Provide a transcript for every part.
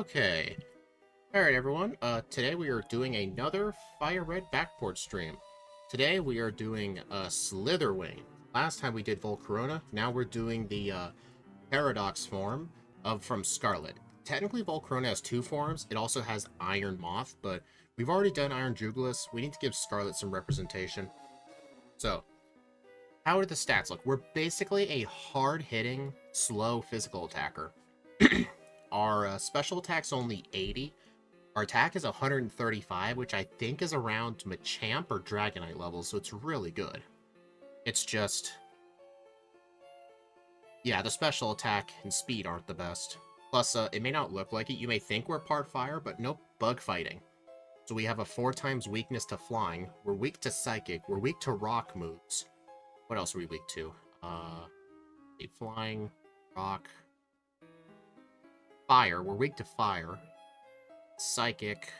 Okay. Alright everyone, today we are doing another Firered backport stream. Today we are doing Slither Wing. Last time we did Volcarona, now we're doing the Paradox form from Scarlet. Technically Volcarona has two forms, it also has Iron Moth, but we've already done Iron Jugulis, we need to give Scarlet some representation. So, how do the stats look? We're basically a hard-hitting, slow physical attacker. Our special attack's only 80. Our attack is 135, which I think is around Machamp or Dragonite levels, so it's really good. It's just... yeah, the special attack and speed aren't the best. Plus, it may not look like it. You may think we're part fire, but nope, bug fighting. So we have a 4 times weakness to flying. We're weak to psychic. We're weak to rock moves. What else are we weak to? Flying, rock... fire. We're weak to fire. Psychic.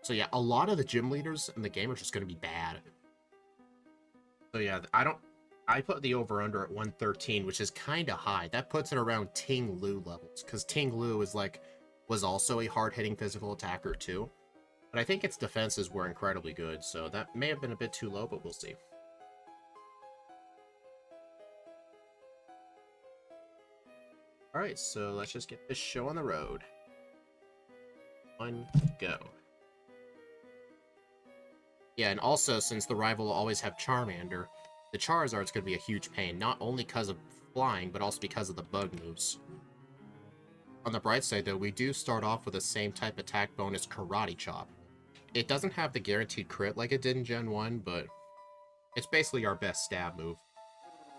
So yeah, a lot of the gym leaders in the game are just going to be bad. So yeah, I put the over-under at 113, which is kind of high. That puts it around Ting Lu levels, because Ting Lu was also a hard-hitting physical attacker too. But I think its defenses were incredibly good, so that may have been a bit too low, but we'll see. Alright, so let's just get this show on the road. One, go. Yeah, and also, since the rival will always have Charmander, the Charizard's going to be a huge pain, not only because of flying, but also because of the bug moves. On the bright side, though, we do start off with the same type attack bonus Karate Chop. It doesn't have the guaranteed crit like it did in Gen 1, but it's basically our best stab move.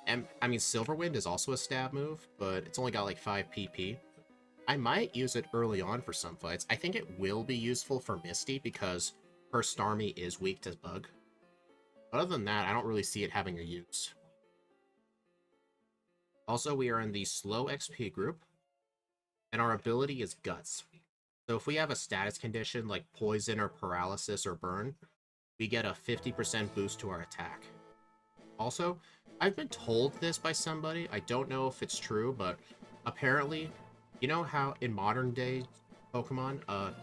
And, I mean, Silverwind is also a stab move, but it's only got like 5 PP. I might use it early on for some fights. I think it will be useful for Misty because her Starmie is weak to Bug. Other than that, I don't really see it having a use. Also, we are in the slow XP group, and our ability is Guts. So if we have a status condition like Poison or Paralysis or Burn, we get a 50% boost to our attack. Also, I've been told this by somebody, I don't know if it's true, but apparently, you know how in modern day Pokemon,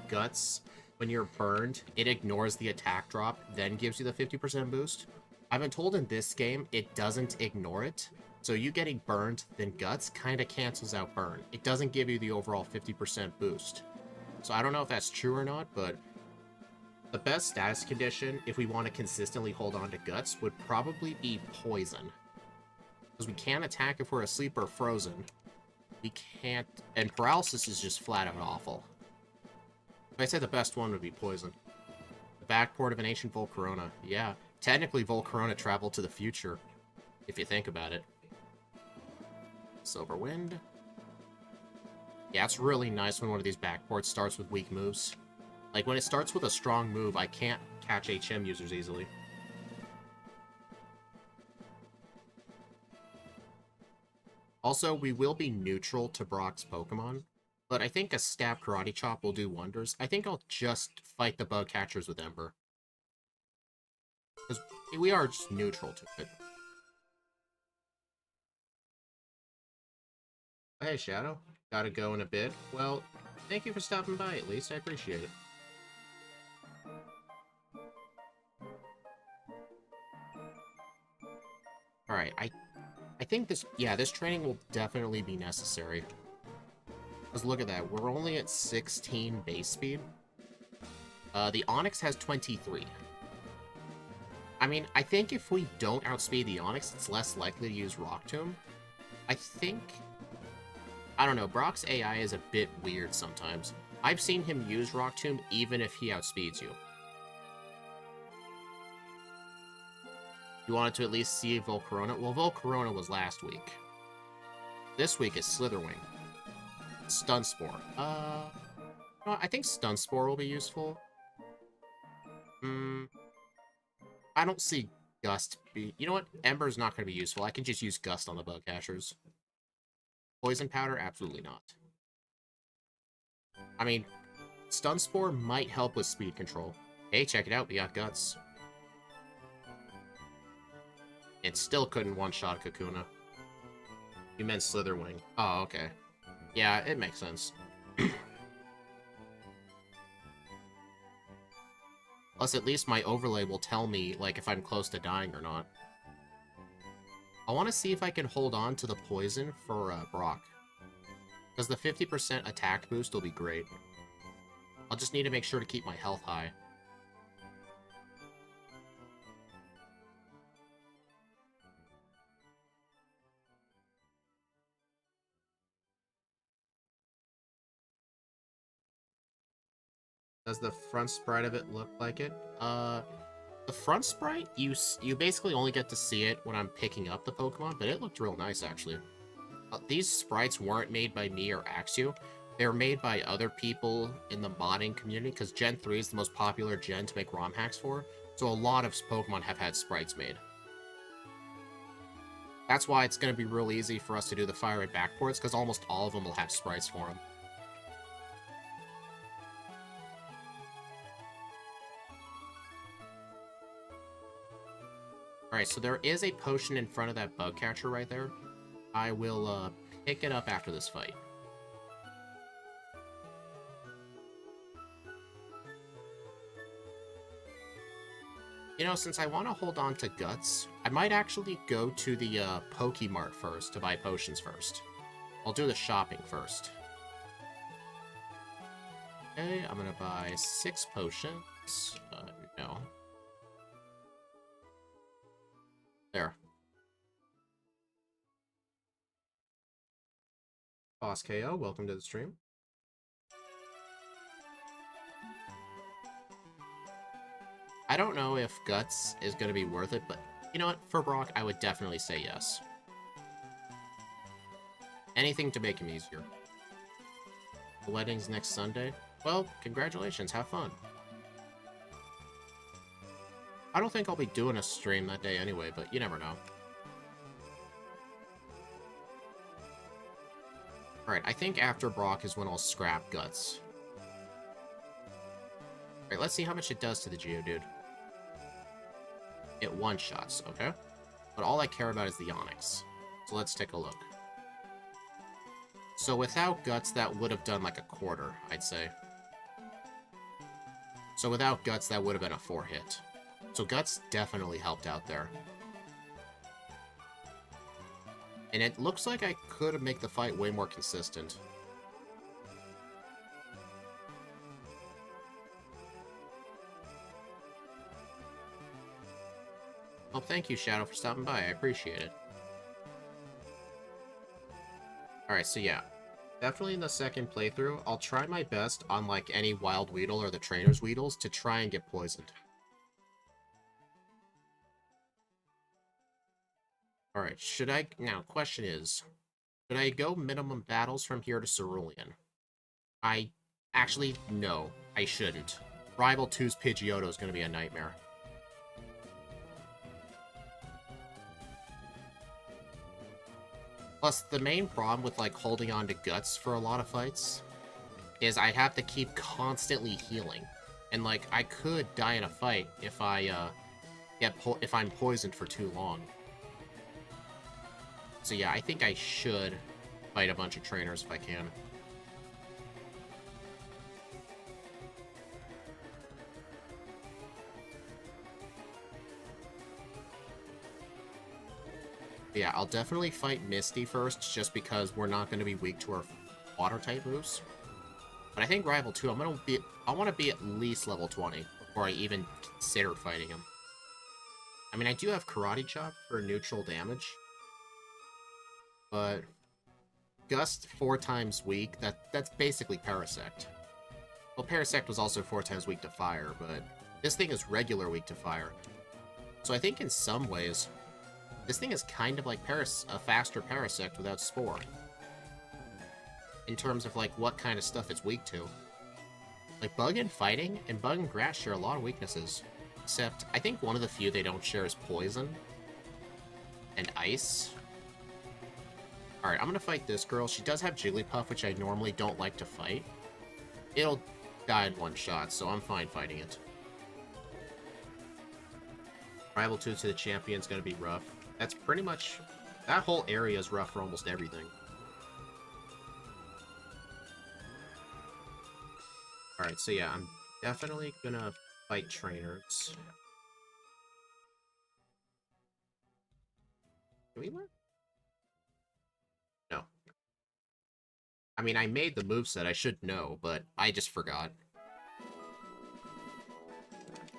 Guts, when you're burned, it ignores the attack drop, then gives you the 50% boost? I've been told in this game, it doesn't ignore it. So you getting burned, then Guts kind of cancels out Burn. It doesn't give you the overall 50% boost. So I don't know if that's true or not, but the best status condition, if we want to consistently hold on to Guts, would probably be Poison. Because we can't attack if we're asleep or frozen. We can't... and Paralysis is just flat out awful. I'd say the best one would be Poison. The backport of an ancient Volcarona. Yeah, technically Volcarona traveled to the future, if you think about it. Silverwind. Yeah, it's really nice when one of these backports starts with weak moves. Like, when it starts with a strong move, I can't catch HM users easily. Also, we will be neutral to Brock's Pokemon, but I think a Stab Karate Chop will do wonders. I think I'll just fight the bug catchers with Ember. Because we are just neutral to it. Hey, Shadow. Gotta go in a bit. Well, thank you for stopping by at least. I appreciate it. Alright, I think this training will definitely be necessary. Because look at that, we're only at 16 base speed. The Onix has 23. I mean, I think if we don't outspeed the Onix, it's less likely to use Rock Tomb. I think... I don't know, Brock's AI is a bit weird sometimes. I've seen him use Rock Tomb even if he outspeeds you. You wanted to at least see Volcarona? Well, Volcarona was last week. This week is Slitherwing. Stun Spore. No, I think Stun Spore will be useful. I don't see Gust be... you know what? Ember's not going to be useful. I can just use Gust on the bug catchers. Poison Powder? Absolutely not. I mean, Stun Spore might help with speed control. Hey, check it out. We got Guts. It still couldn't one-shot Kakuna. You meant Slitherwing. Oh, okay. Yeah, it makes sense. Plus, at least my overlay will tell me, like, if I'm close to dying or not. I want to see if I can hold on to the poison for Brock. Because the 50% attack boost will be great. I'll just need to make sure to keep my health high. Does the front sprite of it look like it? The front sprite, you basically only get to see it when I'm picking up the Pokemon, but it looked real nice, actually. These sprites weren't made by me or Axio. They were made by other people in the modding community, because Gen 3 is the most popular gen to make ROM hacks for, so a lot of Pokemon have had sprites made. That's why it's going to be real easy for us to do the Firered backports, because almost all of them will have sprites for them. Alright, so there is a potion in front of that bug catcher right there. I will pick it up after this fight. You know, since I want to hold on to Guts, I might actually go to the Pokemart first to buy potions first. I'll do the shopping first. Okay, I'm gonna buy 6 potions. No. There. Boss KO, welcome to the stream. I don't know if Guts is going to be worth it, but you know what? For Brock, I would definitely say yes. Anything to make him easier. The wedding's next Sunday? Well, congratulations, have fun. I don't think I'll be doing a stream that day anyway, but you never know. Alright, I think after Brock is when I'll scrap Guts. Alright, let's see how much it does to the Geodude. It one-shots, okay? But all I care about is the Onyx. So let's take a look. So without Guts, that would have done like a quarter, I'd say. So without Guts, that would have been a 4-hit. So Guts definitely helped out there. And it looks like I could make the fight way more consistent. Well, thank you, Shadow, for stopping by. I appreciate it. Alright, so yeah. Definitely in the second playthrough, I'll try my best on, like, any Wild Weedle or the Trainer's Weedles to try and get poisoned. Alright, should I... Now, question is, should I go minimum battles from here to Cerulean? Actually, no, I shouldn't. Rival 2's Pidgeotto is going to be a nightmare. Plus, the main problem with, like, holding on to Guts for a lot of fights is I have to keep constantly healing. And, like, I could die in a fight if if I'm poisoned for too long. So yeah, I think I should fight a bunch of trainers if I can. Yeah, I'll definitely fight Misty first, just because we're not going to be weak to our water-type moves. But I think Rival 2, I want to be at least level 20 before I even consider fighting him. I mean, I do have Karate Chop for neutral damage. But Gust 4 times weak, that's basically Parasect. Well, Parasect was also 4 times weak to fire, but this thing is regular weak to fire. So I think in some ways, this thing is kind of like a faster Parasect without Spore. In terms of, like, what kind of stuff it's weak to. Like, Bug and Fighting and Bug and Grass share a lot of weaknesses. Except, I think one of the few they don't share is Poison. And Ice. Alright, I'm gonna fight this girl. She does have Jigglypuff, which I normally don't like to fight. It'll die in one shot, so I'm fine fighting it. Rival 2 to the champion is gonna be rough. That's pretty much... That whole area is rough for almost everything. Alright, so yeah, I'm definitely gonna Fight trainers. Can we learn? No. I mean, I made the moveset. I should know, but I just forgot.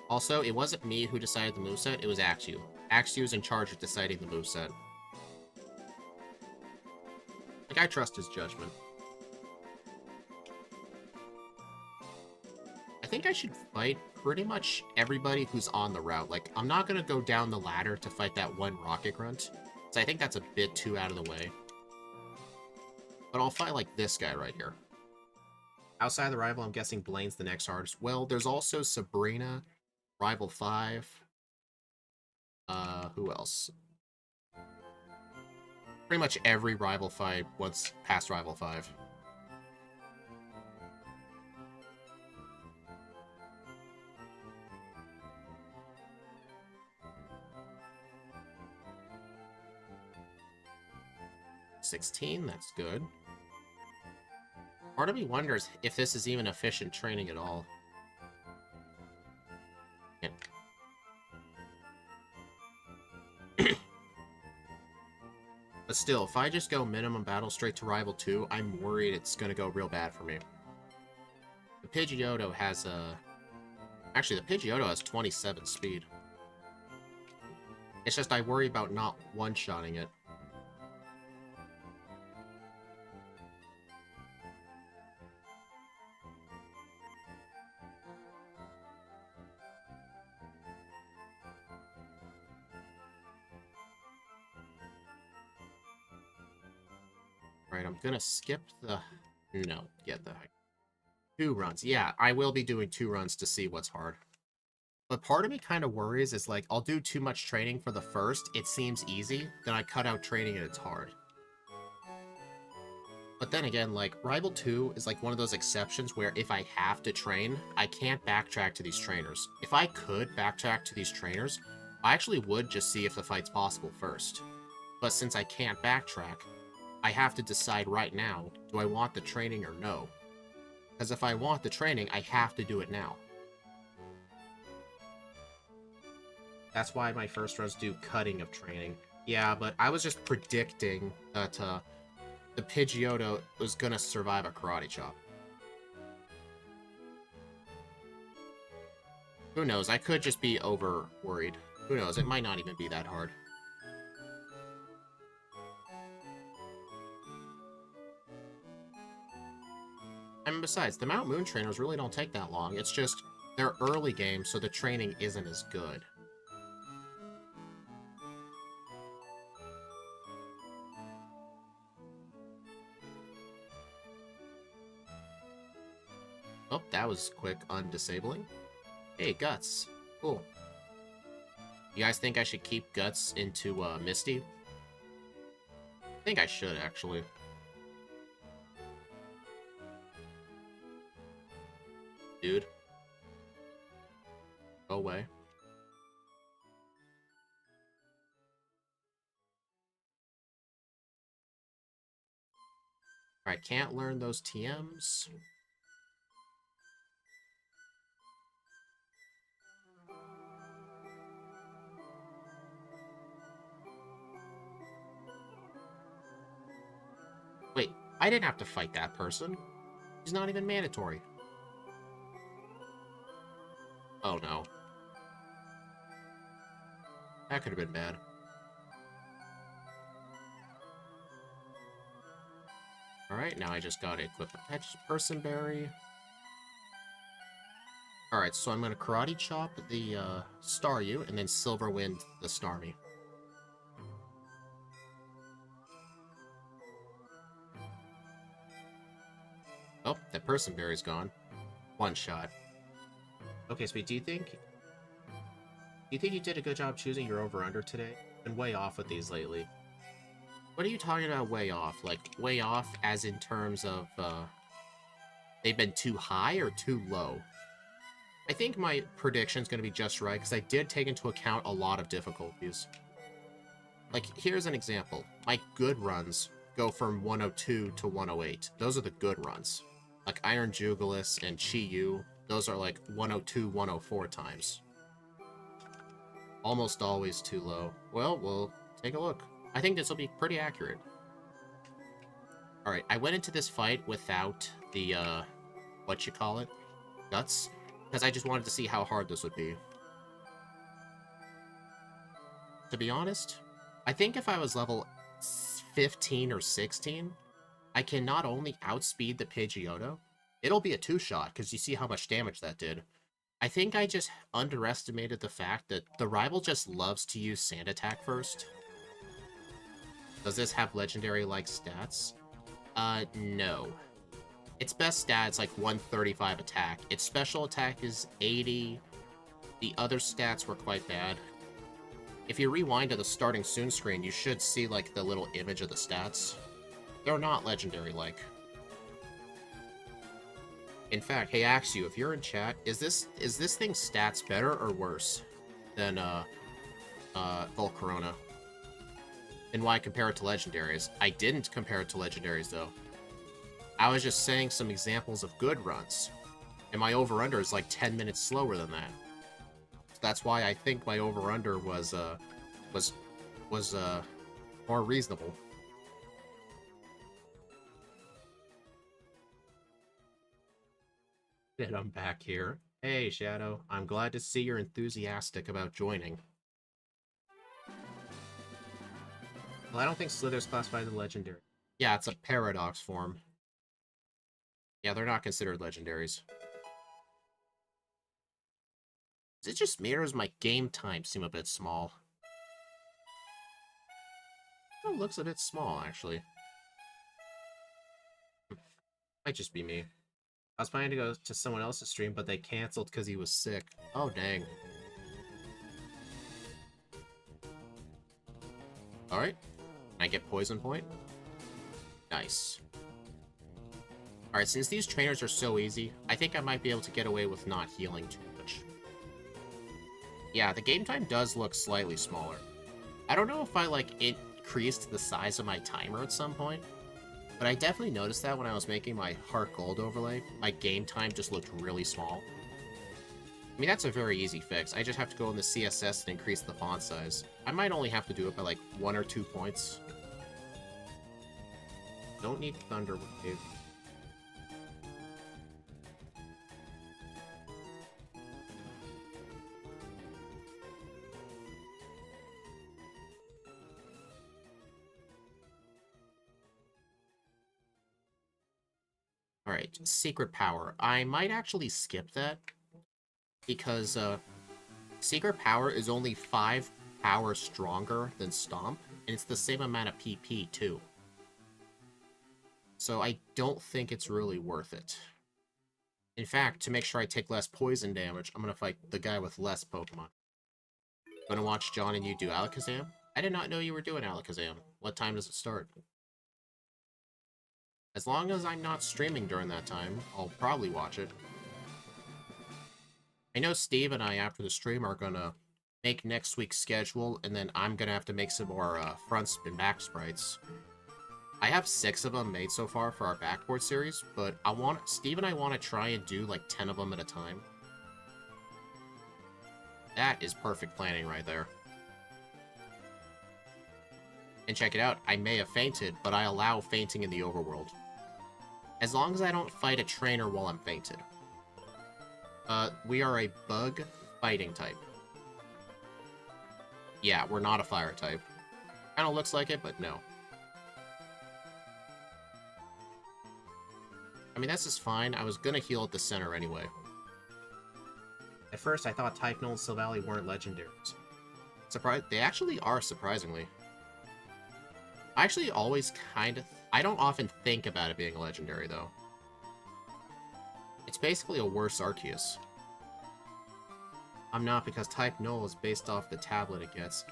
Also, it wasn't me who decided the moveset, it was Axu. Axu was in charge of deciding the moveset. Like, I trust his judgment. I think I should fight pretty much everybody who's on the route. Like, I'm not gonna go down the ladder to fight that one rocket grunt, so I think that's a bit too out of the way. But I'll fight, like, this guy right here. Outside the rival, I'm guessing Blaine's the next hardest. Well, there's also Sabrina, Rival 5. Who else? Pretty much every Rival 5 was past Rival 5. $16, that's good. Part of me wonders if this is even efficient training at all. Yeah. But still, if I just go minimum battle straight to Rival 2, I'm worried it's gonna go real bad for me. The Pidgeotto has a... Actually, the Pidgeotto has 27 speed. It's just I worry about not one-shotting it. Right, I'm gonna skip the... No, get the heck. 2 runs. Yeah, I will be doing 2 runs to see what's hard. But part of me kind of worries is, like, I'll do too much training for the first, it seems easy, then I cut out training and it's hard. But then again, like, Rival 2 is like one of those exceptions where if I have to train, I can't backtrack to these trainers. If I could backtrack to these trainers, I actually would just see if the fight's possible first. But since I can't backtrack, I have to decide right now, do I want the training or no? Because if I want the training, I have to do it now. That's why my first runs do cutting of training. Yeah, but I was just predicting that the Pidgeotto was gonna survive a karate chop. Who knows? I could just be over worried. Who knows? It might not even be that hard. I mean, besides, the Mount Moon trainers really don't take that long. It's just, they're early games, so the training isn't as good. Oh, that was quick undisabling. Hey, Guts. Cool. You guys think I should keep Guts into Misty? I think I should, actually. Dude. Go away. Alright, can't learn those TMs. Wait, I didn't have to fight that person. He's not even mandatory. Oh no. That could have been bad. Alright, now I just gotta equip a person berry. Alright, so I'm gonna karate chop the Staryu and then Silver Wind the Starmie. Oh, that person berry's gone. One shot. Okay, Sweet, do you think you did a good job choosing your over-under today? Been way off with these lately. What are you talking about way off? Like, way off as in terms of, they've been too high or too low? I think my prediction's gonna be just right, because I did take into account a lot of difficulties. Like, here's an example. My good runs go from 102 to 108. Those are the good runs. Like Iron Jugulis and Chi-Yu, those are like 102, 104 times. Almost always too low. Well, we'll take a look. I think this will be pretty accurate. Alright, I went into this fight without the, what you call it? Guts? Because I just wanted to see how hard this would be. To be honest, I think if I was level 15 or 16, I can not only outspeed the Pidgeotto, it'll be a two-shot, because you see how much damage that did. I think I just underestimated the fact that the rival just loves to use Sand Attack first. Does this have legendary-like stats? No. Its best stats like 135 attack. Its special attack is 80. The other stats were quite bad. If you rewind to the starting soon screen, you should see like the little image of the stats. They're not legendary-like. In fact, hey Axu, if you're in chat, is this thing's stats better or worse than Volcarona? And why compare it to legendaries? I didn't compare it to legendaries though. I was just saying some examples of good runs. And my over-under is like 10 minutes slower than that. That's why I think my over-under was more reasonable. And I'm back here. Hey, Shadow. I'm glad to see you're enthusiastic about joining. Well, I don't think Slither's classified as legendary. Yeah, it's a paradox form. Yeah, they're not considered legendaries. Is it just me or does my game time seem a bit small? Oh, it looks a bit small, actually. Might just be me. I was planning to go to someone else's stream, but they canceled because he was sick. Oh, dang. Alright. Can I get Poison Point? Nice. Alright, since these trainers are so easy, I think I might be able to get away with not healing too much. Yeah, the game time does look slightly smaller. I don't know if I, like, increased the size of my timer at some point, but I definitely noticed that when I was making my Heart Gold overlay, my game time just looked really small. I mean, that's a very easy fix. I just have to go in the CSS and increase the font size. I might only have to do it by, like, 1 or 2 points. Don't need Thunder Wave. Alright, Secret Power. I might actually skip that, because Secret Power is only 5 power stronger than Stomp, and it's the same amount of PP, too. So I don't think it's really worth it. In fact, to make sure I take less poison damage, I'm gonna fight the guy with less Pokemon. Gonna watch John and you do Alakazam? I did not know you were doing Alakazam. What time does it start? As long as I'm not streaming during that time, I'll probably watch it. I know Steve and I, after the stream, are gonna make next week's schedule, and then I'm gonna have to make some more front and back sprites. I have 6 of them made so far for our Backport series, but Steve and I want to try and do like 10 of them at a time. That is perfect planning right there. And check it out, I may have fainted, but I allow fainting in the overworld. As long as I don't fight a trainer while I'm fainted. We are a bug fighting type. Yeah, we're not a fire type. Kinda looks like it, but no. I mean, that's just fine. I was gonna heal at the center anyway. At first, I thought Type Null and Silvally weren't legendaries. They actually are, surprisingly. I actually always I don't often think about it being a legendary, though. It's basically a worse Arceus. I'm not, because Type Null is based off the tablet it gets.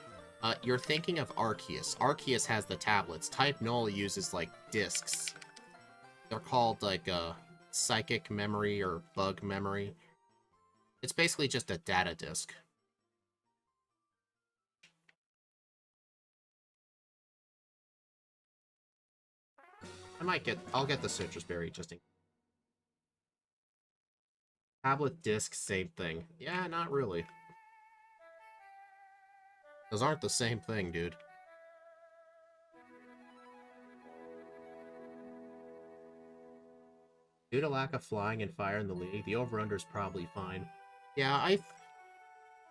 You're thinking of Arceus. Arceus has the tablets. Type Null uses, like, discs. They're called, like, psychic memory or bug memory. It's basically just a data disk. I'll get the citrus berry just in. Tablet disc, same thing. Yeah, not really. Those aren't the same thing, dude. Due to lack of flying and fire in the league, the over-under is probably fine. Yeah, I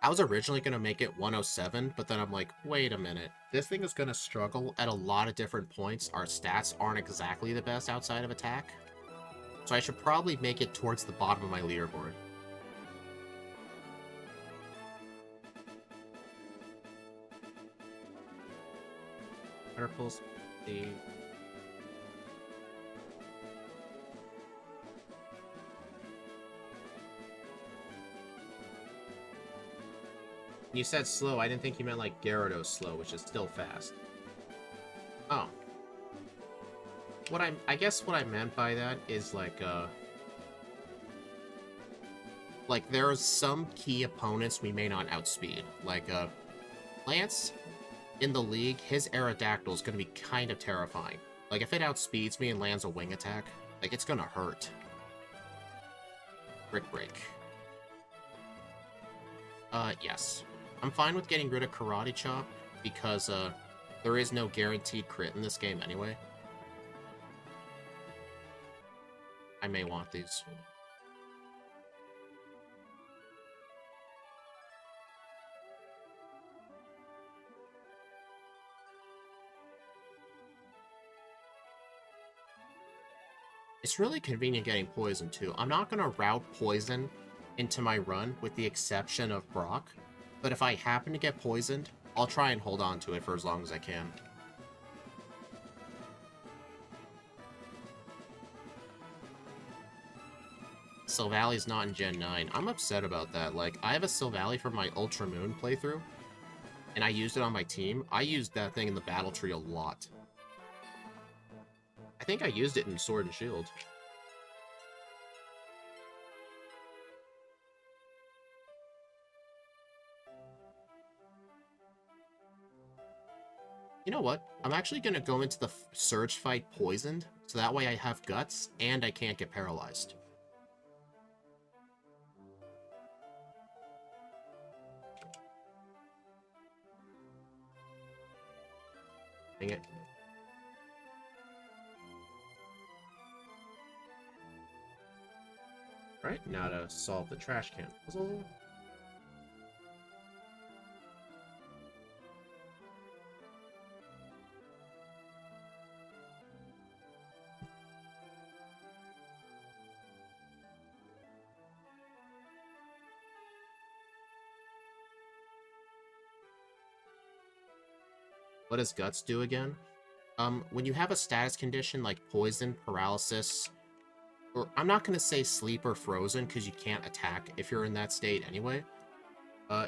was originally going to make it 107, but then I'm like, wait a minute. This thing is going to struggle at a lot of different points. Our stats aren't exactly the best outside of attack. So I should probably make it towards the bottom of my leaderboard. Purples, the... You said slow. I didn't think you meant like Gyarados slow, which is still fast. Oh. I guess what I meant by that is like there's some key opponents we may not outspeed. Like Lance in the league, his Aerodactyl is gonna be kind of terrifying. Like if it outspeeds me and lands a wing attack, like it's gonna hurt. Brick break. Yes. I'm fine with getting rid of Karate Chop, because, there is no guaranteed crit in this game anyway. I may want these. It's really convenient getting Poison, too. I'm not gonna route Poison into my run, with the exception of Brock. But if I happen to get poisoned, I'll try and hold on to it for as long as I can. Silvalley's not in Gen 9. I'm upset about that. Like, I have a Silvally from my Ultra Moon playthrough, and I used it on my team. I used that thing in the battle tree a lot. I think I used it in Sword and Shield. You know what? I'm actually going to go into the Surge fight poisoned, so that way I have Guts, and I can't get paralyzed. Dang it. Alright, now to solve the trash can puzzle. What does Guts do again? When you have a status condition like Poison, Paralysis, or I'm not going to say Sleep or Frozen because you can't attack if you're in that state anyway,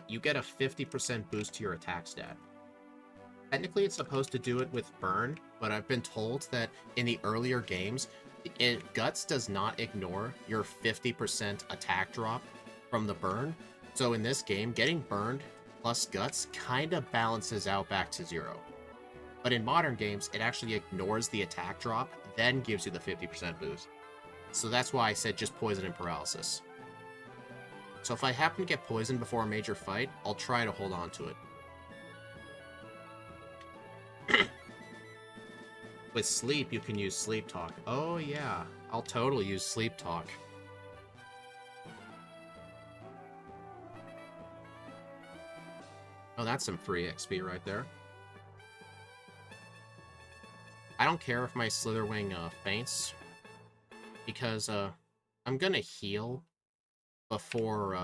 you get a 50% boost to your attack stat. Technically, it's supposed to do it with Burn, but I've been told that in the earlier games, Guts does not ignore your 50% attack drop from the Burn. So in this game, getting burned plus Guts kind of balances out back to 0. But in modern games, it actually ignores the attack drop, then gives you the 50% boost. So that's why I said just Poison and Paralysis. So if I happen to get poisoned before a major fight, I'll try to hold on to it. With Sleep, you can use Sleep Talk. Oh yeah, I'll totally use Sleep Talk. Oh, that's some free XP right there. I don't care if my Slitherwing faints, because I'm gonna heal before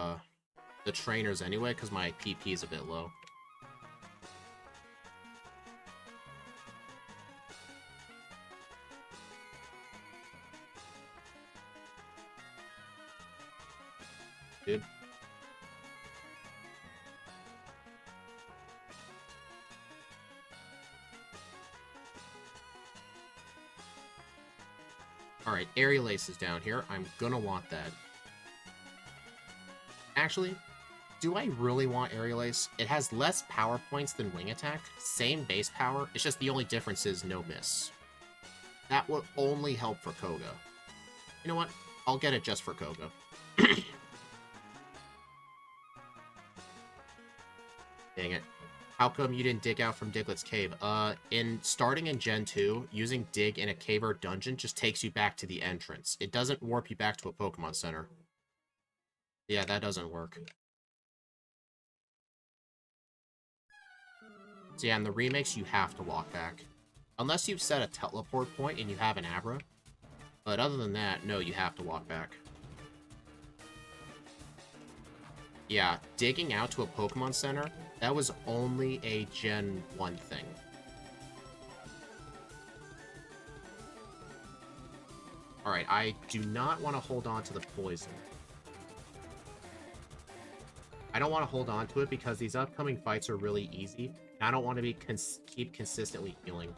the trainers anyway, because my PP is a bit low. Dude. Alright, Aerial Ace is down here. I'm gonna want that. Actually, do I really want Aerial Ace? It has less power points than Wing Attack. Same base power, it's just the only difference is no miss. That would only help for Koga. You know what? I'll get it just for Koga. Dang it. How come you didn't dig out from Diglett's cave? Starting in Gen 2, using dig in a cave or dungeon just takes you back to the entrance. It doesn't warp you back to a Pokemon Center. Yeah, that doesn't work. So yeah, in the remakes, you have to walk back. Unless you've set a teleport point and you have an Abra. But other than that, no, you have to walk back. Yeah, digging out to a Pokemon Center, that was only a Gen 1 thing. Alright, I do not want to hold on to the poison. I don't want to hold on to it because these upcoming fights are really easy. And I don't want to be keep consistently healing.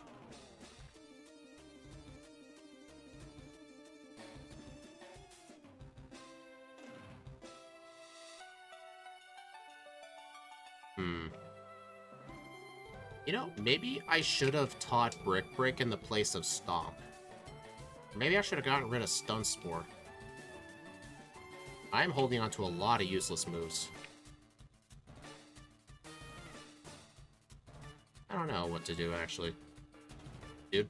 You know, maybe I should have taught Brick in the place of Stomp. Maybe I should have gotten rid of Stun Spore. I'm holding on to a lot of useless moves. I don't know what to do, actually. Dude.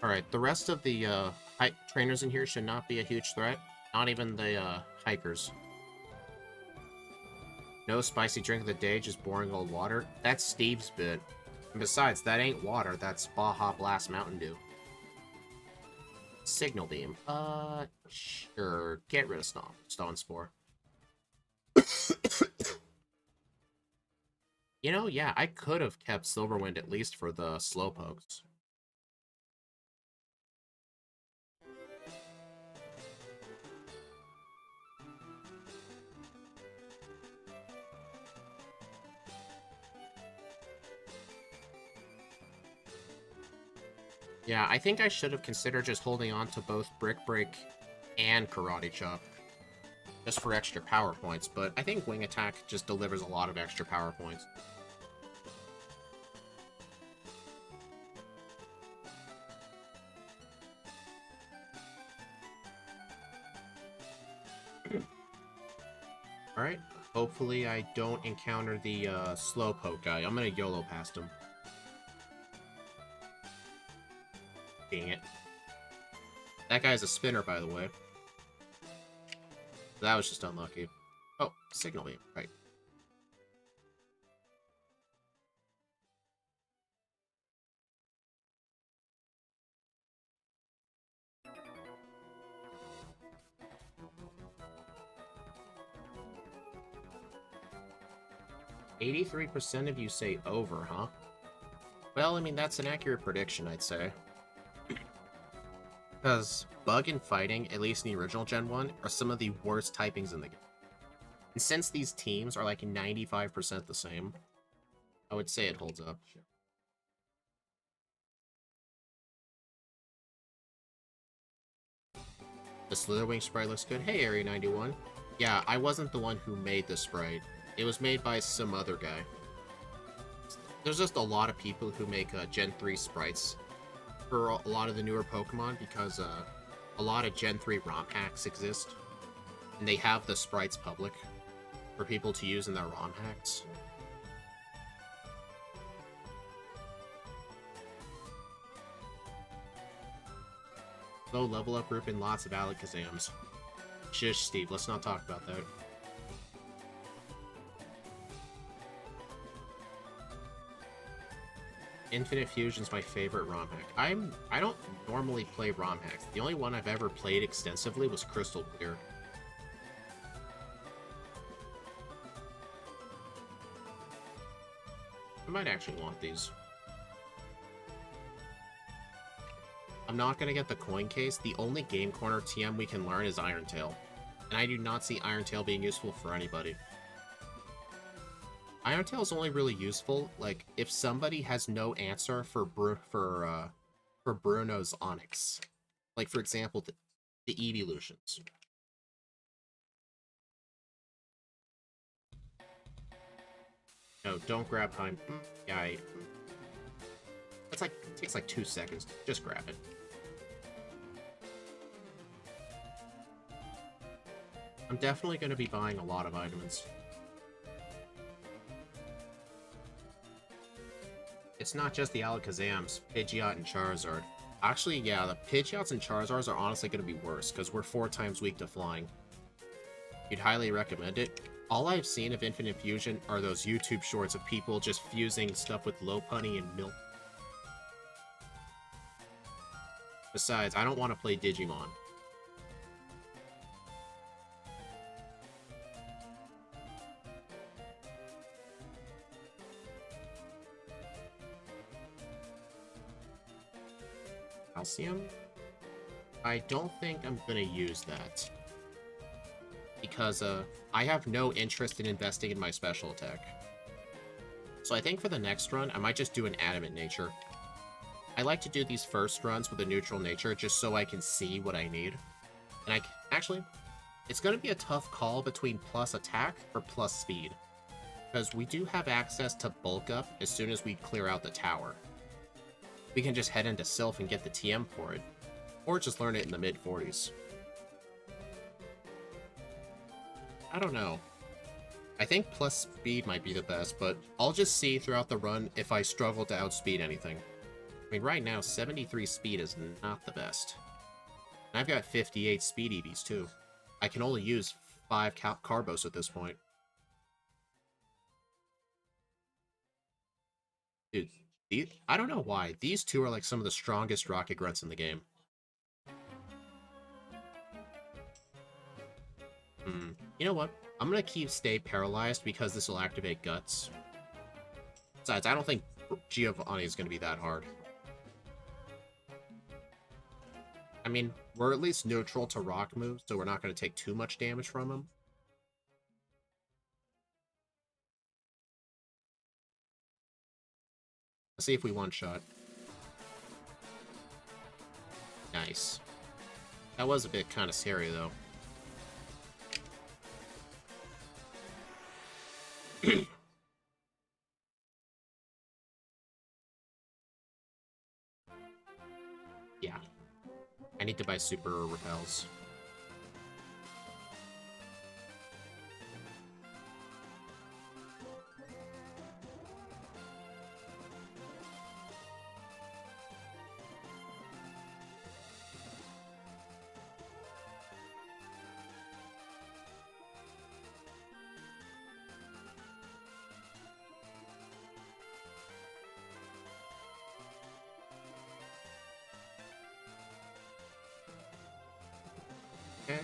Alright, the rest of the trainers in here should not be a huge threat. Not even the hikers. No spicy drink of the day, just boring old water. That's Steve's bit. And besides, that ain't water, that's Baja Blast Mountain Dew. Signal Beam. Sure. Get rid of Stone Spore. You know, yeah, I could have kept Silverwind at least for the Slowpokes. Yeah, I think I should have considered just holding on to both Brick and Karate Chop. Just for extra power points, but I think Wing Attack just delivers a lot of extra power points. Alright, hopefully I don't encounter the Slowpoke guy. I'm gonna YOLO past him. Dang it. That guy's a spinner, by the way. That was just unlucky. Oh, Signal Beam, right. "83% of you say over, huh?" Well, I mean, that's an accurate prediction, I'd say. Because bug and fighting, at least in the original Gen 1, are some of the worst typings in the game. And since these teams are like 95% the same, I would say it holds up. The Slitherwing sprite looks good. Hey, Area 91. Yeah, I wasn't the one who made the sprite. It was made by some other guy. There's just a lot of people who make Gen 3 sprites for a lot of the newer Pokemon because a lot of Gen 3 ROM hacks exist. And they have the sprites public for people to use in their ROM hacks. Low level up group and lots of Alakazams. Shush, Steve, let's not talk about that. Infinite Fusion's my favorite ROM hack. I don't normally play ROM hacks. The only one I've ever played extensively was Crystal Clear. I might actually want these. I'm not gonna get the coin case. The only Game Corner TM we can learn is Iron Tail. And I do not see Iron Tail being useful for anybody. Iron Tail is only really useful, like, if somebody has no answer for Bruno's Onyx. Like, for example, the Evolutions. No, don't grab time. Yeah, that's like, it takes like 2 seconds. Just grab it. I'm definitely going to be buying a lot of items. It's not just the Alakazams, Pidgeot, and Charizard. Actually, yeah, the Pidgeots and Charizards are honestly going to be worse, because we're 4 times weak to flying. You'd highly recommend it. All I've seen of Infinite Fusion are those YouTube shorts of people just fusing stuff with Lopunny and milk. Besides, I don't want to play Digimon. Calcium? I don't think I'm gonna use that. Because, I have no interest in investing in my special attack. So I think for the next run, I might just do an Adamant Nature. I like to do these first runs with a neutral nature just so I can see what I need. And actually, it's gonna be a tough call between plus attack or plus speed. Because we do have access to bulk up as soon as we clear out the tower. We can just head into Sylph and get the TM for it, or just learn it in the mid-40s. I don't know. I think plus speed might be the best, but I'll just see throughout the run if I struggle to outspeed anything. I mean, right now, 73 speed is not the best. And I've got 58 speed EVs, too. I can only use 5 Carbos at this point. Dude, I don't know why. These two are like some of the strongest rocket grunts in the game. You know what? I'm gonna stay paralyzed because this will activate Guts. Besides, I don't think Giovanni is gonna be that hard. I mean, we're at least neutral to rock moves, so we're not gonna take too much damage from him. Let's see if we one-shot. Nice. That was a bit kind of scary, though. Yeah. I need to buy super repels. Okay.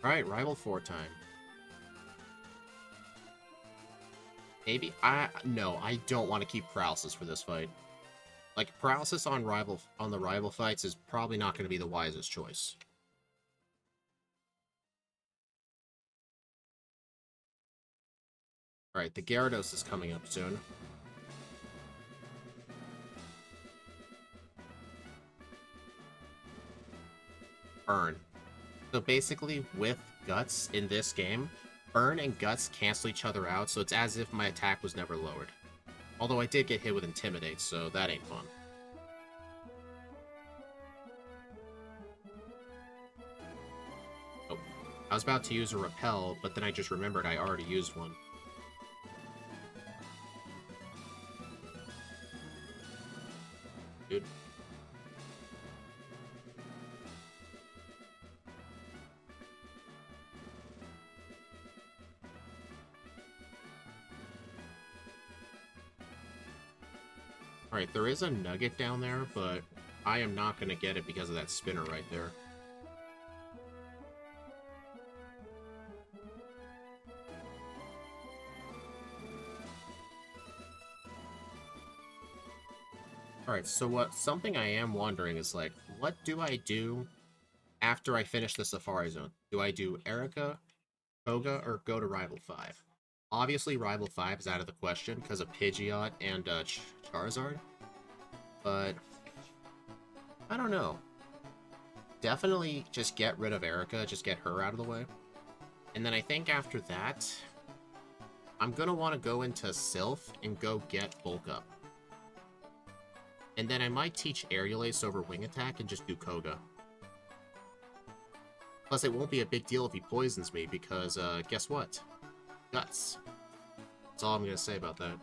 Alright, Rival 4 time. Maybe no, I don't want to keep Paralysis for this fight. Like, Paralysis on the rival fights is probably not going to be the wisest choice. Alright, the Gyarados is coming up soon. Burn. So basically, with Guts in this game, Burn and Guts cancel each other out, so it's as if my attack was never lowered. Although I did get hit with Intimidate, so that ain't fun. Oh, I was about to use a Repel, but then I just remembered I already used one. Dude. Alright, there is a Nugget down there, but I am not going to get it because of that spinner right there. Alright, so something I am wondering is, like, what do I do after I finish the Safari Zone? Do I do Erica, Koga, or go to Rival 5? Obviously, Rival 5 is out of the question because of Pidgeot and Charizard, but I don't know. Definitely just get rid of Erica, just get her out of the way. And then I think after that, I'm going to want to go into Sylph and go get Bulk Up. And then I might teach Aerial Ace over Wing Attack and just do Koga. Plus, it won't be a big deal if he poisons me because, guess what? Guts. That's all I'm going to say about that.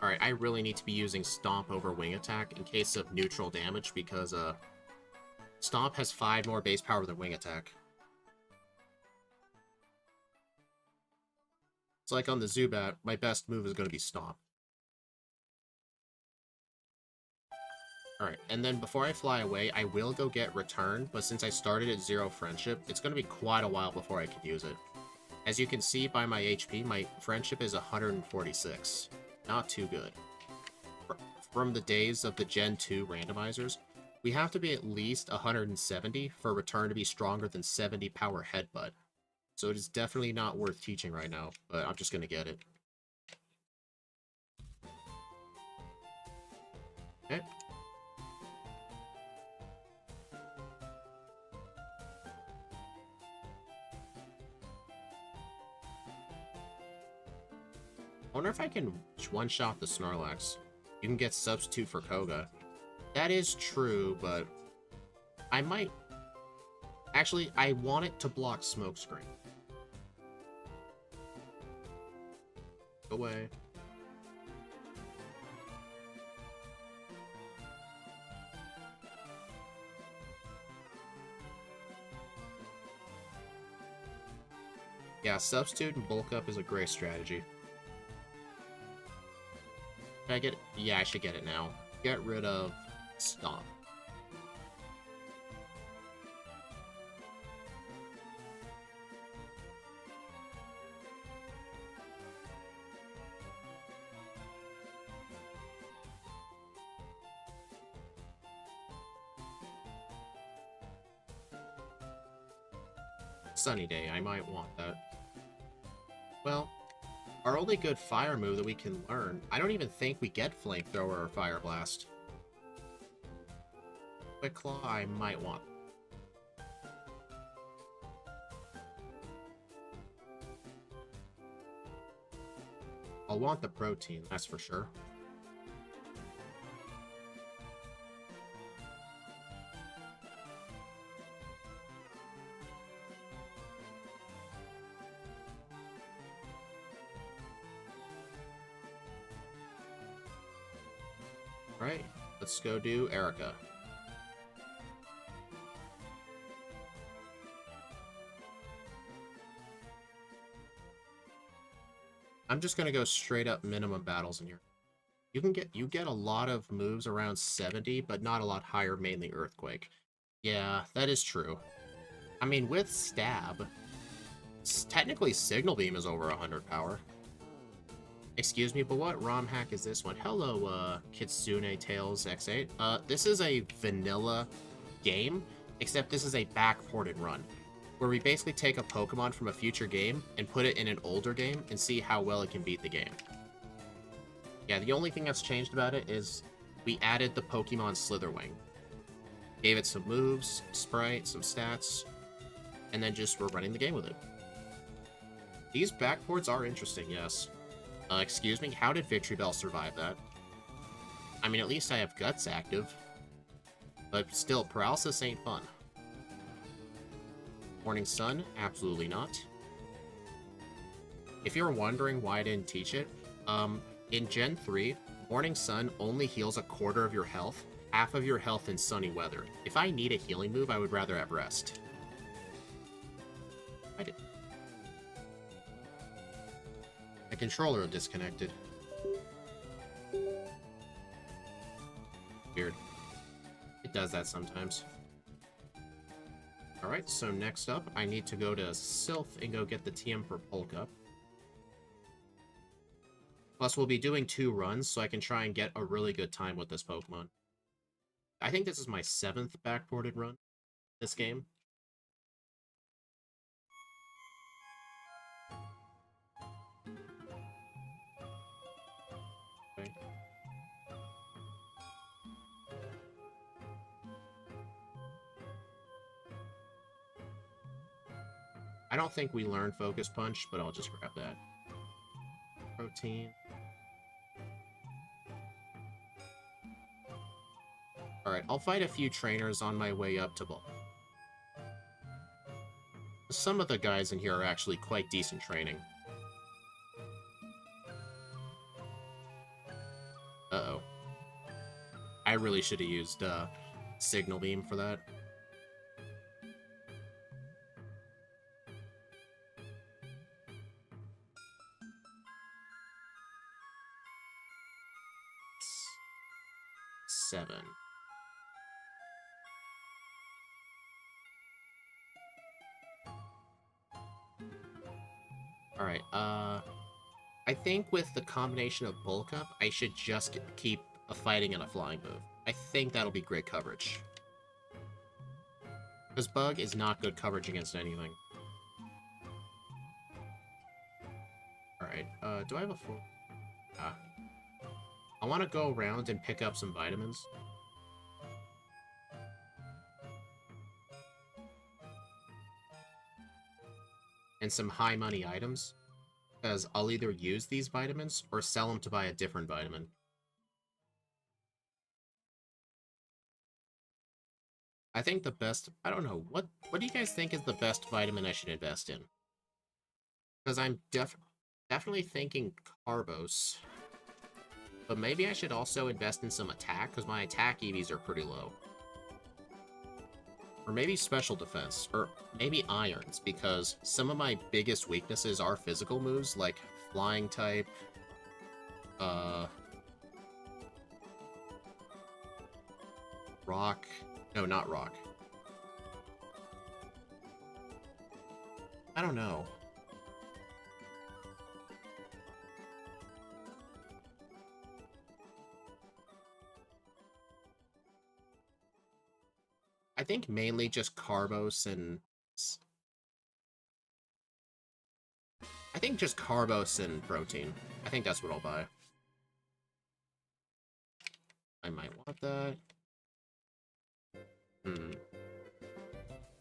Alright, I really need to be using Stomp over Wing Attack in case of neutral damage because, Stomp has 5 more base power than Wing Attack. It's like on the Zubat, my best move is going to be Stomp. Alright, and then before I fly away, I will go get Return, but since I started at 0 Friendship, it's going to be quite a while before I can use it. As you can see by my HP, my Friendship is 146. Not too good. From the days of the Gen 2 randomizers, we have to be at least 170 for Return to be stronger than 70 power Headbutt. So it is definitely not worth teaching right now, but I'm just going to get it. Okay. I wonder if I can one-shot the Snorlax. You can get Substitute for Koga. That is true, but I might... Actually, I want it to block Smokescreen. Go away. Yeah, Substitute and Bulk Up is a great strategy. Should I get it? Yeah, I should get it now. Get rid of Stomp. Sunny Day, I might want that. Well, our only good fire move that we can learn, I don't even think we get Flamethrower or Fire Blast. Quick Claw, I might want. I'll want the protein, that's for sure. Alright, let's go do Erica. I'm just gonna go straight up minimum battles in here. You get a lot of moves around 70, but not a lot higher, mainly Earthquake. Yeah, that is true. I mean, with Stab, technically Signal Beam is over 100 power. Excuse me, but what ROM hack is this one? Hello, Kitsune Tales X8. This is a vanilla game, except this is a backported run, where we basically take a Pokemon from a future game and put it in an older game and see how well it can beat the game. Yeah, the only thing that's changed about it is we added the Pokemon Slitherwing. Gave it some moves, sprite, some stats, and then just we're running the game with it. These backports are interesting, yes. Excuse me, how did Victory Bell survive that? I mean, at least I have Guts active. But still, Paralysis ain't fun. Morning Sun? Absolutely not. If you're wondering why I didn't teach it, in Gen 3, Morning Sun only heals a quarter of your health, half of your health in sunny weather. If I need a healing move, I would rather have Rest. I did. My controller disconnected. Weird. It does that sometimes. Alright, so next up, I need to go to Sylph and go get the TM for Polka. Plus, we'll be doing 2 runs, so I can try and get a really good time with this Pokemon. I think this is my 7th backported run this game. Okay. I don't think we learned Focus Punch, but I'll just grab that. Protein. Alright, I'll fight a few trainers on my way up to Ball. Some of the guys in here are actually quite decent training. Uh-oh. I really should have used Signal Beam for that. Seven. Alright, I think with the combination of Bulk Up, I should just keep a fighting and a flying move. I think that'll be great coverage. Because Bug is not good coverage against anything. Alright, do I have a full... I want to go around and pick up some vitamins. And some high money items. Because I'll either use these vitamins or sell them to buy a different vitamin. I think the best... I don't know. What do you guys think is the best vitamin I should invest in? Because I'm definitely thinking Carbos. But maybe I should also invest in some attack, because my attack EVs are pretty low. Or maybe special defense, or maybe irons, because some of my biggest weaknesses are physical moves, like flying type, rock. No, not rock. I don't know. I think mainly just Carbos and... I think just Carbos and Protein. I think that's what I'll buy. I might want that.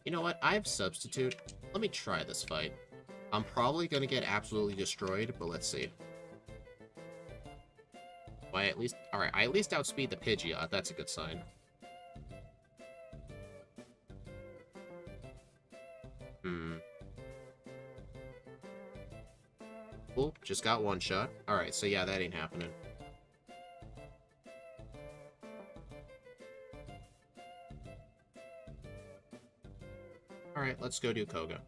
You know what? I have Substitute. Let me try this fight. I'm probably gonna get absolutely destroyed, but let's see. Well, Alright, I at least outspeed the Pidgeot. That's a good sign. Cool, just got one shot. Alright, so yeah, that ain't happening. Alright, let's go do Koga.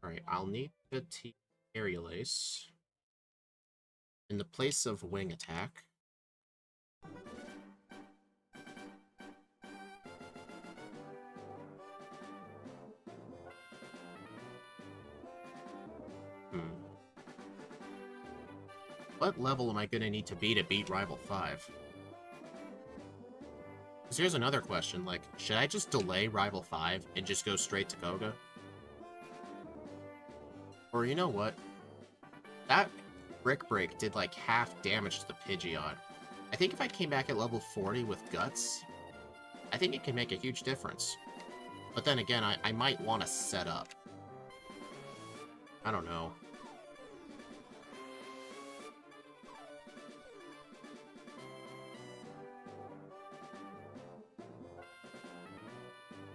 Alright, I'll need the Aerial Ace. In the place of Wing Attack. What level am I going to need to beat Rival 5? Because here's another question, like, should I just delay Rival 5 and just go straight to Koga? Or you know what? That Brick Break did like half damage to the Pidgeot. I think if I came back at level 40 with Guts, I think it can make a huge difference. But then again, I might want to set up. I don't know.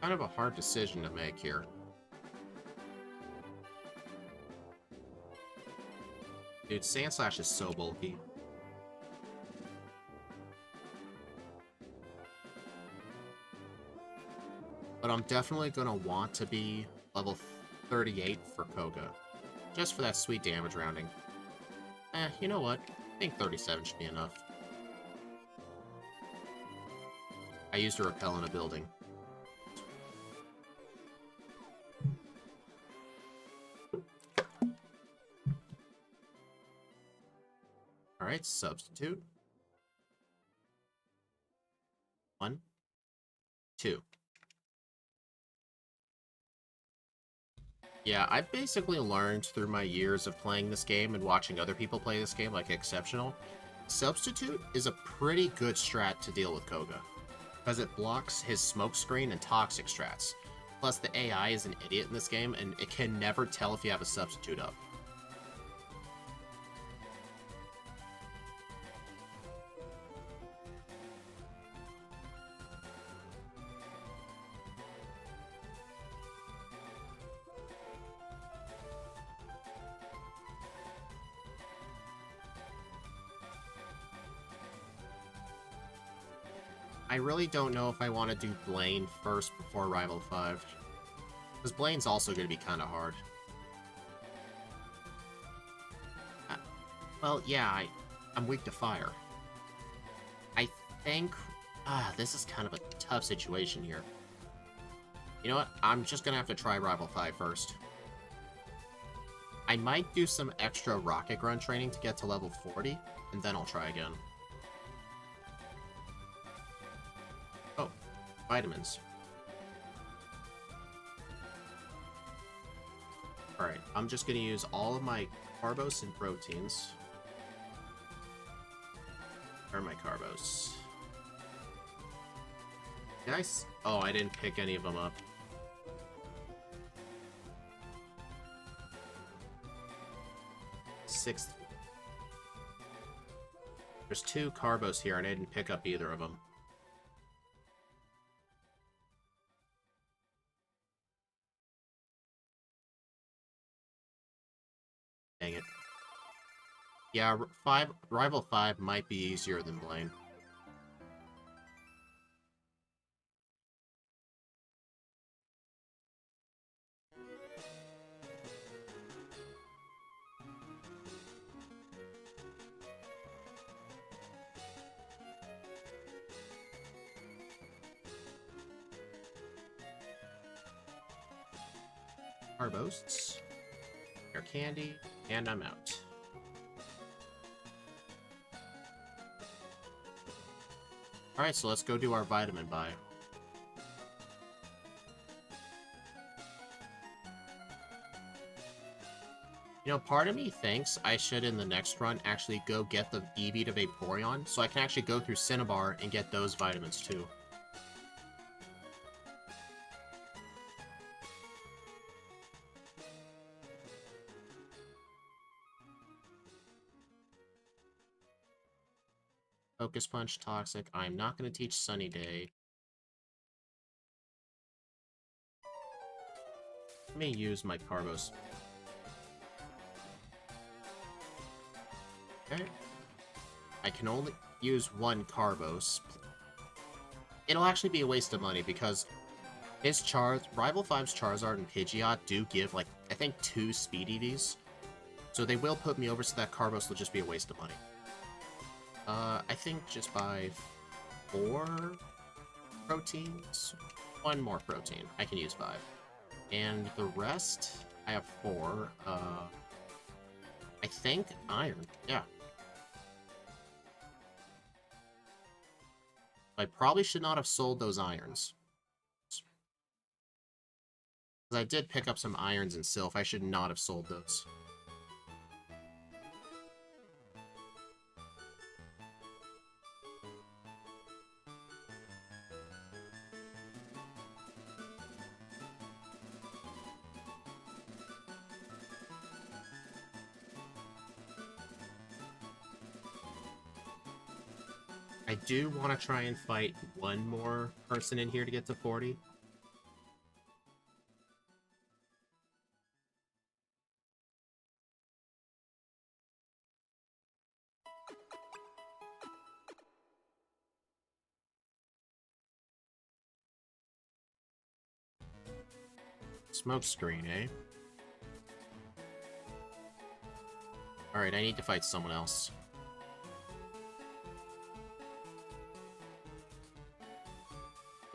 Kind of a hard decision to make here. Dude, Sandslash is so bulky. But I'm definitely gonna want to be level 38 for Koga. Just for that sweet damage rounding. You know what? I think 37 should be enough. I used to repel in a building. Alright, substitute. 1, 2. Yeah, I've basically learned through my years of playing this game and watching other people play this game like Exceptional. Substitute is a pretty good strat to deal with Koga, because it blocks his smoke screen and toxic strats. Plus, the AI is an idiot in this game, and it can never tell if you have a substitute up. I really don't know if I want to do Blaine first before Rival 5. Because Blaine's also going to be kind of hard. Well, yeah, I'm weak to fire. I think... this is kind of a tough situation here. You know what? I'm just going to have to try Rival 5 first. I might do some extra Rocket Grunt training to get to level 40, and then I'll try again. Oh, vitamins. Alright, I'm just going to use all of my carbos and proteins. Where are my carbos? Nice. Oh, I didn't pick any of them up. Sixth. There's 2 carbos here, and I didn't pick up either of them. Dang it. Yeah, Rival 5 might be easier than Blaine. Carbos. Air candy, and I'm out. Alright, so let's go do our vitamin buy. You know, part of me thinks I should, in the next run, actually go get the Eevee to Vaporeon, so I can actually go through Cinnabar and get those vitamins, too. Focus Punch, Toxic. I'm not going to teach Sunny Day. Let me use my Carbos. Okay. I can only use 1 Carbos. It'll actually be a waste of money because his Rival 5's Charizard and Pidgeot do give, like, I think 2 Speed EVs. So they will put me over, so that Carbos will just be a waste of money. I think just buy 4 proteins. 1 more protein. I can use 5. And the rest, I have 4. I think iron. Yeah. I probably should not have sold those irons. Because I did pick up some irons and Sylph. I should not have sold those. I do want to try and fight 1 more person in here to get to 40. Smoke screen, eh? Alright, I need to fight someone else.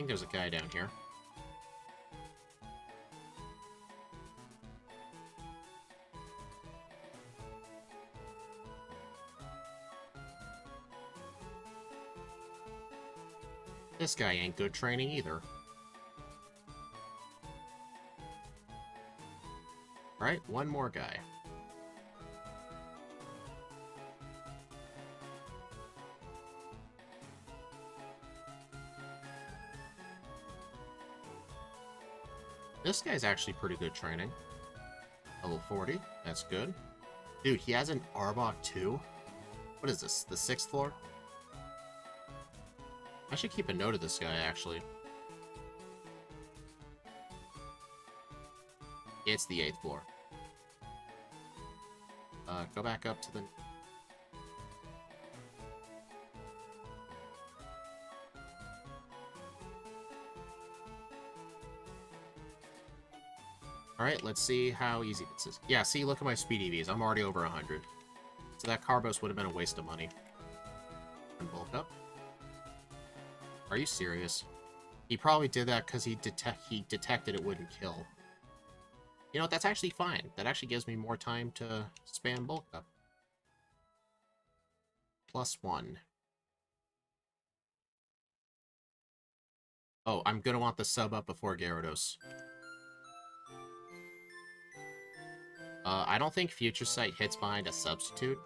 think there's a guy down here. This guy ain't good training either. Alright, one more guy. This guy's actually pretty good training. Level 40, that's good. Dude, he has an Arbok too? What is this, the 6th floor? I should keep a note of this guy, actually. It's the 8th floor. Go back up to the... Alright, let's see how easy this is. Yeah, see, look at my speed EVs. I'm already over 100. So that Carbos would have been a waste of money. And bulk up. Are you serious? He probably did that because he detected it wouldn't kill. You know what, that's actually fine. That actually gives me more time to spam bulk up. +1. Oh, I'm gonna want the sub up before Gyarados. I don't think Future Sight hits behind a substitute.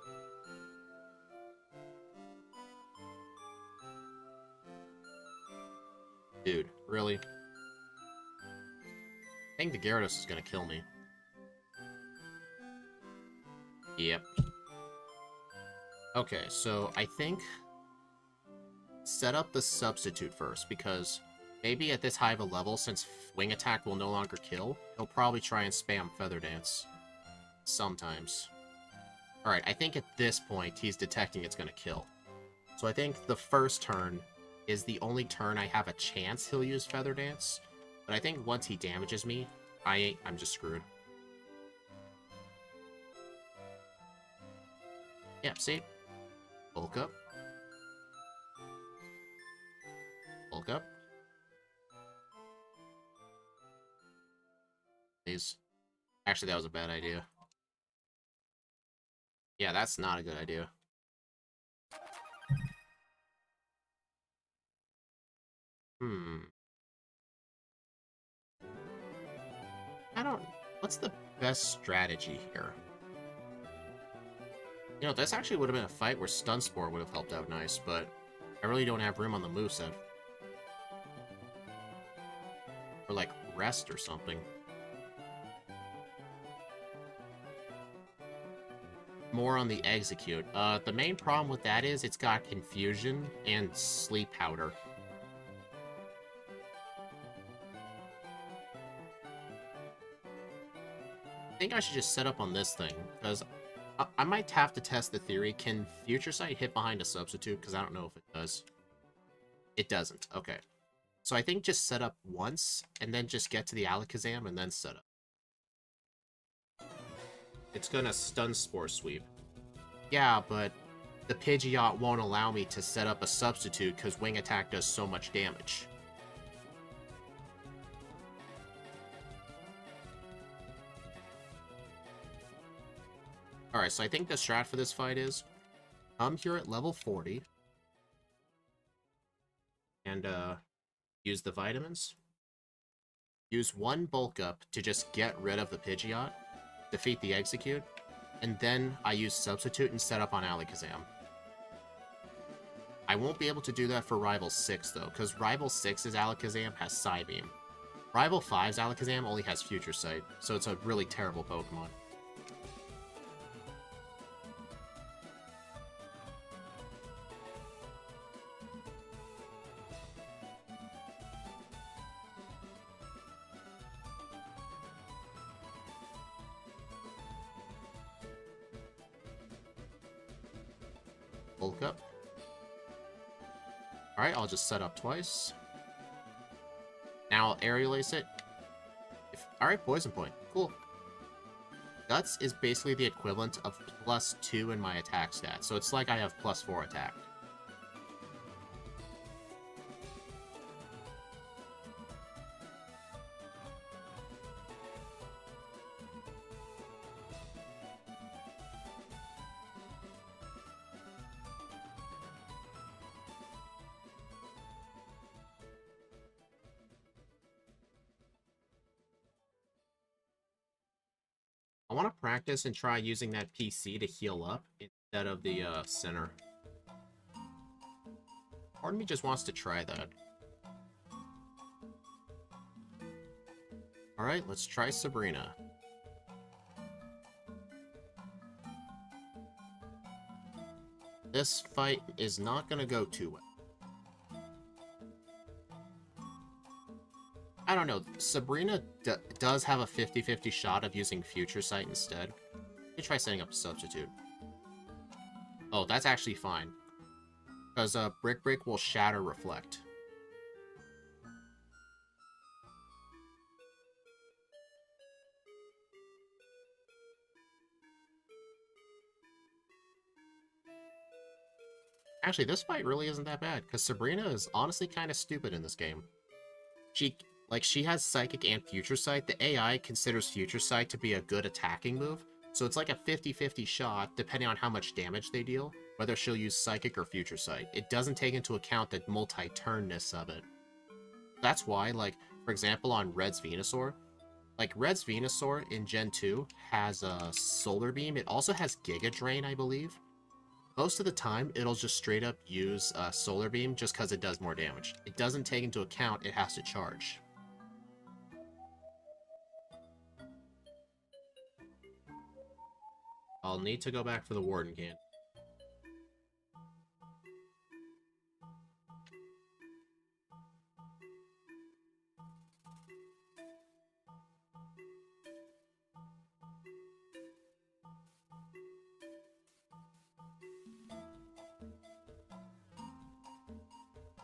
Dude, really? I think the Gyarados is gonna kill me. Yep. Okay, so I think set up the substitute first, because maybe at this high of a level, since Wing Attack will no longer kill, he'll probably try and spam Feather Dance. Sometimes. Alright, I think at this point, he's detecting it's gonna kill. So I think the first turn is the only turn I have a chance he'll use Feather Dance. But I think once he damages me, I'm just screwed. Yeah, see? Bulk up. Bulk up. Please. Actually, that was a bad idea. Yeah, that's not a good idea. What's the best strategy here? You know, this actually would have been a fight where Stun Spore would have helped out nice, but I really don't have room on the moveset. Or, like, Rest or something. More on the Execute. The main problem with that is it's got Confusion and Sleep Powder. I think I should just set up on this thing, because I might have to test the theory. Can Future Sight hit behind a substitute? Because I don't know if it does. It doesn't. Okay. So I think just set up once, and then just get to the Alakazam, and then set up. It's gonna Stun Spore Sweep. Yeah, but the Pidgeot won't allow me to set up a substitute because Wing Attack does so much damage. Alright, so I think the strat for this fight is come here at level 40 and use the vitamins. Use one bulk up to just get rid of the Pidgeot, defeat the Execute, and then I use substitute and set up on Alakazam. I won't be able to do that for Rival 6 though, because Rival 6's Alakazam has Psybeam. Rival 5's Alakazam only has Future Sight, so it's a really terrible Pokemon. Bulk up. Alright, I'll just set up twice. Now I'll Aerial Ace it. Alright, Poison Point. Cool. Guts is basically the equivalent of +2 in my attack stat, so it's like I have +4 attack. I want to practice and try using that PC to heal up instead of the center. Part of me just wants to try that. Alright, let's try Sabrina. This fight is not going to go too well. I don't know. Sabrina does have a 50-50 shot of using Future Sight instead. Let me try setting up a substitute. Oh, that's actually fine. Because Brick Break will Shatter Reflect. Actually, this fight really isn't that bad, because Sabrina is honestly kind of stupid in this game. She has Psychic and Future Sight. The AI considers Future Sight to be a good attacking move, so it's like a 50-50 shot, depending on how much damage they deal, whether she'll use Psychic or Future Sight. It doesn't take into account the multi-turnness of it. That's why, like, for example, on Red's Venusaur, like, Red's Venusaur in Gen 2 has a Solar Beam. It also has Giga Drain, I believe. Most of the time, it'll just straight up use Solar Beam just because it does more damage. It doesn't take into account it has to charge. I'll need to go back for the Warden Can.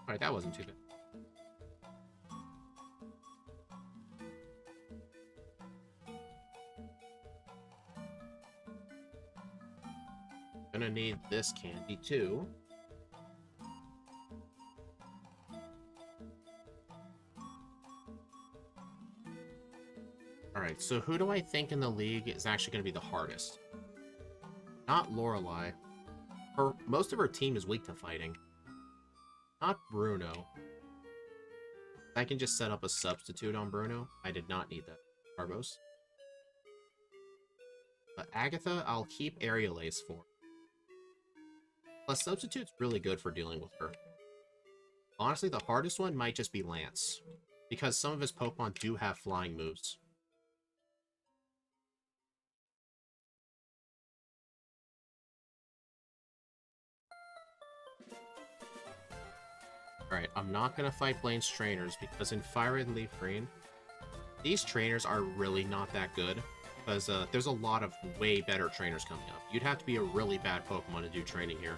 Alright, that wasn't too bad. Gonna need this candy too. Alright, so who do I think in the league is actually going to be the hardest? Not Lorelei. Most of her team is weak to fighting. Not Bruno. I can just set up a substitute on Bruno. I did not need that. Carbos. But Agatha, I'll keep Aerial Ace for. Plus, substitute's really good for dealing with her. Honestly, the hardest one might just be Lance, because some of his Pokemon do have flying moves. Alright, I'm not going to fight Blaine's trainers, because in Firered and Leaf Green, these trainers are really not that good, because there's a lot of way better trainers coming up. You'd have to be a really bad Pokemon to do training here.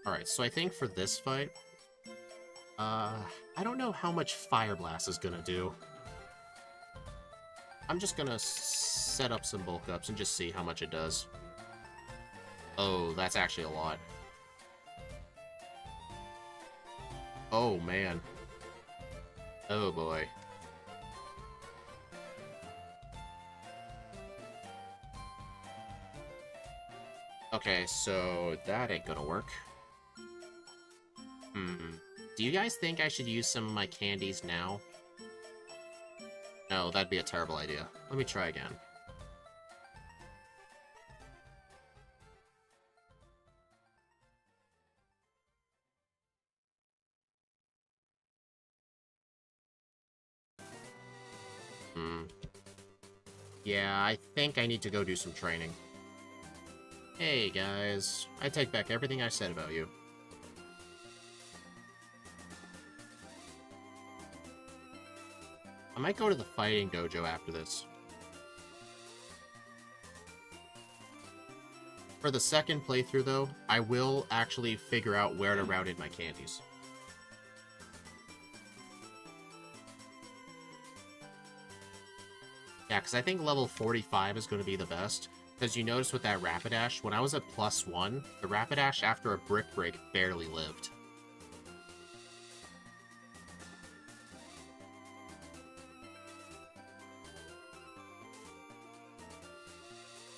Alright, so I think for this fight, I don't know how much Fire Blast is gonna do. I'm just gonna set up some bulk ups and just see how much it does. Oh, that's actually a lot. Oh, man. Oh, boy. Okay, so that ain't gonna work. Do you guys think I should use some of my candies now? No, that'd be a terrible idea. Let me try again. Yeah, I think I need to go do some training. Hey guys, I take back everything I said about you. I might go to the fighting dojo after this. For the second playthrough, though, I will actually figure out where to route in my candies. Yeah, because I think level 45 is going to be the best. Because you notice with that Rapidash, when I was at +1, the Rapidash after a Brick Break barely lived.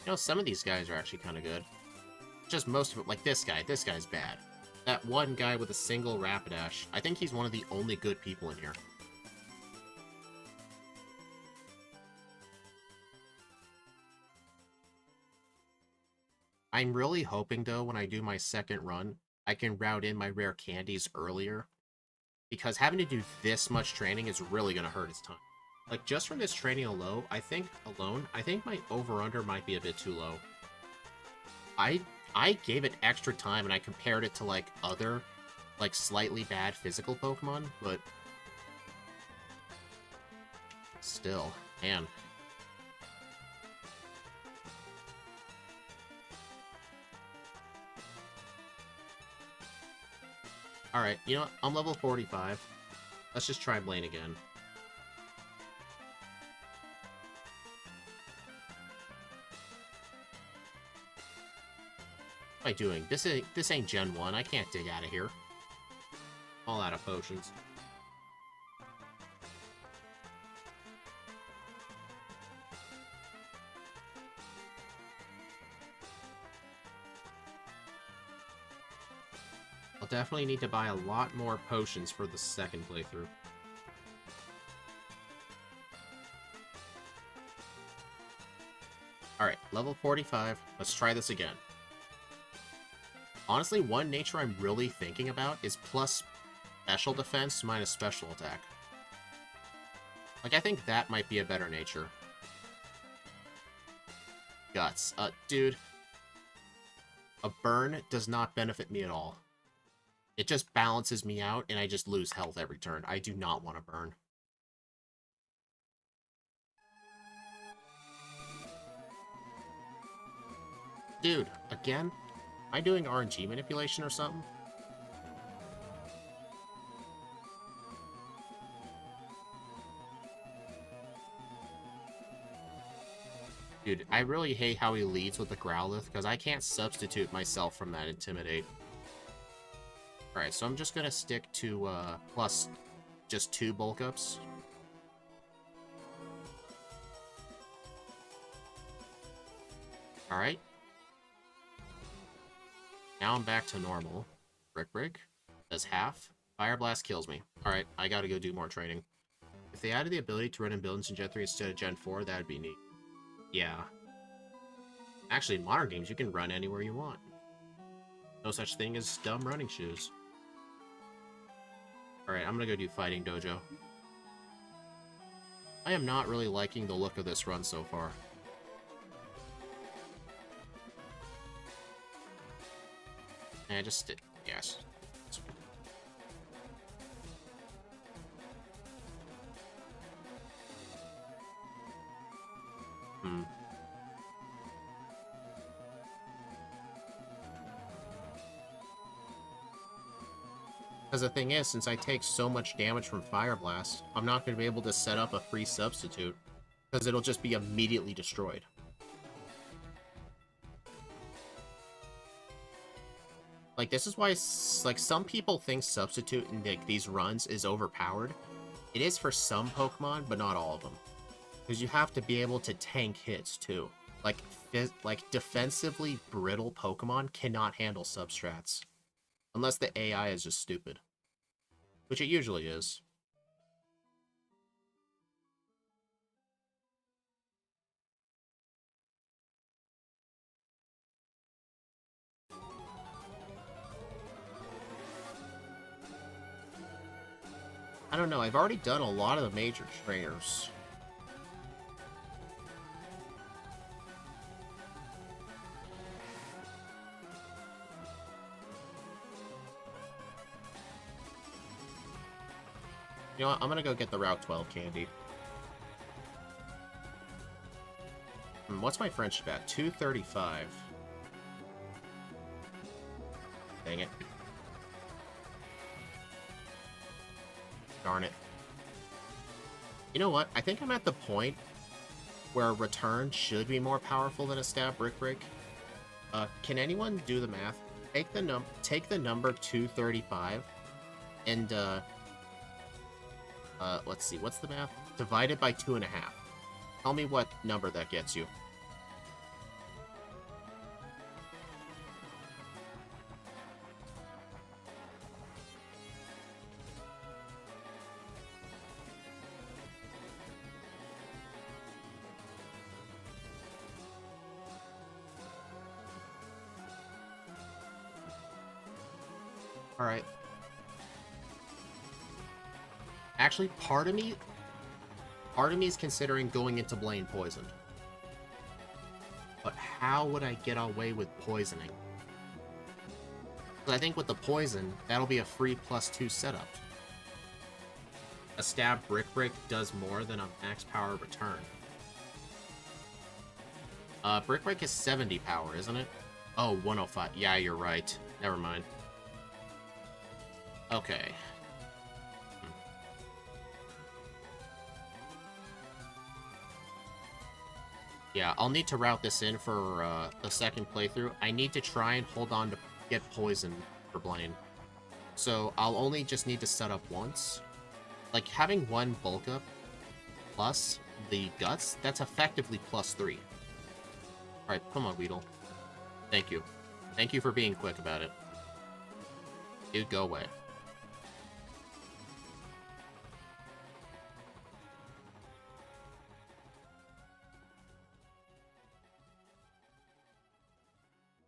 You know, some of these guys are actually kind of good. Just most of it, like this guy's bad. That one guy with a single Rapidash, I think he's one of the only good people in here. I'm really hoping, though, when I do my second run, I can route in my rare candies earlier. Because having to do this much training is really going to hurt his time. Like, just from this training alone, I think my over-under might be a bit too low. I gave it extra time, and I compared it to, like, other, like, slightly bad physical Pokemon, but... still, man... Alright, you know what? I'm level 45. Let's just try Blaine again. What am I doing? This ain't Gen 1. I can't dig out of here. All out of potions. I'll definitely need to buy a lot more potions for the second playthrough. Alright, level 45. Let's try this again. Honestly, one nature I'm really thinking about is plus special defense minus special attack. Like, I think that might be a better nature. Guts. Dude. A burn does not benefit me at all. It just balances me out, and I just lose health every turn. I do not want to burn. Dude, again? Am I doing RNG manipulation or something? Dude, I really hate how he leads with the Growlithe, because I can't substitute myself from that Intimidate. Alright, so I'm just gonna stick to, plus just 2 bulk ups. Alright. Now I'm back to normal. Brick does half. Fire Blast kills me. Alright, I gotta go do more training. If they added the ability to run in buildings in Gen 3 instead of Gen 4, that'd be neat. Yeah. Actually, in modern games, you can run anywhere you want. No such thing as dumb running shoes. Alright, I'm gonna go do Fighting Dojo. I am not really liking the look of this run so far. And I just did, yes. Because the thing is, since I take so much damage from Fire Blast, I'm not going to be able to set up a free substitute, because it'll just be immediately destroyed. Like, this is why, like, some people think Substitute in, like, these runs is overpowered. It is for some Pokemon, but not all of them. Because you have to be able to tank hits, too. Like, defensively brittle Pokemon cannot handle substrats. Unless the AI is just stupid. Which it usually is. I don't know, I've already done a lot of the major trainers. You know what, I'm gonna go get the Route 12 candy. What's my friendship at? 235. Dang it. Darn it. You know what? I think I'm at the point where a return should be more powerful than a stab brick break. Can anyone do the math? Take the number 235 and let's see, what's the math? Divided by 2.5. Tell me what number that gets you. Alright. Actually, part of me is considering going into Blaine poisoned. But how would I get away with poisoning? Because I think with the poison, that'll be a free +2 setup. A stab Brick Break does more than a max power return. Brick Break is 70 power, isn't it? Oh, 105. Yeah, you're right. Never mind. Okay. Yeah, I'll need to route this in for the second playthrough. I need to try and hold on to get poison for Blaine. So I'll only just need to set up once. Like, having one bulk up plus the guts, that's effectively +3. Alright, come on, Weedle. Thank you. Thank you for being quick about it. Dude, go away.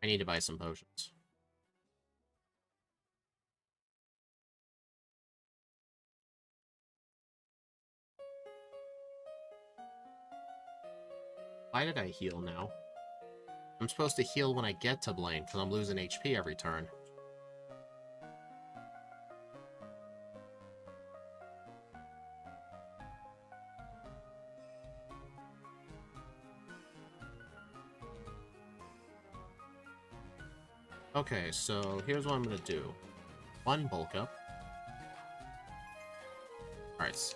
I need to buy some potions. Why did I heal now? I'm supposed to heal when I get to Blaine, because I'm losing HP every turn. Okay, so here's what I'm gonna do. One bulk up. Alright.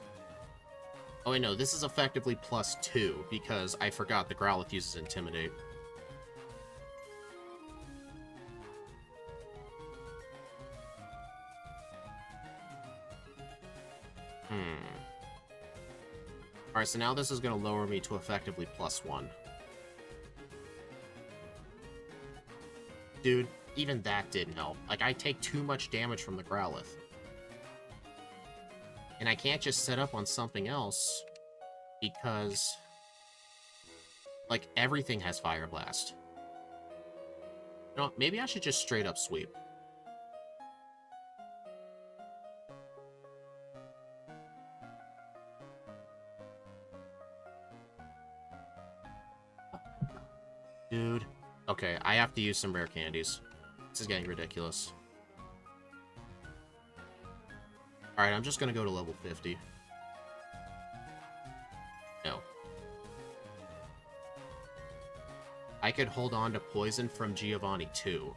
Oh wait, no, this is effectively +2, because I forgot the Growlithe uses Intimidate. Alright, so now this is going to lower me to effectively +1. Dude, even that didn't help. Like, I take too much damage from the Growlithe. And I can't just set up on something else, because, like, everything has Fire Blast. You know, maybe I should just straight up sweep. Dude. Okay, I have to use some rare candies. This is getting ridiculous. Alright, I'm just gonna go to level 50. No. I could hold on to poison from Giovanni too.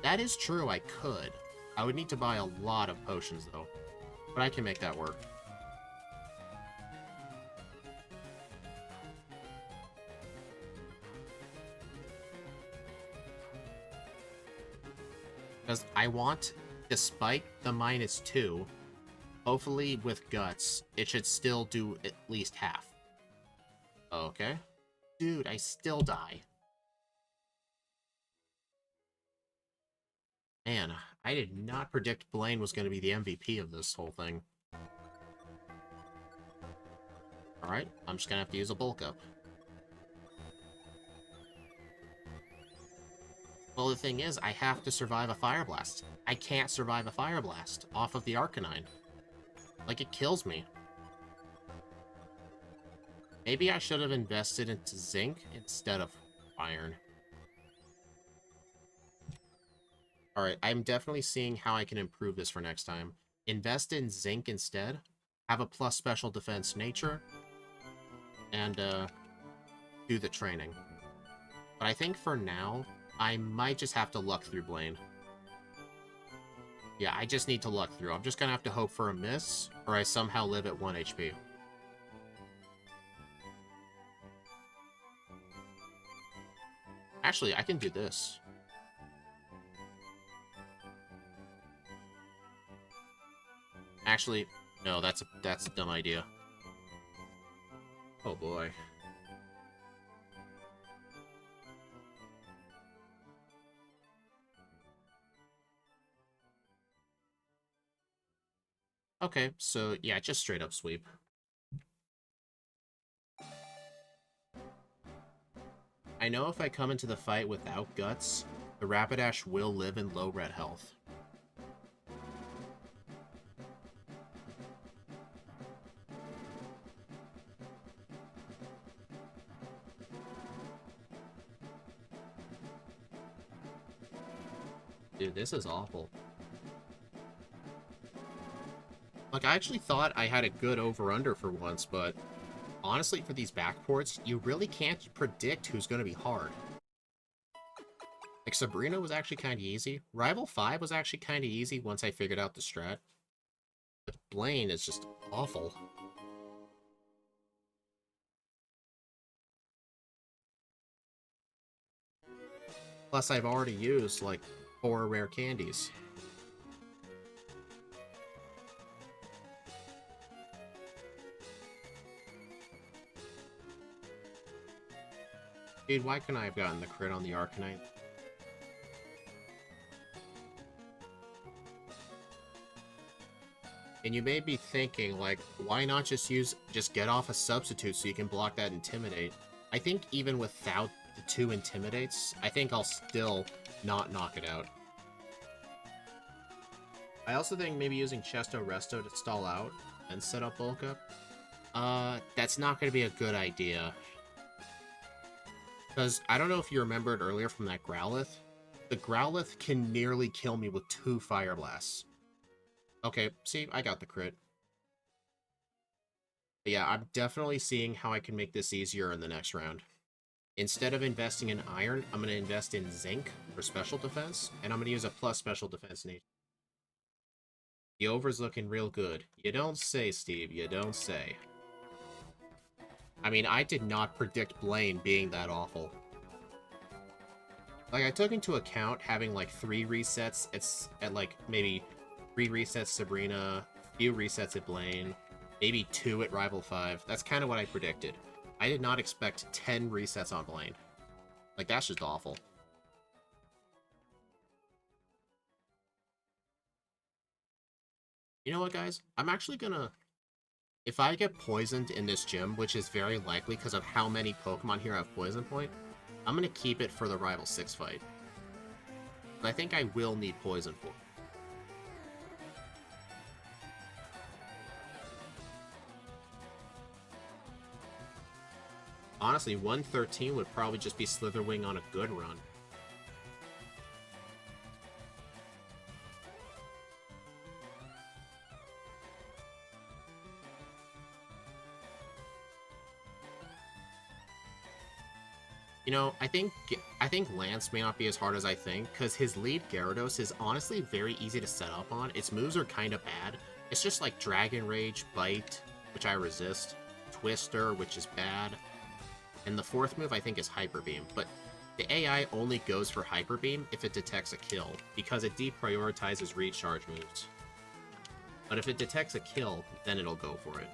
That is true, I could. I would need to buy a lot of potions though. But I can make that work. Because I want, despite the -2, hopefully with Guts, it should still do at least half. Okay. Dude, I still die. Man, I did not predict Blaine was going to be the MVP of this whole thing. Alright, I'm just going to have to use a bulk up. Well, the thing is, I have to survive a Fire Blast. I can't survive a Fire Blast off of the Arcanine. Like, it kills me. Maybe I should have invested into Zinc instead of Iron. Alright, I'm definitely seeing how I can improve this for next time. Invest in Zinc instead. Have a plus special defense nature. And, do the training. But I think for now, I might just have to luck through Blaine. Yeah, I just need to luck through. I'm just gonna have to hope for a miss, or I somehow live at 1 HP. Actually, I can do this. Actually, no, that's a dumb idea. Oh boy. Okay, so yeah, just straight up sweep. I know if I come into the fight without Guts, the Rapidash will live in low red health. Dude, this is awful. Like, I actually thought I had a good over-under for once, but honestly, for these backports, you really can't predict who's going to be hard. Like, Sabrina was actually kind of easy. Rival 5 was actually kind of easy once I figured out the strat. But Blaine is just awful. Plus, I've already used, like, 4 rare candies. Dude, why couldn't I have gotten the crit on the Arcanine? And you may be thinking, like, why not just get off a substitute so you can block that Intimidate? I think even without the 2 Intimidates, I think I'll still not knock it out. I also think maybe using Chesto Resto to stall out and set up bulk up. That's not going to be a good idea. Because I don't know if you remembered earlier from that Growlithe. The Growlithe can nearly kill me with 2 Fire Blasts. Okay, see, I got the crit. But yeah, I'm definitely seeing how I can make this easier in the next round. Instead of investing in Iron, I'm going to invest in Zinc for special defense, and I'm going to use a plus special defense in each. The over's looking real good. You don't say, Steve, you don't say. I mean, I did not predict Blaine being that awful. Like, I took into account having, like, 3 resets. It's at, like, maybe 3 resets Sabrina, a few resets at Blaine, maybe 2 at Rival 5. That's kind of what I predicted. I did not expect 10 resets on Blaine. Like, that's just awful. You know what, guys? I'm actually gonna... If I get poisoned in this gym, which is very likely because of how many Pokemon here have Poison Point, I'm gonna keep it for the Rival 6 fight. But I think I will need Poison for it. Honestly, 113 would probably just be Slitherwing on a good run. You know, I think Lance may not be as hard as I think, because his lead Gyarados is honestly very easy to set up on. Its moves are kind of bad. It's just like Dragon Rage, Bite, which I resist, Twister, which is bad, and the 4th move I think is Hyper Beam, but the AI only goes for Hyper Beam if it detects a kill, because it deprioritizes recharge moves. But if it detects a kill, then it'll go for it.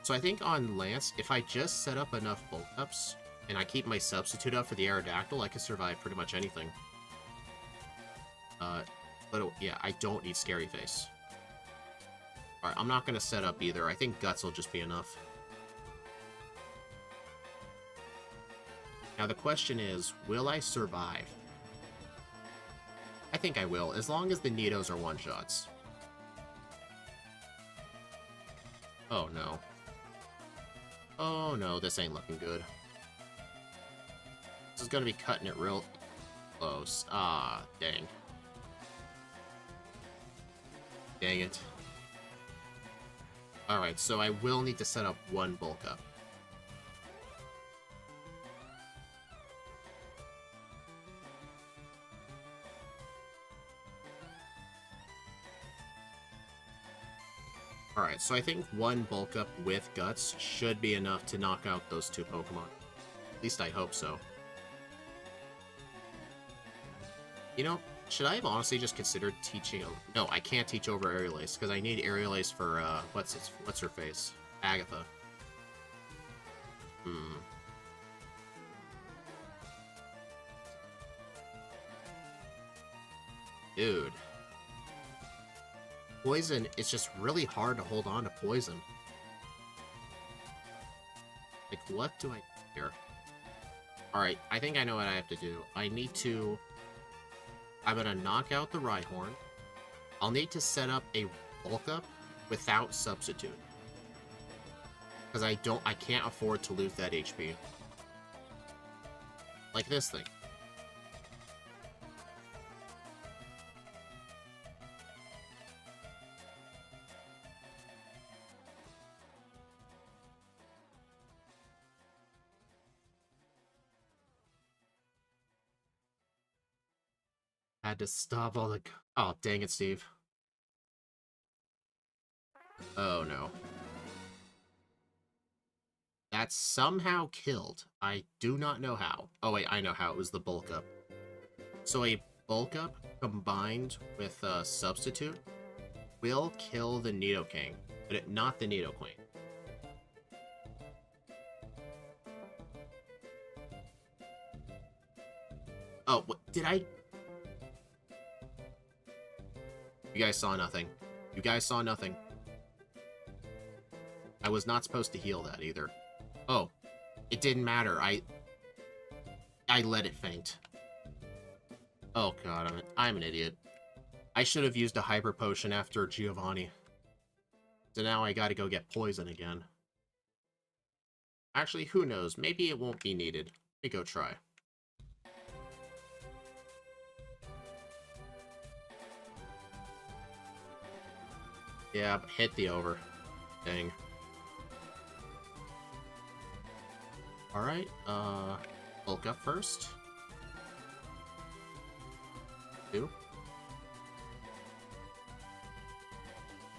So I think on Lance, if I just set up enough bulk ups, and I keep my substitute up for the Aerodactyl, I can survive pretty much anything. But yeah, I don't need Scary Face. Alright, I'm not going to set up either. I think Guts will just be enough. Now the question is, will I survive? I think I will, as long as the Nidos are one-shots. Oh no. Oh no, this ain't looking good. This is gonna be cutting it real close. Ah, dang. Dang it. Alright, so I will need to set up 1 bulk up. Alright, so I think 1 bulk up with Guts should be enough to knock out those 2 Pokemon. At least I hope so. You know, should I have honestly just considered teaching... No, I can't teach over Aerial Ace, because I need Aerial Ace for, what's her face? Agatha. Dude. Poison, it's just really hard to hold on to Poison. Like, what do I do here? Alright, I think I know what I have to do. I need to... I'm gonna knock out the Rhyhorn. I'll need to set up a bulk up without substitute. Because I can't afford to lose that HP. Like this thing. Had to stop all the... Oh, dang it, Steve. Oh, no. That's somehow killed. I do not know how. Oh, wait, I know how. It was the bulk up. So a bulk up combined with a substitute will kill the Nidoking, but not the Nidoqueen. Oh, what, did I... You guys saw nothing. You guys saw nothing. I was not supposed to heal that either. Oh, it didn't matter. I let it faint. Oh god, I'm an idiot. I should have used a hyper potion after Giovanni. So now I gotta go get poison again. Actually, who knows? Maybe it won't be needed. Let me go try. Yeah, but hit the over. Dang. Alright, bulk up first. 2.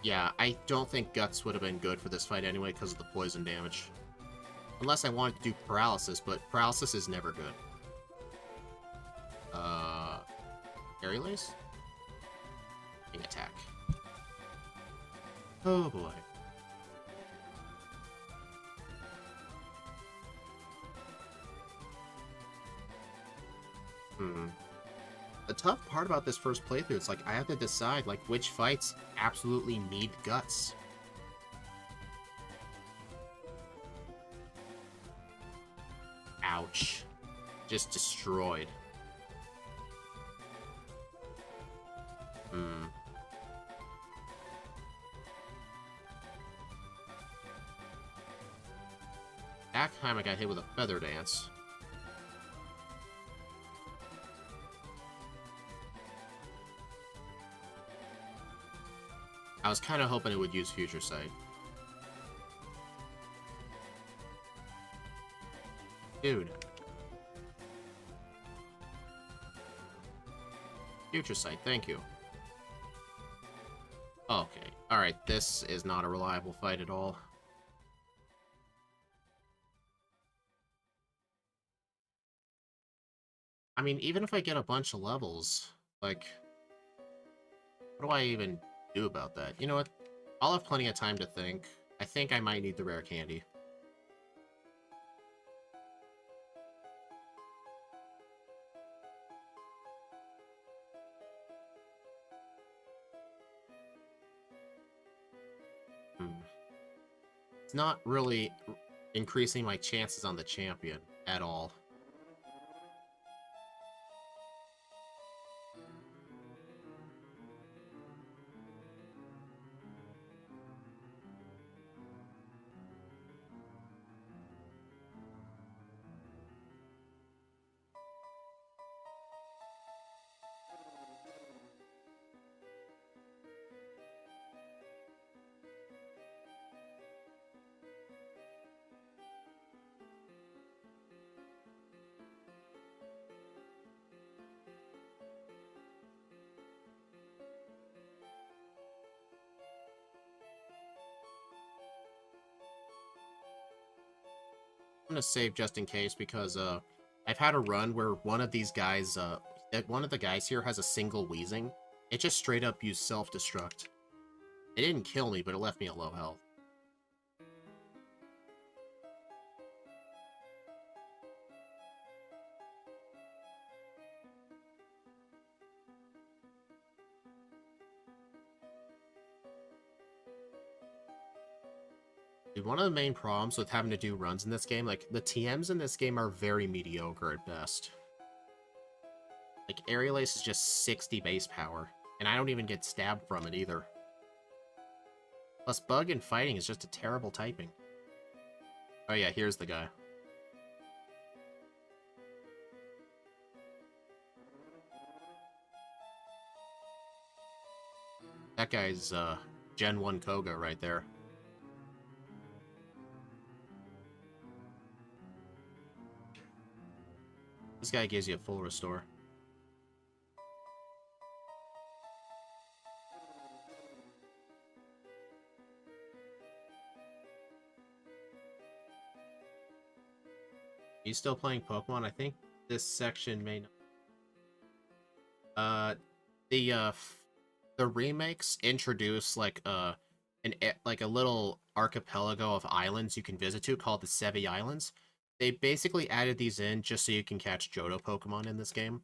Yeah, I don't think Guts would have been good for this fight anyway because of the poison damage. Unless I wanted to do paralysis, but paralysis is never good. Air Lace? Attack. Oh boy. The tough part about this first playthrough, it's like I have to decide like which fights absolutely need Guts. Ouch. Just destroyed. That time I got hit with a feather dance. I was kind of hoping it would use Future Sight. Dude. Future Sight, thank you. Okay, alright, this is not a reliable fight at all. I mean, even if I get a bunch of levels, like, what do I even do about that? You know what? I'll have plenty of time to think. I think I might need the rare candy. It's not really increasing my chances on the champion at all. I'm gonna save just in case because I've had a run where one of these guys, one of the guys here has a single wheezing. It just straight up used self-destruct. It didn't kill me, but it left me at low health. Dude, one of the main problems with having to do runs in this game, like, the TMs in this game are very mediocre at best. Like, Aerial Ace is just 60 base power, and I don't even get stabbed from it either. Plus, Bug and Fighting is just a terrible typing. Oh yeah, here's the guy. That guy's, Gen 1 Koga right there. This guy gives you a full restore. You still playing Pokemon? I think this section may not. Uh, the remakes introduce like like a little archipelago of islands you can visit to called the Sevi Islands. They basically added these in just so you can catch Johto Pokemon in this game.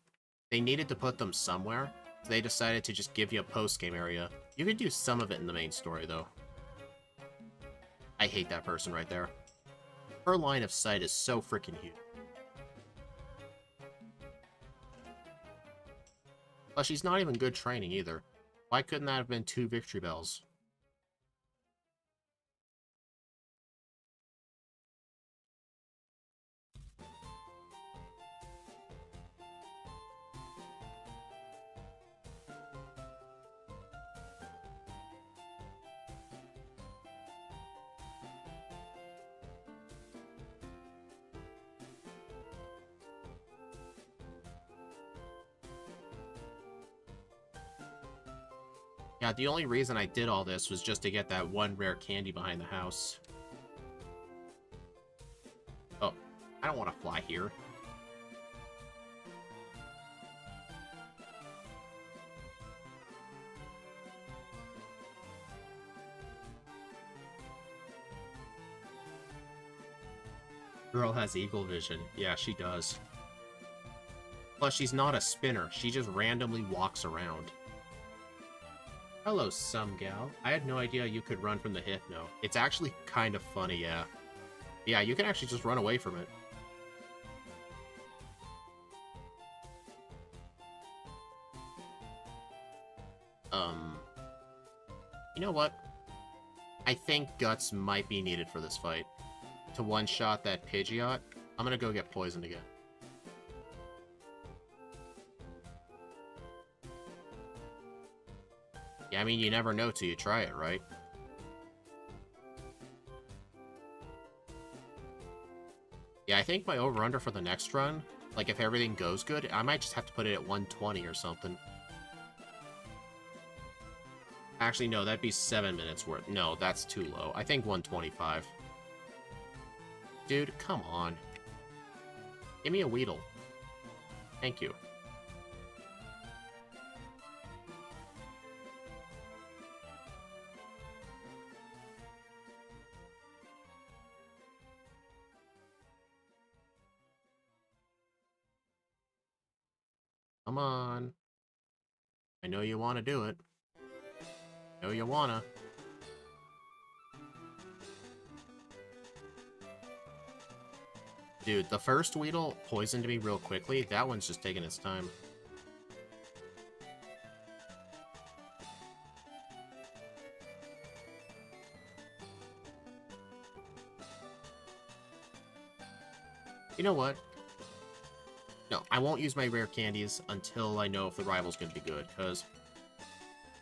They needed to put them somewhere, so they decided to just give you a post-game area. You can do some of it in the main story, though. I hate that person right there. Her line of sight is so freaking huge. Plus, she's not even good training either. Why couldn't that have been 2 victory bells? Yeah, the only reason I did all this was just to get that one rare candy behind the house. Oh, I don't want to fly here. Girl has eagle vision. Yeah, she does. Plus, she's not a spinner. She just randomly walks around. Hello, some gal. I had no idea you could run from the Hypno. It's actually kind of funny, yeah. Yeah, you can actually just run away from it. You know what? I think Guts might be needed for this fight. To one-shot that Pidgeot, I'm gonna go get poisoned again. Yeah, I mean, you never know till you try it, right? Yeah, I think my over-under for the next run, like if everything goes good, I might just have to put it at 120 or something. Actually, no, that'd be 7 minutes worth. No, that's too low. I think 125. Dude, come on. Give me a Weedle. Thank you. Come on. I know you want to do it. I know you wanna. Dude, the first Weedle poisoned me real quickly. That one's just taking its time. You know what? No, I won't use my rare candies until I know if the rival's going to be good, because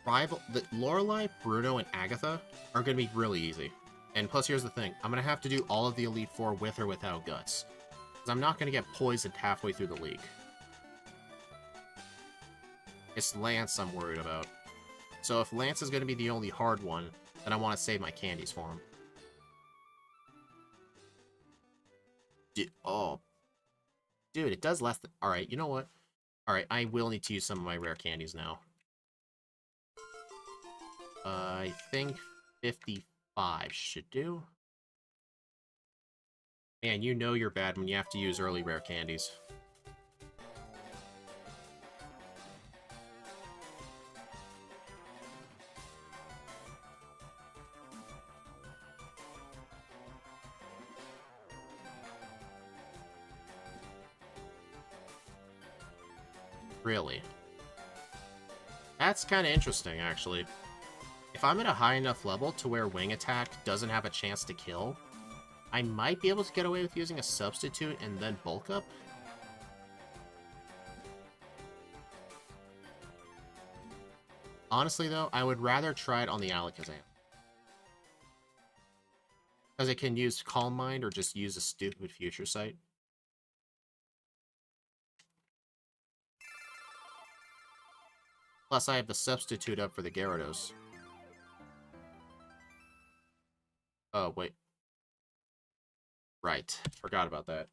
the Lorelei, Bruno, and Agatha are going to be really easy. And plus, here's the thing. I'm going to have to do all of the Elite Four with or without Guts. Because I'm not going to get poisoned halfway through the league. It's Lance I'm worried about. So if Lance is going to be the only hard one, then I want to save my candies for him. Oh. Dude, it does less than... Alright, you know what? Alright, I will need to use some of my rare candies now. I think 55 should do. Man, you know you're bad when you have to use early rare candies. Really? That's kind of interesting, actually. If I'm at a high enough level to where Wing Attack doesn't have a chance to kill, I might be able to get away with using a substitute and then bulk up. Honestly, though, I would rather try it on the Alakazam. Because it can use Calm Mind or just use a stupid Future Sight. Plus, I have the substitute up for the Gyarados. Oh, wait. Right. Forgot about that.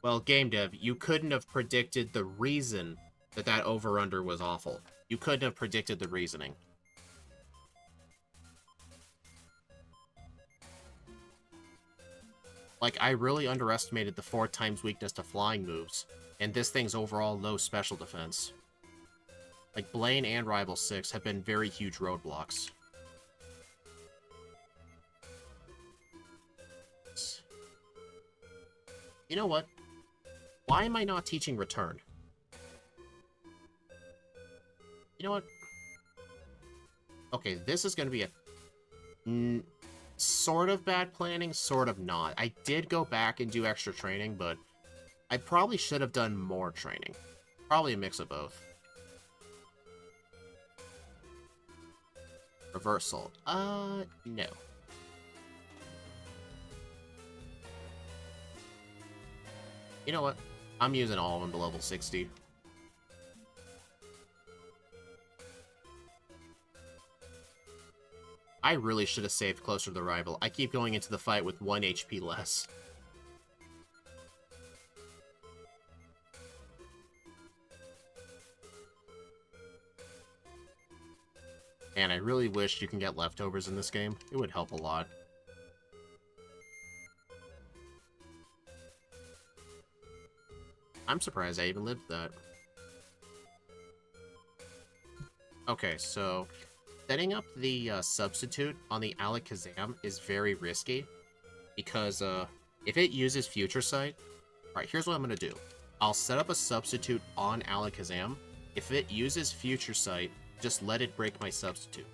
Well, game dev, you couldn't have predicted the reason that that over-under was awful. You couldn't have predicted the reasoning. Like, I really underestimated the 4 times weakness to flying moves, and this thing's overall low special defense. Like, Blaine and Rival 6 have been very huge roadblocks. You know what? Why am I not teaching Return? You know what? Okay, this is going to be a sort of bad planning, sort of not. I did go back and do extra training, but I probably should have done more training. Probably a mix of both. Reversal. No. You know what? I'm using all of them to level 60. I really should have saved closer to the rival. I keep going into the fight with 1 HP less. And I really wish you can get leftovers in this game. It would help a lot. I'm surprised I even lived that. Okay, so setting up the substitute on the Alakazam is very risky because if it uses Future Sight, alright, here's what I'm going to do. I'll set up a substitute on Alakazam. If it uses Future Sight, just let it break my substitute.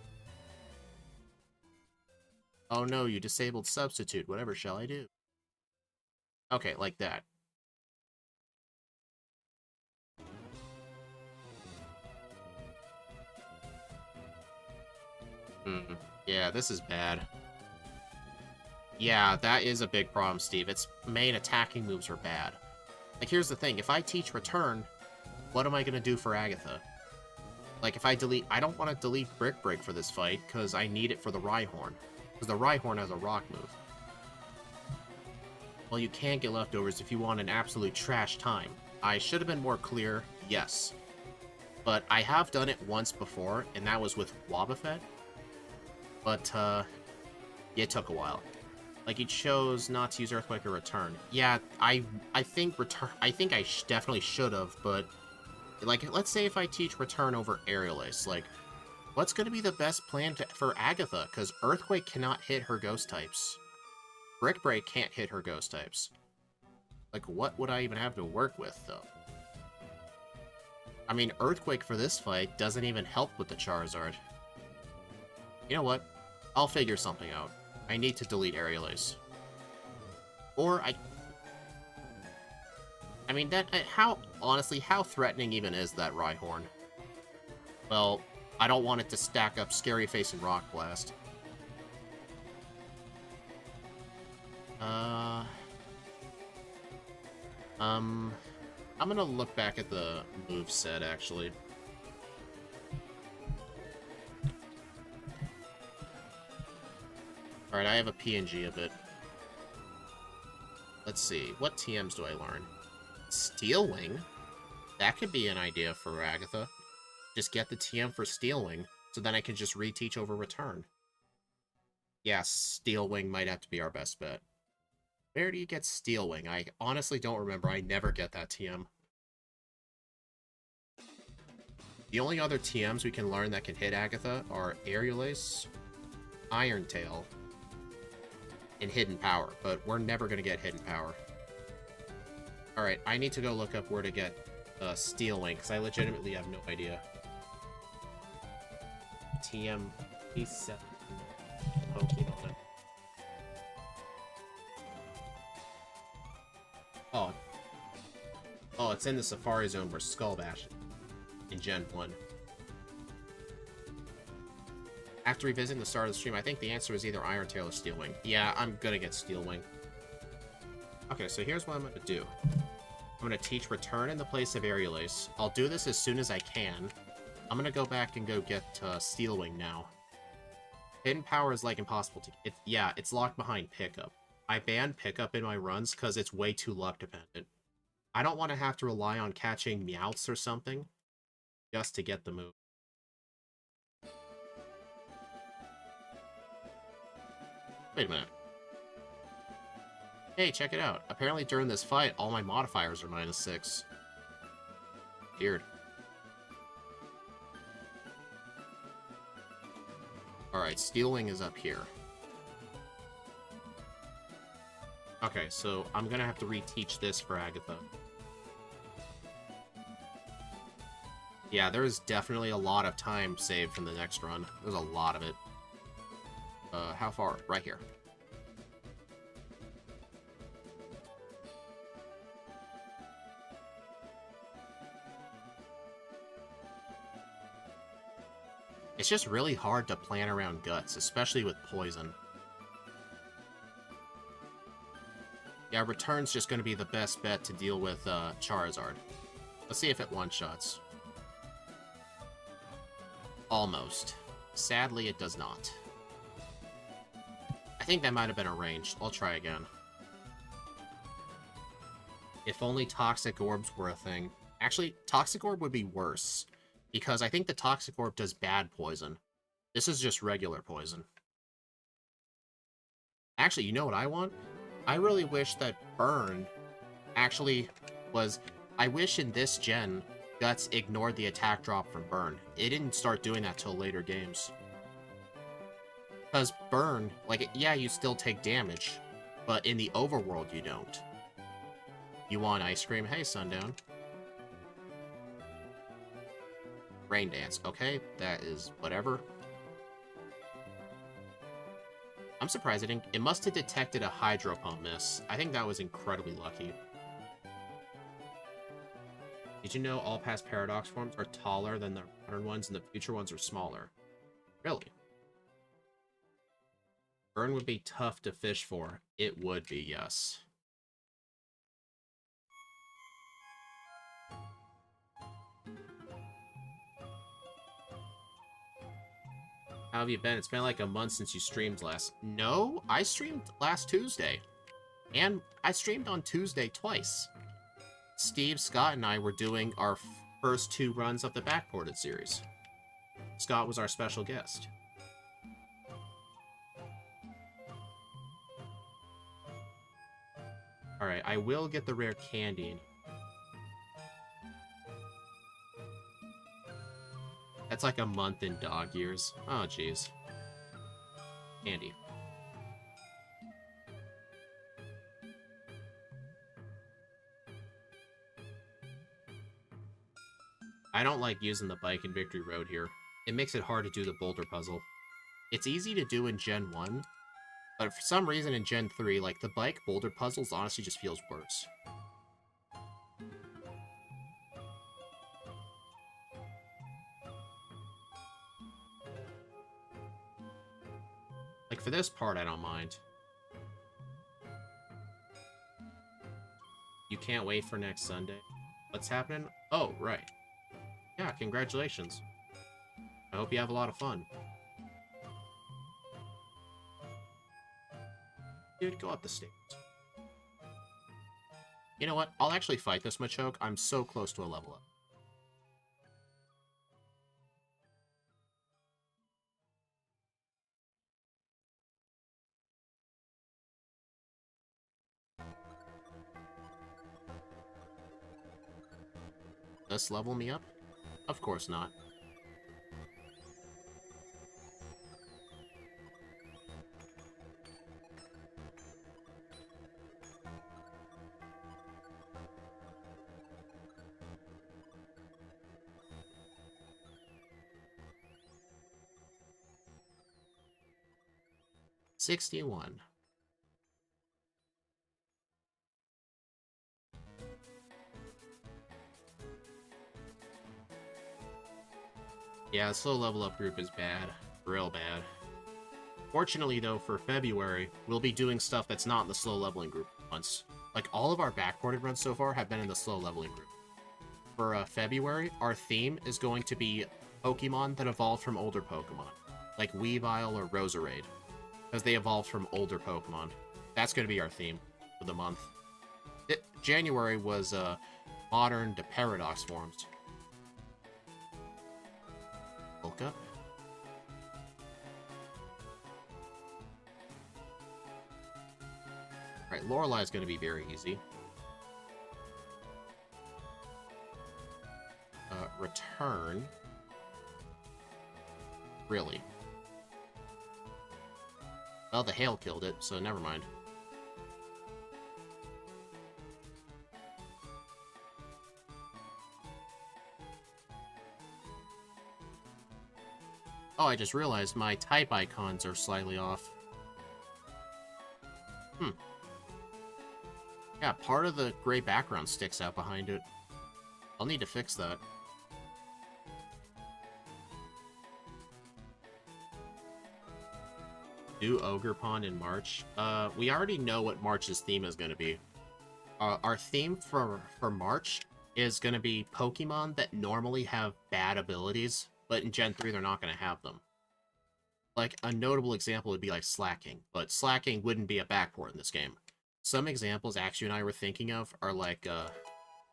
Oh no, you disabled substitute. Whatever shall I do? Okay, like that. Yeah, this is bad. Yeah, that is a big problem, Steve. Its main attacking moves are bad. Like, here's the thing. If I teach Return, what am I going to do for Agatha? Like, if I delete... I don't want to delete Brick Break for this fight, because I need it for the Rhyhorn. Because the Rhyhorn has a rock move. Well, you can get leftovers if you want an absolute trash time. I should have been more clear, yes. But I have done it once before, and that was with Wobbuffet. But, it took a while. Like, it chose not to use Earthquake or Return. Yeah, I think Return... I think I definitely should have, but... Like, let's say if I teach Return over Aerial Ace, like, what's going to be the best plan for Agatha? Because Earthquake cannot hit her Ghost types. Brick Break can't hit her Ghost types. Like, what would I even have to work with, though? I mean, Earthquake for this fight doesn't even help with the Charizard. You know what? I'll figure something out. I need to delete Aerial Ace. Or I mean, that... Honestly, how threatening even is that Rhyhorn? Well, I don't want it to stack up Scary Face and Rock Blast. I'm gonna look back at the moveset, actually. Alright, I have a PNG of it. Let's see, what TMs do I learn? Steel Wing? That could be an idea for Agatha. Just get the TM for Steel Wing, so then I can just reteach over Return. Yeah, Steel Wing might have to be our best bet. Where do you get Steel Wing? I honestly don't remember. I never get that TM. The only other TMs we can learn that can hit Agatha are Aerial Ace, Iron Tail, and Hidden Power, but we're never going to get Hidden Power. Alright, I need to go look up where to get Steel Wing, because I legitimately have no idea. TM P7 Pokemon. Oh, it's in the Safari Zone for Skull Bash in Gen 1. After revisiting the start of the stream, I think the answer is either Iron Tail or Steel Wing. Yeah, I'm gonna get Steel Wing. Okay, so here's what I'm gonna do. I'm gonna teach Return in the place of Aerial Ace. I'll do this as soon as I can. I'm gonna go back and go get Steel Wing now. Hidden Power is like impossible to... It's locked behind Pickup. I banned Pickup in my runs because it's way too luck dependent. I don't want to have to rely on catching Meowths or something just to get the move. Wait a minute. Hey, check it out. Apparently during this fight, all my modifiers are -6. Weird. Alright, Steelwing is up here. Okay, so I'm gonna have to reteach this for Agatha. Yeah, there's definitely a lot of time saved from the next run. There's a lot of it. How far? Right here. It's just really hard to plan around Guts, especially with Poison. Yeah, Return's just going to be the best bet to deal with Charizard. Let's see if it one-shots. Almost. Sadly, it does not. I think that might have been arranged. I'll try again. If only Toxic Orbs were a thing. Actually, Toxic Orb would be worse, because I think the Toxic Orb does bad poison. This is just regular poison. Actually, you know what I want? I really wish that Burn actually was... I wish in this gen, Guts ignored the attack drop from Burn. It didn't start doing that till later games. Because Burn, like, yeah, you still take damage, but in the overworld you don't. You want ice cream? Hey, Sundown. Rain Dance. Okay, that is whatever. I'm surprised it didn't... It must have detected a Hydro Pump miss. I think that was incredibly lucky. Did you know all past Paradox forms are taller than the modern ones and the future ones are smaller? Really? Burn would be tough to fish for. It would be, yes. How have you been? It's been like a month since you streamed last. No, I streamed last Tuesday. And I streamed on Tuesday twice. Steve, Scott, and I were doing our first 2 runs of the Backported series. Scott was our special guest. Alright, I will get the rare candy. That's like a month in dog years. Oh, jeez. Candy. I don't like using the bike in Victory Road here. It makes it hard to do the boulder puzzle. It's easy to do in Gen 1, but for some reason in Gen 3, like, the bike boulder puzzles honestly just feels worse. Like, for this part, I don't mind. You can't wait for next Sunday. What's happening? Oh, right. Yeah, congratulations. I hope you have a lot of fun. Dude, go up the stairs. You know what? I'll actually fight this Machoke. I'm so close to a level up. Does this level me up? Of course not. $61. Yeah, the slow level up group is bad. Real bad. Fortunately, though, for February, we'll be doing stuff that's not in the slow leveling group once. Like, all of our backported runs so far have been in the slow leveling group. For February, our theme is going to be Pokemon that evolved from older Pokemon. Like Weavile or Roserade. Because they evolved from older Pokemon. That's going to be our theme for the month. January was modern to paradox forms. Woke up. Alright, Lorelei is going to be very easy. Return. Really? Well, the hail killed it, so never mind. Oh, I just realized my type icons are slightly off. Yeah, part of the gray background sticks out behind it. I'll need to fix that. Do Ogre Pond in March? We already know what March's theme is going to be. Our theme for March is going to be Pokemon that normally have bad abilities, but in Gen 3 they're not going to have them. Like, a notable example would be like Slacking, but Slacking wouldn't be a backport in this game. Some examples Axie and I were thinking of are like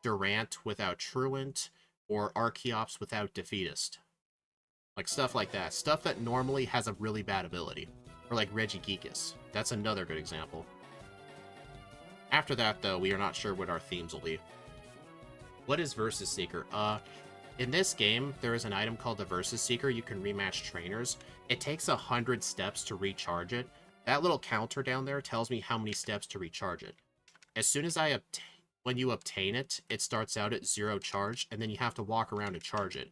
Durant without Truant, or Archeops without Defeatist. Like, stuff like that. Stuff that normally has a really bad ability. Or like Regigigas. That's another good example. After that, though, we are not sure what our themes will be. What is Versus Seeker? In this game, there is an item called the Versus Seeker. You can rematch trainers. It takes 100 steps to recharge it. That little counter down there tells me how many steps to recharge it. As soon as when you obtain it, it starts out at 0 charge, and then you have to walk around to charge it.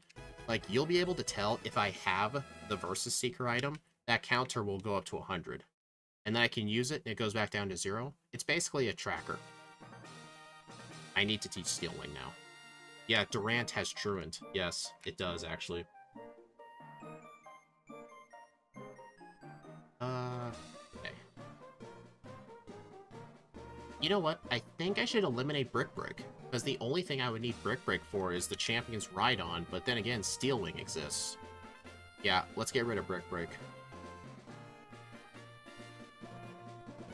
Like, you'll be able to tell if I have the Versus Seeker item, that counter will go up to 100. And then I can use it, and it goes back down to 0. It's basically a tracker. I need to teach Steel Wing now. Yeah, Durant has Truant. Yes, it does, actually. Okay. You know what? I think I should eliminate Brick Break, because the only thing I would need Brick Break for is the Champion's Rhydon, but then again, Steel Wing exists. Yeah, let's get rid of Brick Break.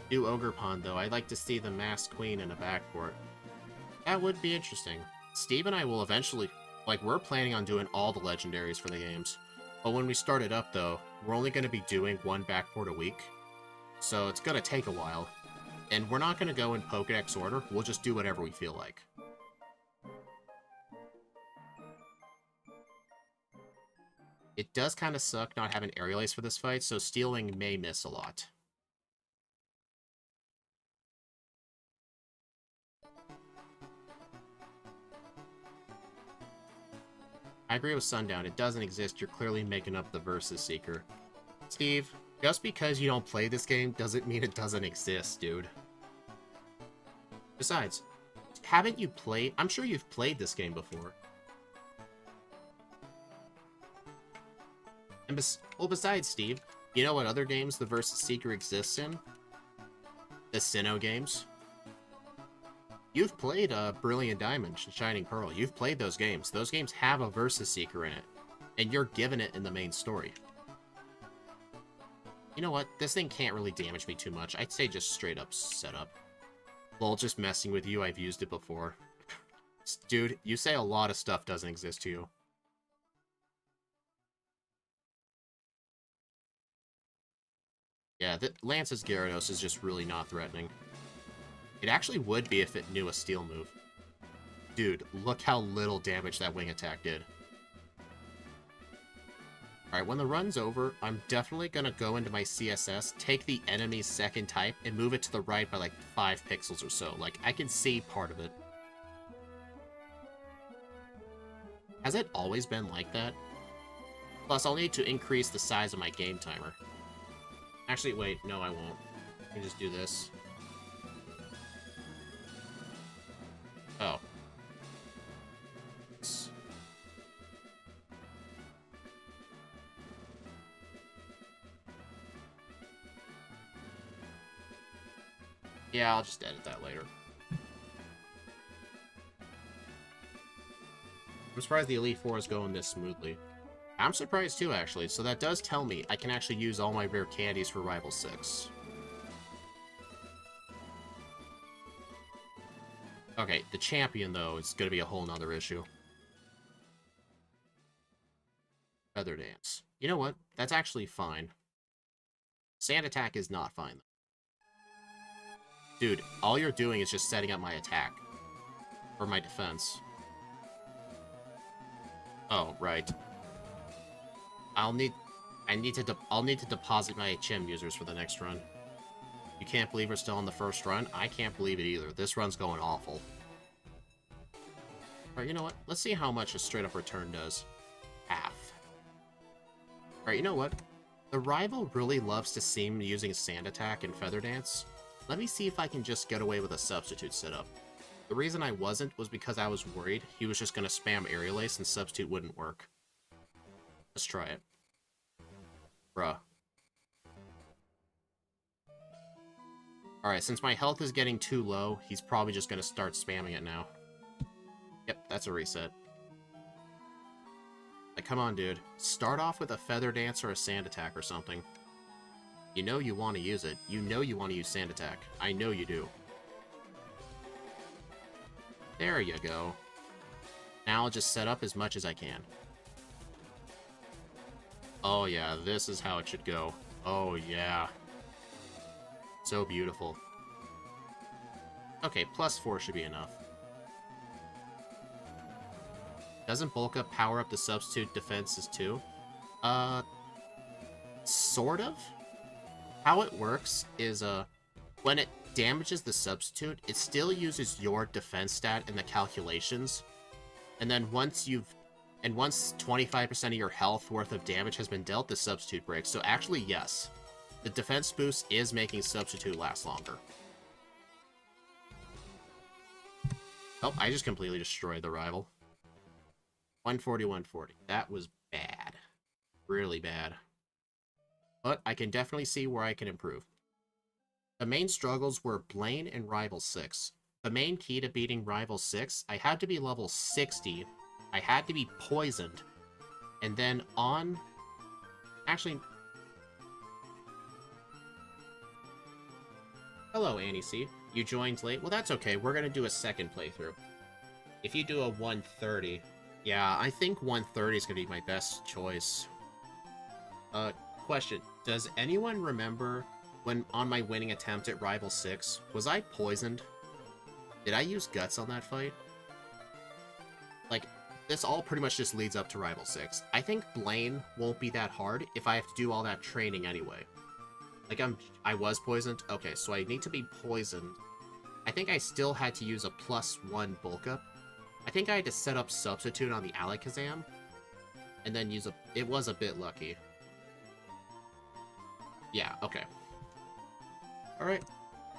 Do Ogre Pond, though. I'd like to see the Masked Queen in a backport. That would be interesting. Steve and I will eventually... Like, we're planning on doing all the legendaries for the games. But when we start it up, though, we're only going to be doing one backport a week. So it's going to take a while. And we're not going to go in Pokedex order. We'll just do whatever we feel like. It does kind of suck not having Aerial Ace for this fight, so Steel Wing may miss a lot. I agree with Sundown. It doesn't exist. You're clearly making up the Versus Seeker. Steve, just because you don't play this game doesn't mean it doesn't exist, dude. Besides, haven't you played... I'm sure you've played this game before. And well, besides, Steve, you know what other games the Versus Seeker exists in? The Sinnoh games. You've played Brilliant Diamond, Shining Pearl. You've played those games. Those games have a Versus Seeker in it. And you're given it in the main story. You know what? This thing can't really damage me too much. I'd say just straight up setup. Lol, just messing with you. I've used it before. Dude, you say a lot of stuff doesn't exist to you. Yeah, Lance's Gyarados is just really not threatening. It actually would be if it knew a steel move. Dude, look how little damage that wing attack did. Alright, when the run's over, I'm definitely gonna go into my CSS, take the enemy's second type, and move it to the right by like 5 pixels or so. Like, I can see part of it. Has it always been like that? Plus, I'll need to increase the size of my game timer. Actually, wait, no, I won't. I can just do this. Oh. Yeah, I'll just edit that later. I'm surprised the Elite Four is going this smoothly. I'm surprised too, actually, so that does tell me I can actually use all my rare candies for Rival 6. Okay, the champion, though, is going to be a whole nother issue. Feather Dance. You know what? That's actually fine. Sand Attack is not fine. Dude, all you're doing is just setting up my attack. Or my defense. Oh, right. I'll need to deposit my HM users for the next run. You can't believe we're still on the first run? I can't believe it either. This run's going awful. Alright, you know what? Let's see how much a straight-up return does. Half. Alright, you know what? The rival really loves to see me using Sand Attack and Feather Dance. Let me see if I can just get away with a substitute setup. The reason I wasn't was because I was worried he was just going to spam Aerial Ace and substitute wouldn't work. Let's try it. Bruh. Alright, since my health is getting too low, he's probably just going to start spamming it now. Yep, that's a reset. Like, come on, dude. Start off with a Feather Dance or a Sand Attack or something. You know you want to use it. You know you want to use Sand Attack. I know you do. There you go. Now I'll just set up as much as I can. Oh yeah, this is how it should go. Oh yeah. So beautiful. Okay, +4 should be enough. Doesn't bulk up power up the substitute defenses too? Sort of? How it works is, when it damages the substitute, it still uses your defense stat in the calculations. And then once 25% of your health worth of damage has been dealt, the substitute breaks. So actually, yes. The defense boost is making substitute last longer. Oh, I just completely destroyed the rival. 140, 140. That was bad. Really bad. But I can definitely see where I can improve. The main struggles were Blaine and Rival 6. The main key to beating Rival 6, I had to be level 60. I had to be poisoned. And then on... Actually... Hello, Annie C. You joined late? Well, that's okay. We're going to do a second playthrough. If you do a 130... Yeah, I think 130 is going to be my best choice. Question. Does anyone remember when on my winning attempt at Rival 6, was I poisoned? Did I use Guts on that fight? Like, this all pretty much just leads up to Rival 6. I think Blaine won't be that hard if I have to do all that training anyway. Like, I was poisoned? Okay, so I need to be poisoned. I think I still had to use a +1 bulk up. I think I had to set up Substitute on the Alakazam, and then use a... It was a bit lucky. Yeah, okay. Alright.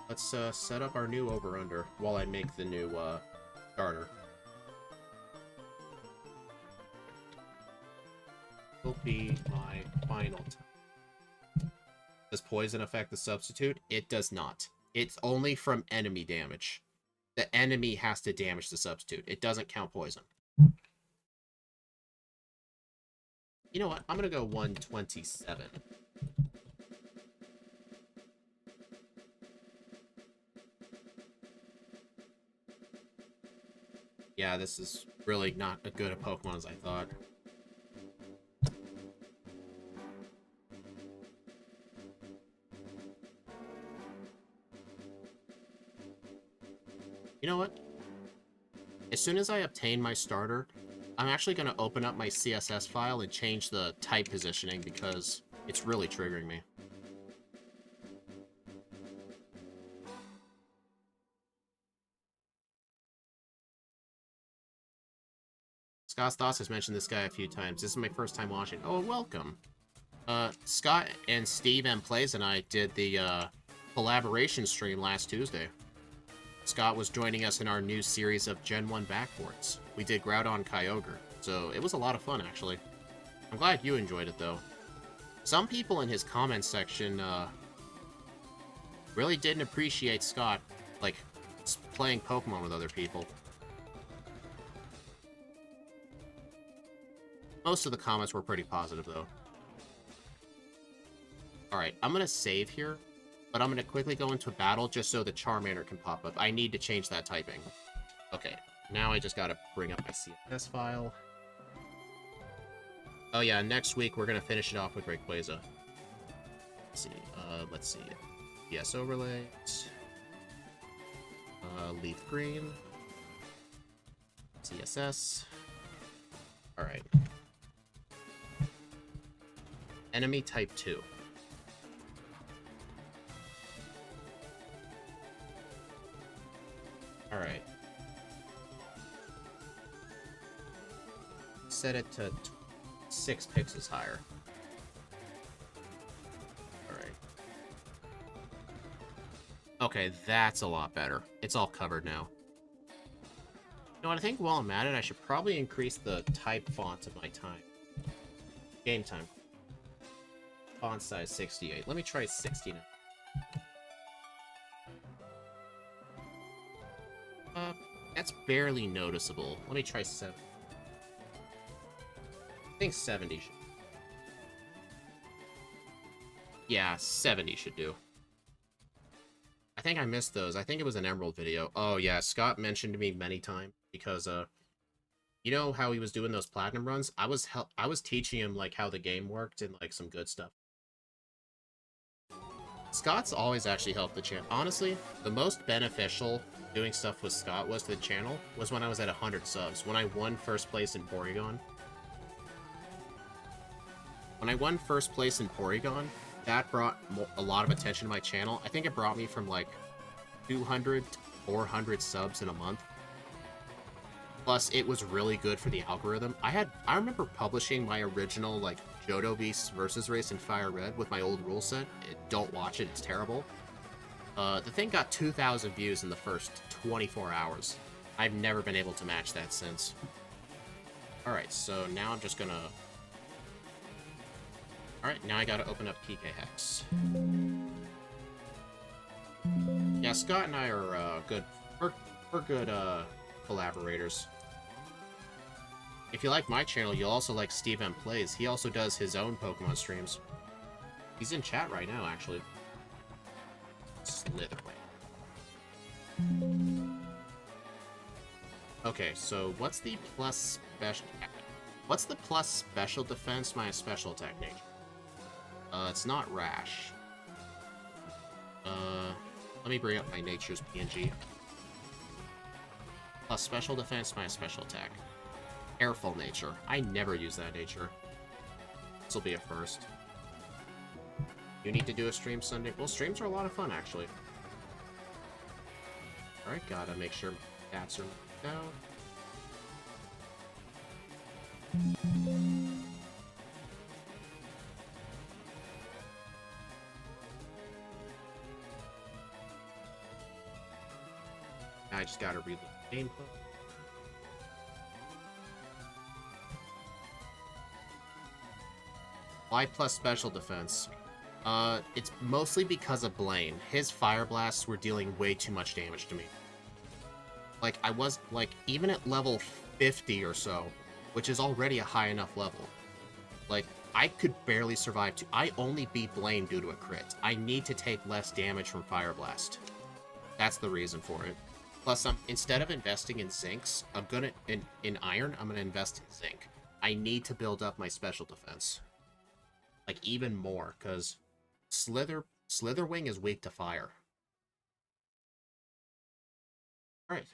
Let's set up our new over-under while I make the new starter. Will be my final time. Does poison affect the substitute? It does not. It's only from enemy damage. The enemy has to damage the substitute. It doesn't count poison. You know what? I'm gonna go 127. Yeah, this is really not as good a Pokemon as I thought. You know what? As soon as I obtain my starter, I'm actually going to open up my CSS file and change the type positioning because it's really triggering me. Scott's Thoughts has mentioned this guy a few times. This is my first time watching. Oh, welcome. Scott and Steve M. Plays and I did the collaboration stream last Tuesday. Scott was joining us in our new series of Gen 1 backports. We did Groudon Kyogre, so it was a lot of fun, actually. I'm glad you enjoyed it, though. Some people in his comments section really didn't appreciate Scott, like, playing Pokemon with other people. Most of the comments were pretty positive, though. Alright, I'm gonna save here, but I'm gonna quickly go into battle just so the Charmander can pop up. I need to change that typing. Okay, now I just gotta bring up my CSS file. Oh yeah, next week we're gonna finish it off with Rayquaza. Let's see. Yes, overlays. Leaf green. CSS. Alright. Enemy type 2. Alright. Set it to 6 pixels higher. Alright. Okay, that's a lot better. It's all covered now. You know what, I think while I'm at it, I should probably increase the type font of my time. Game time. Font size 68. Let me try 60 now. That's barely noticeable. Let me try 7. I think 70 should. Yeah, 70 should do. I think I missed those. I think it was an Emerald video. Oh yeah, Scott mentioned to me many times because you know how he was doing those platinum runs? I was teaching him like how the game worked and like some good stuff. Scott's always actually helped the channel. Honestly, the most beneficial doing stuff with Scott was to the channel was when I was at 100 subs, when I won first place in Porygon. When I won first place in Porygon, that brought a lot of attention to my channel. I think it brought me from like 200 to 400 subs in a month. Plus, it was really good for the algorithm. I remember publishing my original like Johto Beast versus race in Firered with my old rule set. Don't watch it, it's terrible. The thing got 2,000 views in the first 24 hours. I've never been able to match that since. Alright, so now I'm just gonna... Alright, now I gotta open up PK Hex. Yeah, Scott and I are good. We're good collaborators. If you like my channel, you'll also like Steve M Plays. He also does his own Pokemon streams. He's in chat right now, actually. Slither. Okay, so what's the plus special... What's the plus special defense minus special attack nature? It's not Rash. Let me bring up my nature's PNG. Plus special defense minus special attack. Careful nature. I never use that nature. This will be a first. You need to do a stream Sunday. Well, streams are a lot of fun, actually. Alright, gotta make sure stats are down. I just gotta read the gameplay. Why plus special defense? It's mostly because of Blaine. His fire blasts were dealing way too much damage to me. Like, I was, like, even at level 50 or so, which is already a high enough level, like, I could barely survive I only beat Blaine due to a crit. I need to take less damage from Fire Blast. That's the reason for it. Plus, instead of investing in Zincs, I'm gonna, in Iron, I'm gonna invest in Zinc. I need to build up my special defense. Like, even more, because Slitherwing is weak to fire. Alright.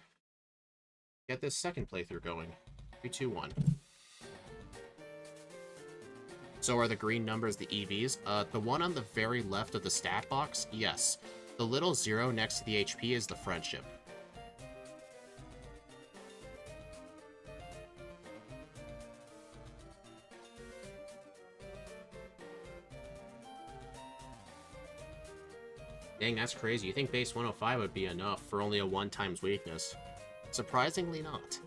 Get this second playthrough going. 3, 2, 1. So are the green numbers the EVs? The one on the very left of the stat box? Yes. The little 0 next to the HP is the friendship. Dang, that's crazy. You think base 105 would be enough for only a 1x weakness? Surprisingly not.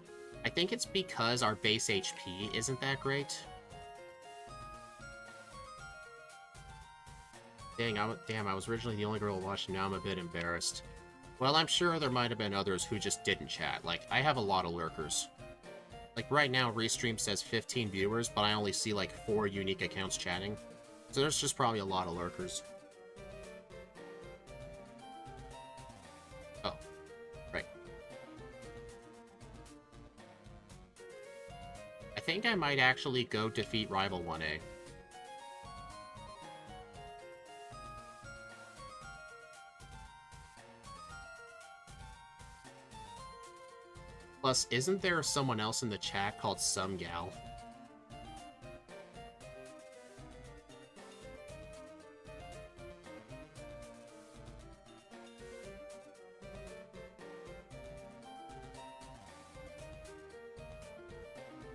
I think it's because our base HP isn't that great. Dang, I was originally the only girl watching, now I'm a bit embarrassed. Well, I'm sure there might have been others who just didn't chat. Like, I have a lot of lurkers. Like, right now, Restream says 15 viewers, but I only see, like, 4 unique accounts chatting. So there's just probably a lot of lurkers. Oh. Right. think I might actually go defeat Rival 1A. Plus, isn't there someone else in the chat called Some Gal?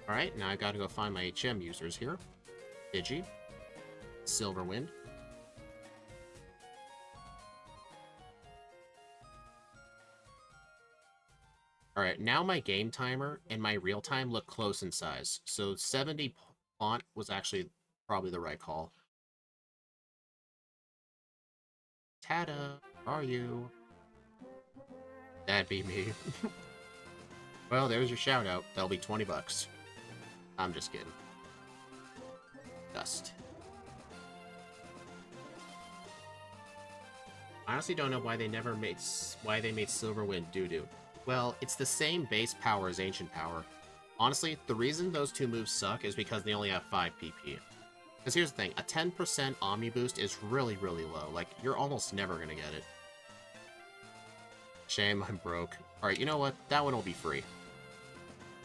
Alright, now I gotta go find my HM users here. Digi. Silverwind. Alright, now my game timer and my real time look close in size. So 70 font was actually probably the right call. Tada, where are you? That'd be me. Well, there's your shout out. That'll be 20 bucks. I'm just kidding. Dust. I honestly don't know why they never made Silverwind doo-doo. Well, it's the same base power as Ancient Power. Honestly, the reason those two moves suck is because they only have 5 PP. Because here's the thing, a 10% Omni boost is really, really low. Like, you're almost never gonna get it. Shame, I'm broke. Alright, you know what? That one will be free.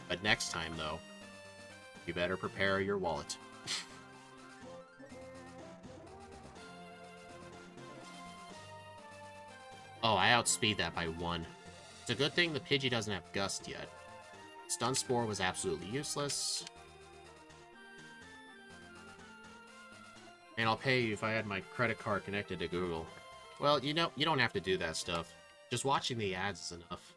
But next time, though, you better prepare your wallet. Oh, I outspeed that by 1. It's a good thing the Pidgey doesn't have Gust yet. Stun Spore was absolutely useless. And I'll pay you if I had my credit card connected to Google. Well, you know, you don't have to do that stuff. Just watching the ads is enough.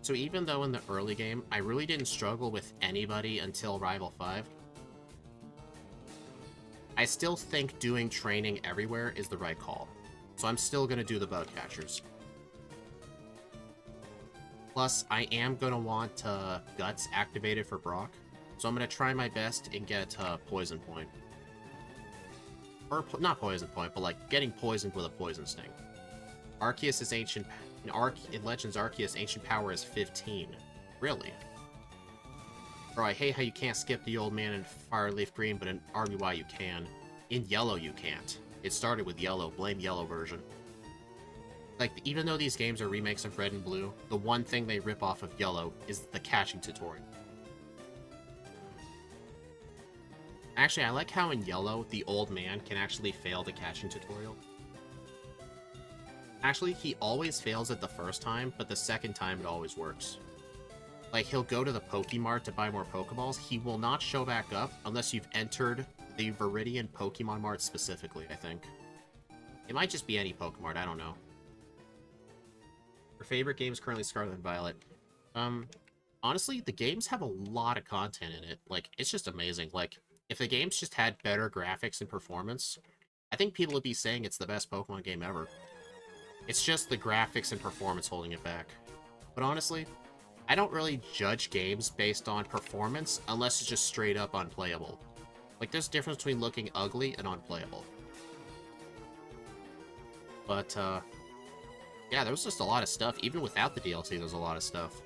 So even though in the early game, I really didn't struggle with anybody until Rival 5, I still think doing training everywhere is the right call. So I'm still going to do the bug catchers. Plus, I am going to want Guts activated for Brock, so I'm going to try my best and get Poison Point. Or, not Poison Point, but like getting poisoned with a Poison Sting. Arceus is Ancient... In Legends Arceus, Ancient Power is 15. Really? Bro, I hate how you can't skip the old man in Fire Leaf Green, but in RBY you can. In Yellow you can't. It started with Yellow. Blame Yellow version. Like, even though these games are remakes of Red and Blue, the one thing they rip off of Yellow is the catching tutorial. Actually, I like how in Yellow, the old man can actually fail the catching tutorial. Actually, he always fails it the first time, but the second time it always works. Like, he'll go to the Pokemart to buy more Pokeballs. He will not show back up unless you've entered the Viridian Pokemon Mart specifically, I think. It might just be any Pokemart, I don't know. Your favorite game is currently Scarlet and Violet. Honestly, the games have a lot of content in it. Like, it's just amazing. Like, if the games just had better graphics and performance, I think people would be saying it's the best Pokemon game ever. It's just the graphics and performance holding it back. But honestly, I don't really judge games based on performance unless it's just straight up unplayable. Like, there's a difference between looking ugly and unplayable. But, yeah, there was just a lot of stuff. Even without the DLC, there's a lot of stuff.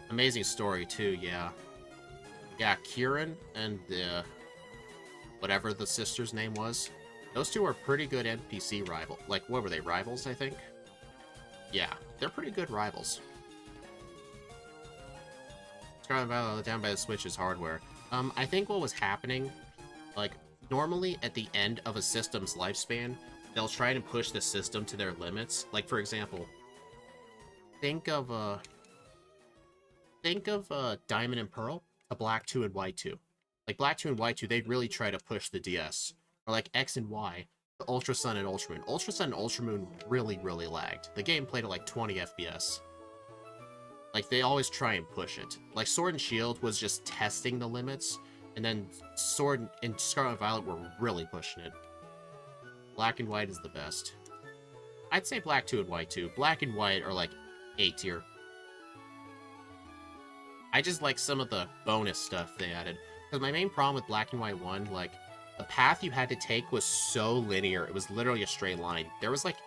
Amazing story, too, yeah. Yeah, Kieran and the... whatever the sister's name was. Those two are pretty good NPC rival. Like, what were they, rivals, I think? Yeah, they're pretty good rivals. Scarlet Violet down by the Switch's hardware. I think what was happening, like, normally at the end of a system's lifespan, they'll try to push the system to their limits. Like, for example, think of Diamond and Pearl, a Black 2 and White 2. Like, Black 2 and White 2, they really try to push the DS. Or like X and Y, the Ultra Sun and Ultra Moon. Ultra Sun and Ultra Moon really, really lagged. The game played at like 20 FPS. Like, they always try and push it. Like, Sword and Shield was just testing the limits, and then Sword and Scarlet and Violet were really pushing it. Black and White is the best. I'd say Black 2 and White 2. Black and White are like A tier. I just like some of the bonus stuff they added. Because my main problem with Black and White 1, like, the path you had to take was so linear. It was literally a straight line. There was, like,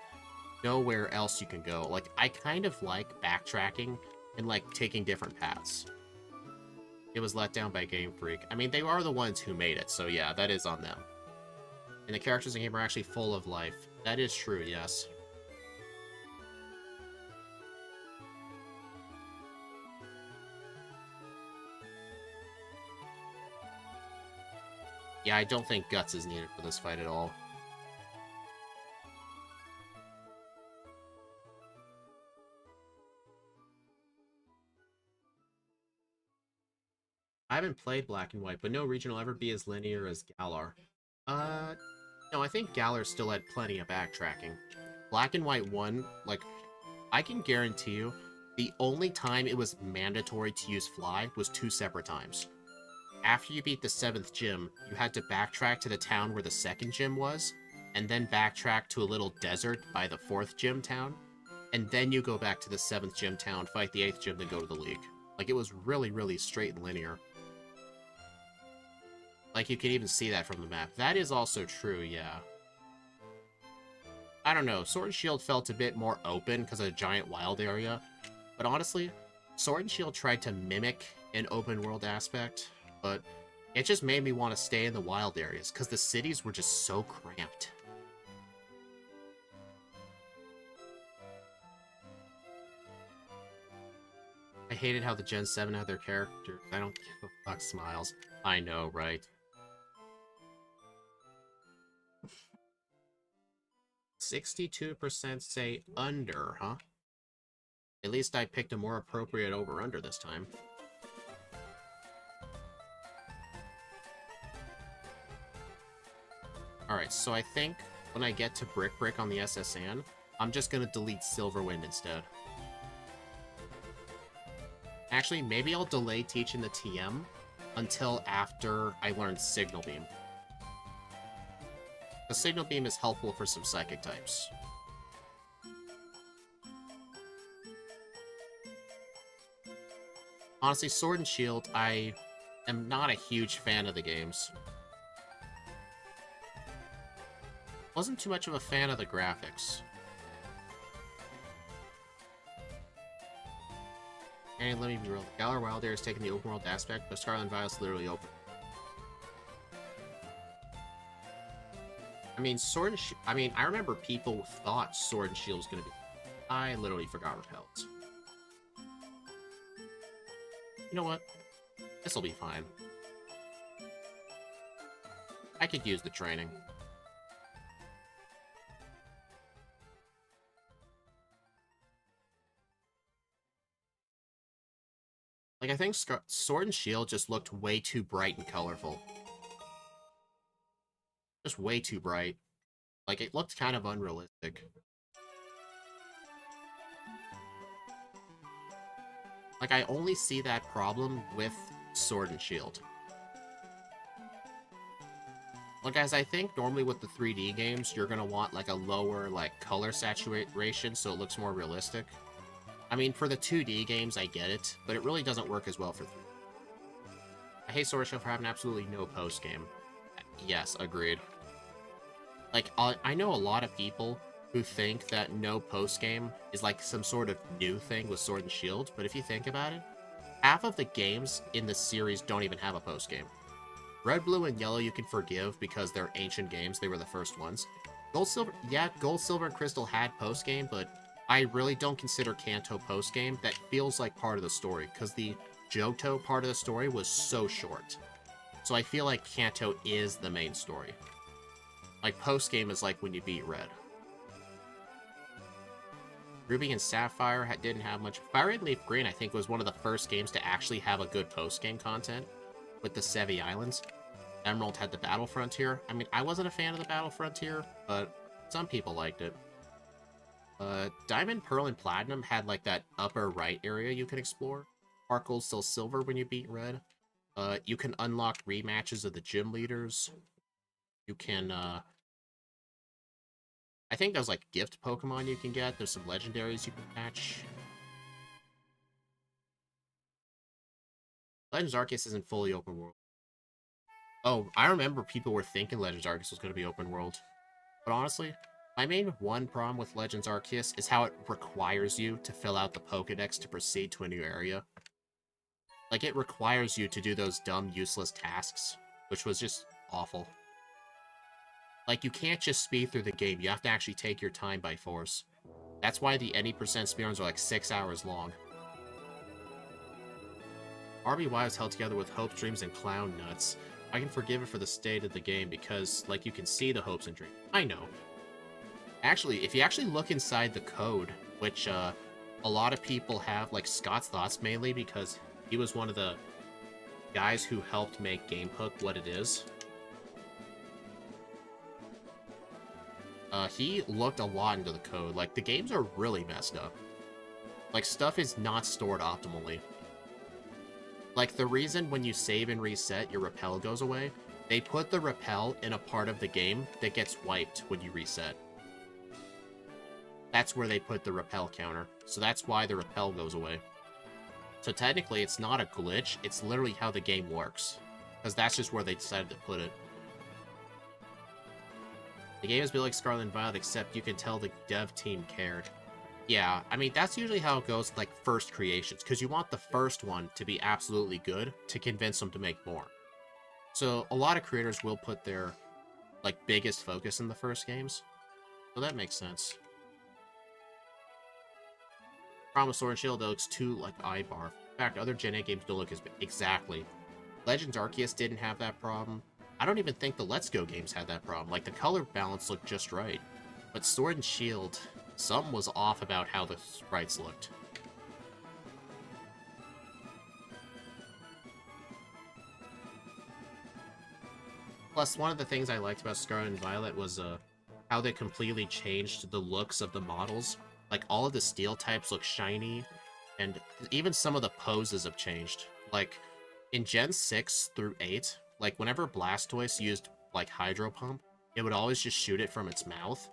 nowhere else you can go. Like, I kind of like backtracking and, like, taking different paths. It was let down by Game Freak. I mean, they are the ones who made it, so yeah, that is on them. And the characters in the game are actually full of life. That is true, yes. Yeah, I don't think Guts is needed for this fight at all. I haven't played Black and White, but no region will ever be as linear as Galar. Uh, no, I think Galar still had plenty of backtracking. Black and White 1, like, I can guarantee you, the only time it was mandatory to use Fly was 2 separate times. After you beat the 7th gym, you had to backtrack to the town where the 2nd gym was, and then backtrack to a little desert by the 4th gym town, and then you go back to the 7th gym town, fight the 8th gym, then go to the league. Like, it was really, really straight and linear. Like, you can even see that from the map. That is also true, yeah. I don't know, Sword and Shield felt a bit more open because of a giant wild area, but honestly, Sword and Shield tried to mimic an open world aspect, but it just made me want to stay in the wild areas because the cities were just so cramped. I hated how the Gen 7 had their characters. I don't give a fuck, Smiles. I know, right? 62% say under, huh? At least I picked a more appropriate over-under this time. Alright, so I think when I get to Brick on the SSN, I'm just gonna delete Silverwind instead. Actually, maybe I'll delay teaching the TM until after I learn Signal Beam. The Signal Beam is helpful for some Psychic types. Honestly, Sword and Shield, I am not a huge fan of the games. Wasn't too much of a fan of the graphics. And let me be real, Galar Wild Air is taking the open world aspect, but Scarlet and Violet's literally open. I mean, I remember people thought Sword and Shield was gonna be... I literally forgot Repels. You know what? This'll be fine. I could use the training. Like, I think Sword and Shield just looked way too bright and colorful. Just way too bright. Like, it looked kind of unrealistic. Like, I only see that problem with Sword and Shield. Like, as I think normally with the 3D games, you're gonna want, like, a lower, like, color saturation so it looks more realistic. I mean, for the 2D games, I get it, but it really doesn't work as well for 3D. I hate Sword and Shield for having absolutely no post-game. Yes, agreed. Like, I know a lot of people who think that no post-game is like some sort of new thing with Sword and Shield, but if you think about it, half of the games in the series don't even have a post-game. Red, Blue, and Yellow you can forgive because they're ancient games, they were the first ones. Gold, Silver, yeah, Gold, Silver, and Crystal had post-game, but I really don't consider Kanto post-game. That feels like part of the story, because the Johto part of the story was so short. So I feel like Kanto is the main story. Like, post-game is like when you beat Red. Ruby and Sapphire didn't have much. Firered and Leaf Green, I think, was one of the first games to actually have a good post-game content with the Sevi Islands. Emerald had the Battle Frontier. I mean, I wasn't a fan of the Battle Frontier, but some people liked it. Diamond, Pearl, and Platinum had, like, that upper right area you can explore. Sparkle's still silver when you beat Red. You can unlock rematches of the gym leaders. You can, I think there's, like, gift Pokemon you can get. There's some legendaries you can catch. Legends Arceus isn't fully open world. Oh, I remember people were thinking Legends Arceus was going to be open world. But honestly, my main one problem with Legends Arceus is how it requires you to fill out the Pokedex to proceed to a new area. Like, it requires you to do those dumb, useless tasks, which was just awful. Like, you can't just speed through the game, you have to actually take your time by force. That's why the any percent speedruns are like 6 hours long. RBY was held together with hopes, dreams, and clown nuts. I can forgive it for the state of the game because, like, you can see the hopes and dreams. I know. Actually, if you actually look inside the code, which a lot of people have, like Scott's Thoughts mainly, because he was one of the guys who helped make GameHook what it is. He looked a lot into the code. Like, the games are really messed up. Like, stuff is not stored optimally. Like, the reason when you save and reset, your repel goes away, they put the repel in a part of the game that gets wiped when you reset. That's where they put the repel counter. So that's why the repel goes away. So technically, it's not a glitch, it's literally how the game works. Because that's just where they decided to put it. The game is built like Scarlet and Violet, except you can tell the dev team cared. Yeah, I mean, that's usually how it goes with, like, first creations, because you want the first one to be absolutely good to convince them to make more. So a lot of creators will put their, like, biggest focus in the first games. So that makes sense. Problem with Sword and Shield, though, looks too like Ibarf. In fact, other Gen 8 games don't look as big. Exactly. Legends Arceus didn't have that problem. I don't even think the Let's Go games had that problem. Like, the color balance looked just right. But Sword and Shield, something was off about how the sprites looked. Plus, one of the things I liked about Scarlet and Violet was how they completely changed the looks of the models. Like, all of the steel types look shiny, and even some of the poses have changed. Like, in Gen 6 through 8, like, whenever Blastoise used, like, Hydro Pump, it would always just shoot it from its mouth.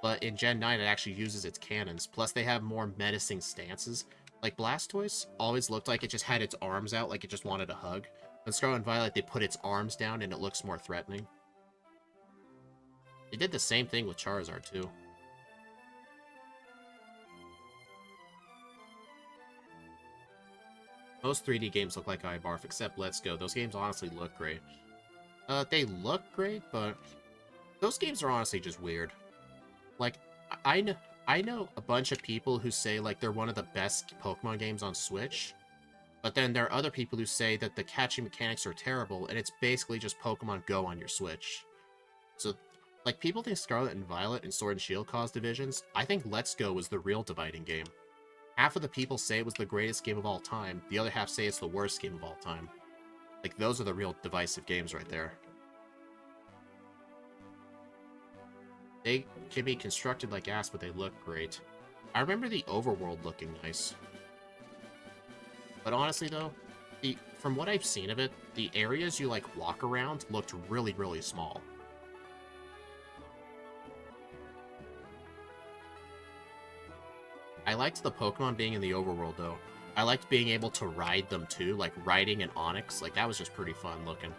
But in Gen 9, it actually uses its cannons. Plus, they have more menacing stances. Like, Blastoise always looked like it just had its arms out, like it just wanted a hug. In Scarlet and Violet, they put its arms down, and it looks more threatening. They did the same thing with Charizard, too. Most 3D games look like Ibarf, except Let's Go. Those games honestly look great. They look great, but those games are honestly just weird. Like, I know a bunch of people who say, like, they're one of the best Pokemon games on Switch, but then there are other people who say that the catching mechanics are terrible, and it's basically just Pokemon Go on your Switch. So, like, people think Scarlet and Violet and Sword and Shield caused divisions. I think Let's Go was the real dividing game. Half of the people say it was the greatest game of all time, the other half say it's the worst game of all time. Like, those are the real divisive games right there. They can be constructed like ass, but they look great. I remember the overworld looking nice. But honestly, though, from what I've seen of it, the areas you, like, walk around looked really, really small. I liked the Pokemon being in the overworld, though. I liked being able to ride them, too, like riding an Onix. Like, that was just pretty fun looking.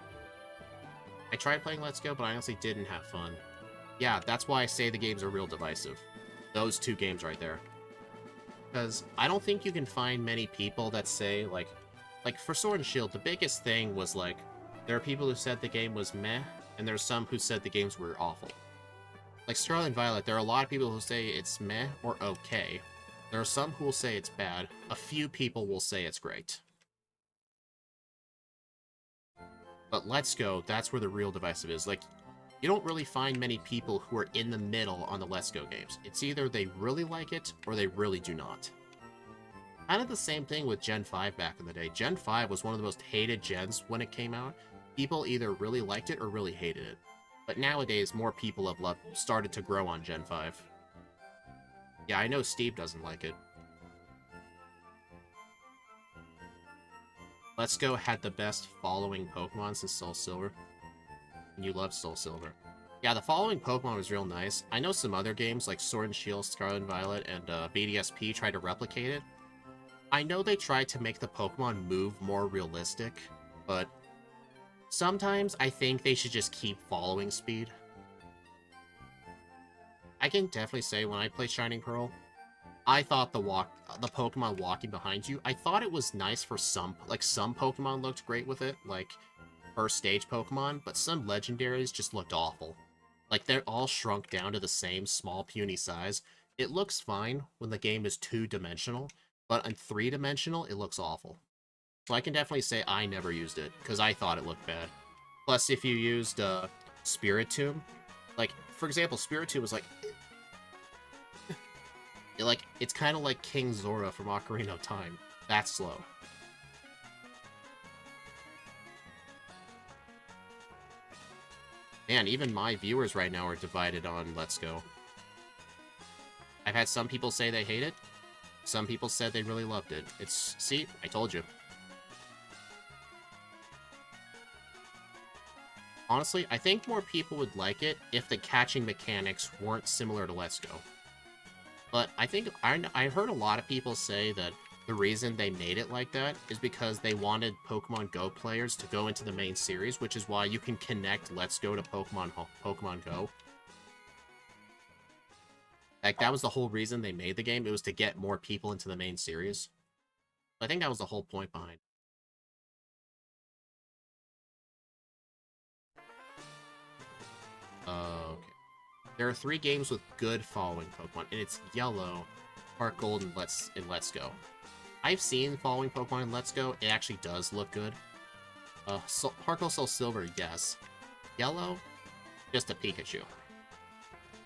I tried playing Let's Go, but I honestly didn't have fun. Yeah, that's why I say the games are real divisive. Those two games right there. Because I don't think you can find many people that say, like for Sword and Shield, the biggest thing was, like, there are people who said the game was meh, and there's some who said the games were awful. Like Scarlet and Violet, there are a lot of people who say it's meh or okay. There are some who will say it's bad. A few people will say it's great. But Let's Go, that's where the real divisive is. Like, you don't really find many people who are in the middle on the Let's Go games. It's either they really like it, or they really do not. Kind of the same thing with Gen 5 back in the day. Gen 5 was one of the most hated gens when it came out. People either really liked it or really hated it. But nowadays, more people have started to grow on Gen 5. Yeah, I know Steve doesn't like it. Let's Go had the best following Pokemon since Soul Silver. And you love Soul Silver. Yeah, the following Pokemon was real nice. I know some other games like Sword and Shield, Scarlet and Violet, and BDSP tried to replicate it. I know they tried to make the Pokemon move more realistic, but sometimes I think they should just keep following speed. I can definitely say when I play Shining Pearl, I thought the Pokemon walking behind you, I thought it was nice for some Pokemon looked great with it, like first stage Pokemon, but some legendaries just looked awful. Like, they're all shrunk down to the same small, puny size. It looks fine when the game is 2-dimensional, but in 3-dimensional, it looks awful. So I can definitely say I never used it, because I thought it looked bad. Plus, if you used Spirit Tomb, like, for example, Spirit Tomb was like... it's kind of like King Zora from Ocarina of Time. That's slow. Man, even my viewers right now are divided on Let's Go. I've had some people say they hate it. Some people said they really loved it. See, I told you. Honestly, I think more people would like it if the catching mechanics weren't similar to Let's Go. But I think I heard a lot of people say that the reason they made it like that is because they wanted Pokemon Go players to go into the main series, which is why you can connect Let's Go to Pokemon Go. Like, that was the whole reason they made the game. It was to get more people into the main series. I think that was the whole point behind it. Okay. There are 3 games with good following Pokemon, and it's Yellow, Heart Gold, and Let's Go. I've seen following Pokemon in Let's Go. It actually does look good. Heart Gold, Soul Silver, yes. Yellow, just a Pikachu.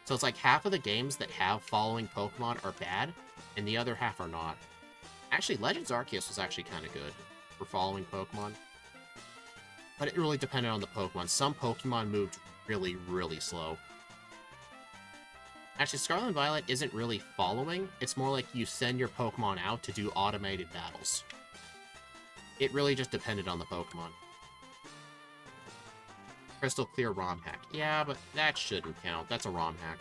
So it's like half of the games that have following Pokemon are bad, and the other half are not. Actually, Legends Arceus was actually kind of good for following Pokemon. But it really depended on the Pokemon. Some Pokemon moved really, really slow. Actually, Scarlet and Violet isn't really following. It's more like you send your Pokemon out to do automated battles. It really just depended on the Pokemon. Crystal Clear ROM hack. Yeah, but that shouldn't count. That's a ROM hack.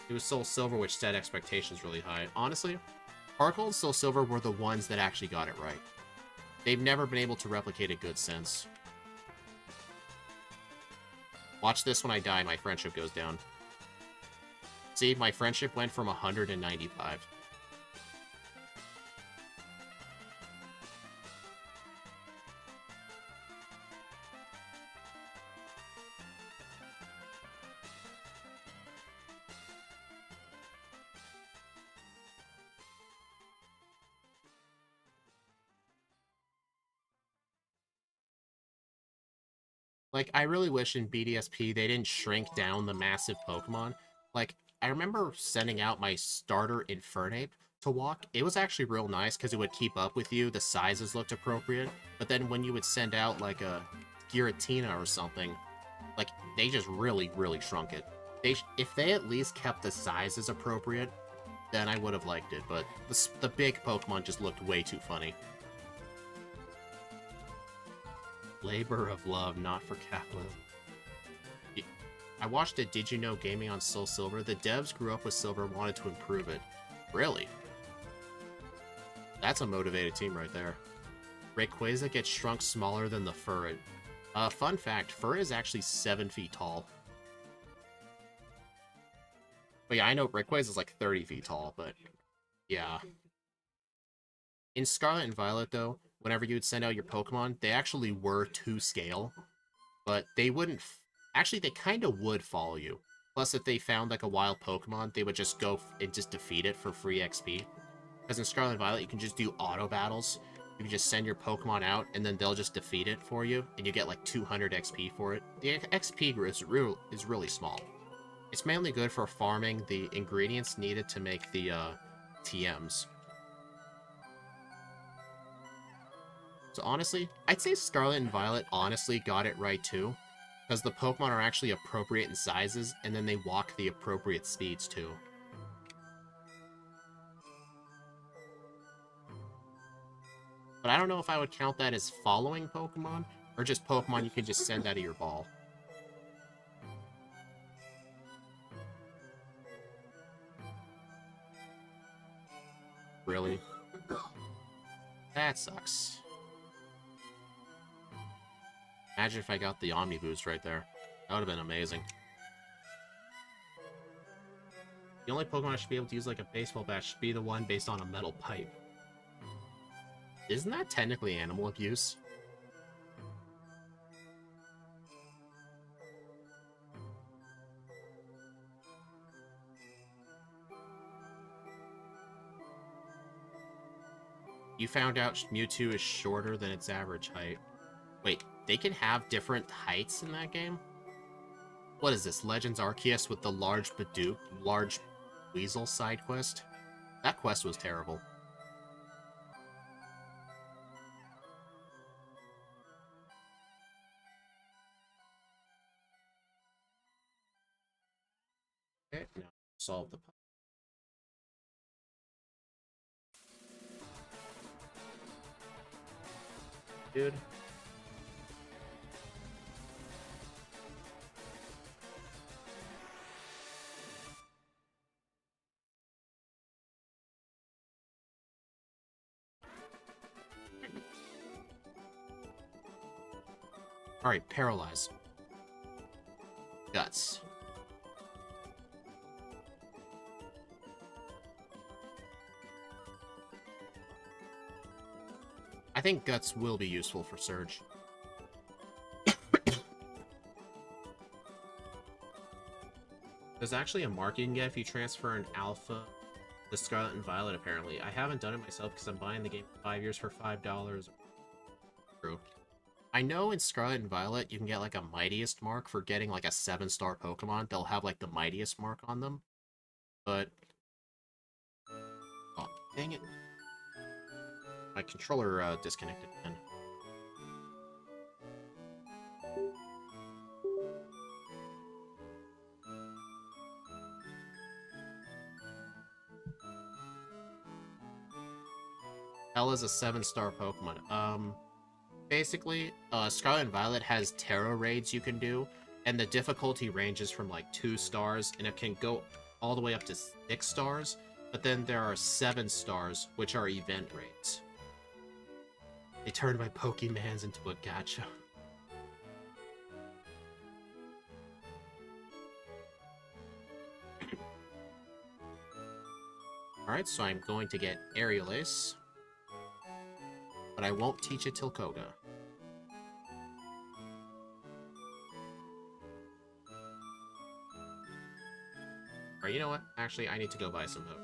It was Soul Silver, which set expectations really high. Honestly, Heart Gold and Soul Silver were the ones that actually got it right. They've never been able to replicate it good since. Watch this when I die, my friendship goes down. See, my friendship went from 195. Like, I really wish in BDSP they didn't shrink down the massive Pokemon. Like, I remember sending out my starter Infernape to walk. It was actually real nice because it would keep up with you. The sizes looked appropriate. But then when you would send out, like, a Giratina or something, like, they just really, really shrunk it. If they at least kept the sizes appropriate, then I would have liked it. But the big Pokemon just looked way too funny. Labor of love, not for capitalism. I watched a Did You Know Gaming on Soul Silver. The devs grew up with Silver and wanted to improve it. Really? That's a motivated team right there. Rayquaza gets shrunk smaller than the Firered. Fun fact, Firered is actually 7 feet tall. But yeah, I know Rayquaza is like 30 feet tall, but yeah. In Scarlet and Violet, though, whenever you would send out your Pokemon, they actually were to scale, but they wouldn't... Actually, they kind of would follow you. Plus, if they found, like, a wild Pokemon, they would just go and just defeat it for free XP. Because in Scarlet and Violet, you can just do auto battles. You can just send your Pokemon out, and then they'll just defeat it for you, and you get, like, 200 XP for it. The XP is really small. It's mainly good for farming the ingredients needed to make the TMs. So honestly, I'd say Scarlet and Violet honestly got it right too, because the Pokemon are actually appropriate in sizes, and then they walk the appropriate speeds too. But I don't know if I would count that as following Pokemon, or just Pokemon you can just send out of your ball. Really? That sucks. Imagine if I got the Omni boost right there. That would have been amazing. The only Pokemon I should be able to use like a baseball bat should be the one based on a metal pipe. Isn't that technically animal abuse? You found out Mewtwo is shorter than its average height. Wait, they can have different heights in that game? What is this, Legends Arceus with the large Weasel side quest? That quest was terrible. Okay, now solve the puzzle. Dude. Alright, Paralyze. Guts. I think Guts will be useful for Surge. There's actually a mark you can get if you transfer an Alpha to Scarlet and Violet, apparently. I haven't done it myself because I'm buying the game for 5 years for $5. True. I know in Scarlet and Violet you can get like a Mightiest mark for getting like a 7-star Pokemon. They'll have like the Mightiest mark on them. But... oh, dang it. My controller disconnected again. Hell is a 7-star Pokemon. Basically, Scarlet and Violet has Terra raids you can do, and the difficulty ranges from like 2 stars, and it can go all the way up to 6 stars, but then there are 7 stars, which are event raids. They turned my Pokemans into a gacha. Alright, so I'm going to get Aerial Ace, but I won't teach it till Koga. Alright, you know what? Actually, I need to go buy some hope.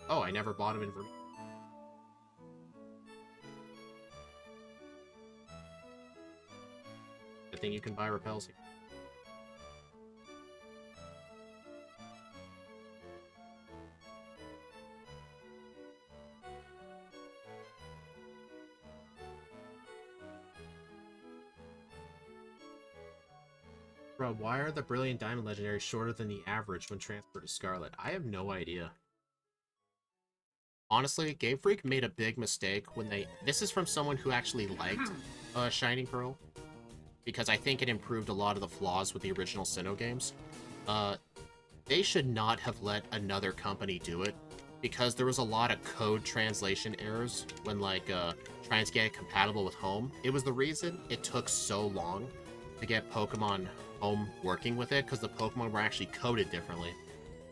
Oh, I never bought them in Vermilion. I think you can buy repels here. Bro, why are the Brilliant Diamond Legendaries shorter than the average when transferred to Scarlet? I have no idea. Honestly, Game Freak made a big mistake when they... This is from someone who actually liked Shining Pearl, because I think it improved a lot of the flaws with the original Sinnoh games. They should not have let another company do it, because there was a lot of code translation errors when, like, trying to get it compatible with Home. It was the reason it took so long to get Pokemon Home working with it, because the Pokemon were actually coded differently.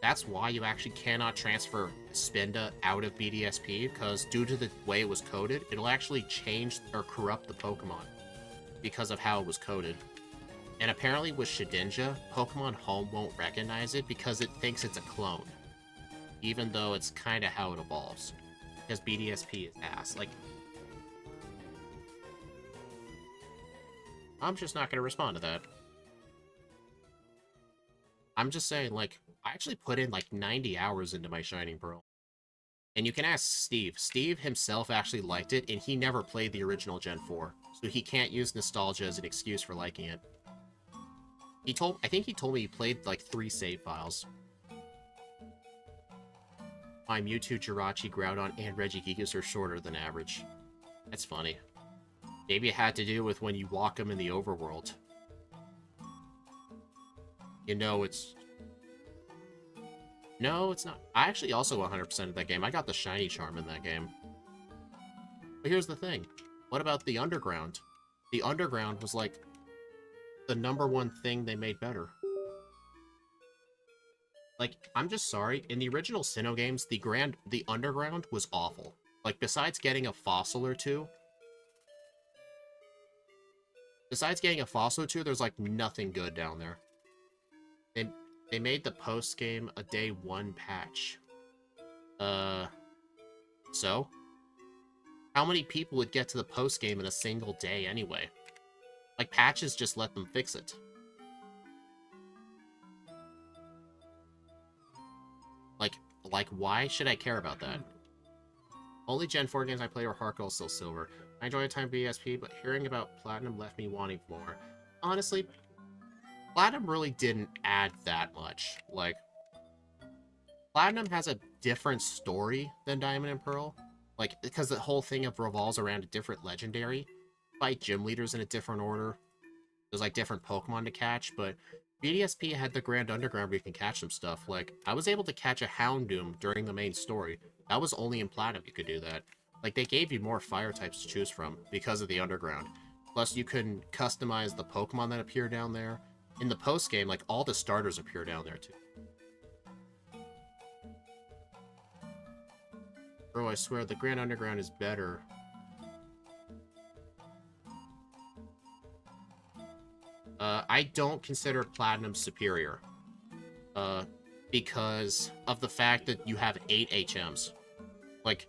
That's why you actually cannot transfer Spinda out of BDSP, because due to the way it was coded, it'll actually change or corrupt the Pokemon because of how it was coded. And apparently with Shedinja, Pokemon Home won't recognize it because it thinks it's a clone, even though it's kind of how it evolves, because BDSP is ass. Like, I'm just not going to respond to that. I'm just saying, like, I actually put in like 90 hours into my Shining Pearl. And you can ask Steve. Steve himself actually liked it, and he never played the original Gen 4. So he can't use nostalgia as an excuse for liking it. I think he told me he played like 3 save files. My Mewtwo, Jirachi, Groudon, and Regigigas are shorter than average. That's funny. Maybe it had to do with when you walk them in the overworld. You know it's... No, it's not. I actually also 100% of that game. I got the shiny charm in that game. But here's the thing. What about the Underground? The Underground was like the #1 thing they made better. Like, I'm just sorry. In the original Sinnoh games, the Underground was awful. Like, besides getting a fossil or two, there's like nothing good down there. They made the post game a day 1 patch. So? How many people would get to the post game in a single day anyway? Like, patches just let them fix it. Like, why should I care about that? Only Gen 4 games I play are Heart Gold, Soul Silver. I enjoy the time BSP, but hearing about Platinum left me wanting more. Honestly, Platinum really didn't add that much. Like, Platinum has a different story than Diamond and Pearl. Like, because the whole thing revolves around a different legendary. Fight gym leaders in a different order. There's, like, different Pokemon to catch, but BDSP had the Grand Underground where you can catch some stuff. Like, I was able to catch a Houndoom during the main story. That was only in Platinum you could do that. Like, they gave you more fire types to choose from because of the Underground. Plus, you can customize the Pokemon that appear down there. In the post-game, like, all the starters appear down there, too. Bro, I swear, the Grand Underground is better. I don't consider Platinum superior. Because of the fact that you have 8 HMs. Like,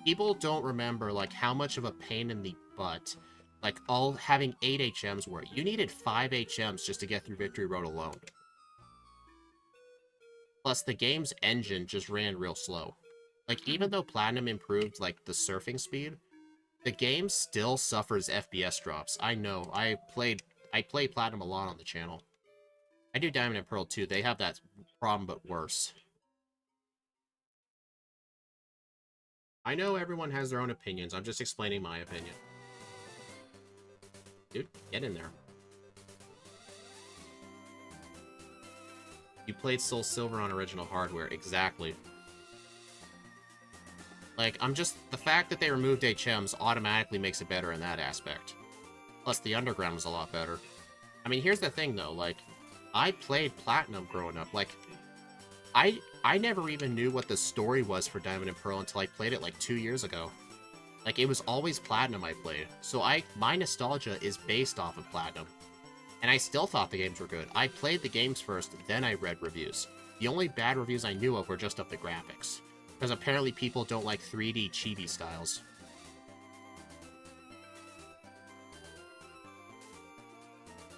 people don't remember, like, how much of a pain in the butt, like, all having 8 HMs were. You needed 5 HMs just to get through Victory Road alone. Plus, the game's engine just ran real slow. Like, even though Platinum improved, like, the surfing speed, the game still suffers FPS drops. I know. I play Platinum a lot on the channel. I do Diamond and Pearl too. They have that problem, but worse. I know everyone has their own opinions. I'm just explaining my opinion. Dude, get in there. You played Soul Silver on original hardware. Exactly. Like, the fact that they removed HMs automatically makes it better in that aspect. Plus, the Underground was a lot better. I mean, here's the thing, though. Like, I played Platinum growing up. Like, I never even knew what the story was for Diamond and Pearl until I played it, like, 2 years ago. Like, it was always Platinum I played. So my nostalgia is based off of Platinum. And I still thought the games were good. I played the games first, then I read reviews. The only bad reviews I knew of were just of the graphics. Because apparently people don't like 3D chibi styles.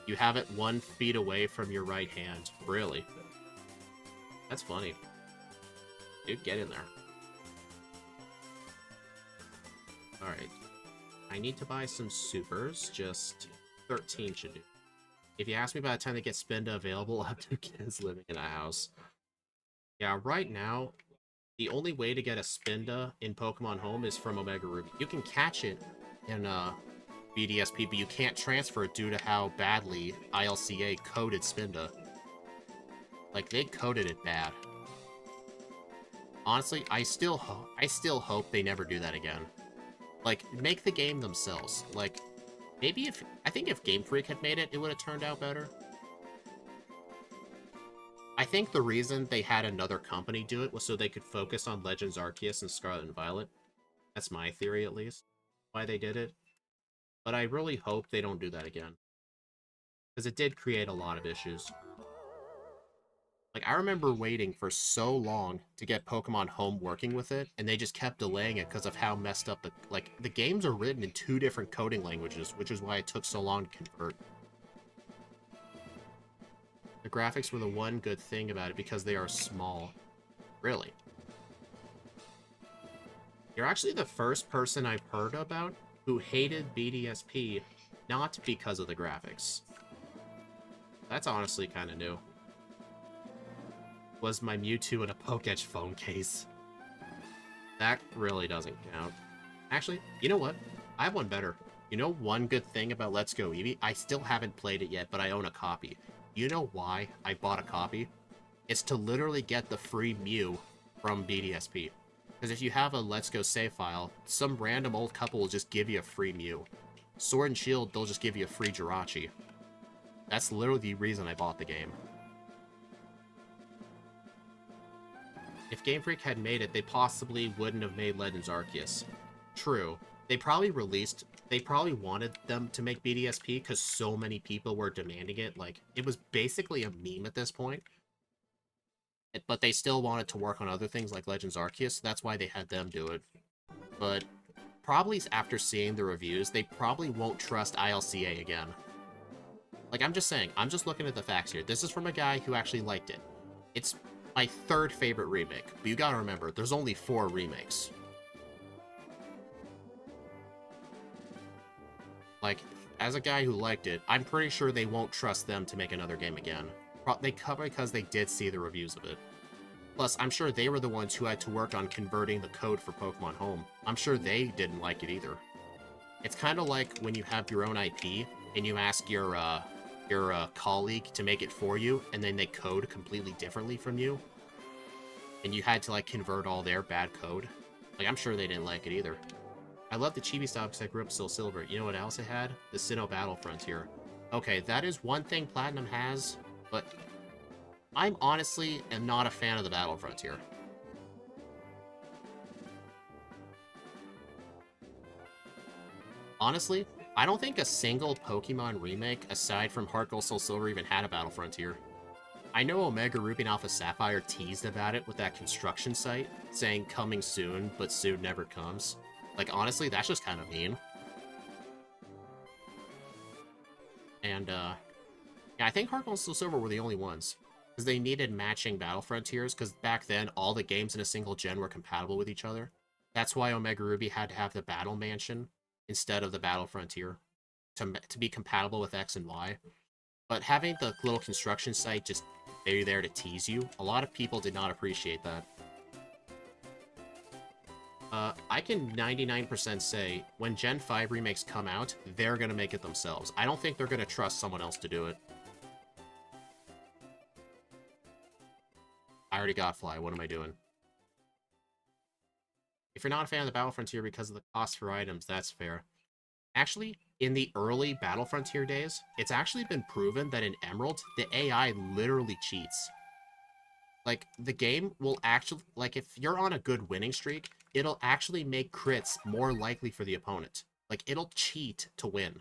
You have it 1 feet away from your right hand. Really? That's funny. Dude, get in there. Alright. I need to buy some supers. Just 13 should do. If you ask me by the time they get Spinda available, I'll have 2 kids living in a house. Yeah, right now, the only way to get a Spinda in Pokemon Home is from Omega Ruby. You can catch it in BDSP, but you can't transfer it due to how badly ILCA coded Spinda. Like, they coded it bad. Honestly, I still hope they never do that again. Like, make the game themselves. Like, maybe I think if Game Freak had made it, it would have turned out better. I think the reason they had another company do it was so they could focus on Legends Arceus and Scarlet and Violet. That's my theory, at least, why they did it. But I really hope they don't do that again. Because it did create a lot of issues. Like, I remember waiting for so long to get Pokemon Home working with it, and they just kept delaying it because of how messed up the games are written in 2 different coding languages, which is why it took so long to convert. The graphics were the one good thing about it because they are small. Really. You're actually the first person I've heard about who hated BDSP not because of the graphics. That's honestly kind of new. Was my Mewtwo in a Pokédex phone case? That really doesn't count. Actually, you know what? I have one better. You know one good thing about Let's Go Eevee? I still haven't played it yet, but I own a copy. You know why I bought a copy? It's to literally get the free Mew from BDSP. Because if you have a Let's Go save file, some random old couple will just give you a free Mew. Sword and Shield, they'll just give you a free Jirachi. That's literally the reason I bought the game. If Game Freak had made it, they possibly wouldn't have made Legends Arceus. True. They probably wanted them to make BDSP because so many people were demanding it. Like, it was basically a meme at this point. But they still wanted to work on other things like Legends Arceus, so that's why they had them do it. But probably after seeing the reviews, they probably won't trust ILCA again. Like, I'm just saying, I'm just looking at the facts here. This is from a guy who actually liked it. It's my third favorite remake, but you gotta remember, there's only 4 remakes. Like, as a guy who liked it, I'm pretty sure they won't trust them to make another game again. They cover because they did see the reviews of it. Plus, I'm sure they were the ones who had to work on converting the code for Pokemon Home. I'm sure they didn't like it either. It's kind of like when you have your own IP and you ask your colleague to make it for you, and then they code completely differently from you, and you had to like convert all their bad code. Like, I'm sure they didn't like it either. I love the chibi style because I grew up Soul Silver. You know what else it had? The Sinnoh Battle Frontier. Okay, that is one thing Platinum has, but I'm honestly am not a fan of the Battle Frontier. Honestly, I don't think a single Pokemon remake, aside from Heart Gold Soul Silver, even had a Battle Frontier. I know Omega Ruby and Alpha Sapphire teased about it with that construction site, saying coming soon, but soon never comes. Like, honestly, that's just kind of mean. And, yeah, I think Heart Gold and Soul Silver were the only ones. Because they needed matching Battle Frontiers, because back then, all the games in a single gen were compatible with each other. That's why Omega Ruby had to have the Battle Mansion instead of the Battle Frontier to be compatible with X and Y. But having the little construction site just there to tease you, a lot of people did not appreciate that. I can 99% say, when Gen 5 remakes come out, they're gonna make it themselves. I don't think they're gonna trust someone else to do it. I already got Fly, what am I doing? If you're not a fan of the Battle Frontier because of the cost for items, that's fair. Actually, in the early Battle Frontier days, it's actually been proven that in Emerald, the AI literally cheats. Like, the game will actually, like, if you're on a good winning streak, it'll actually make crits more likely for the opponent. Like, it'll cheat to win.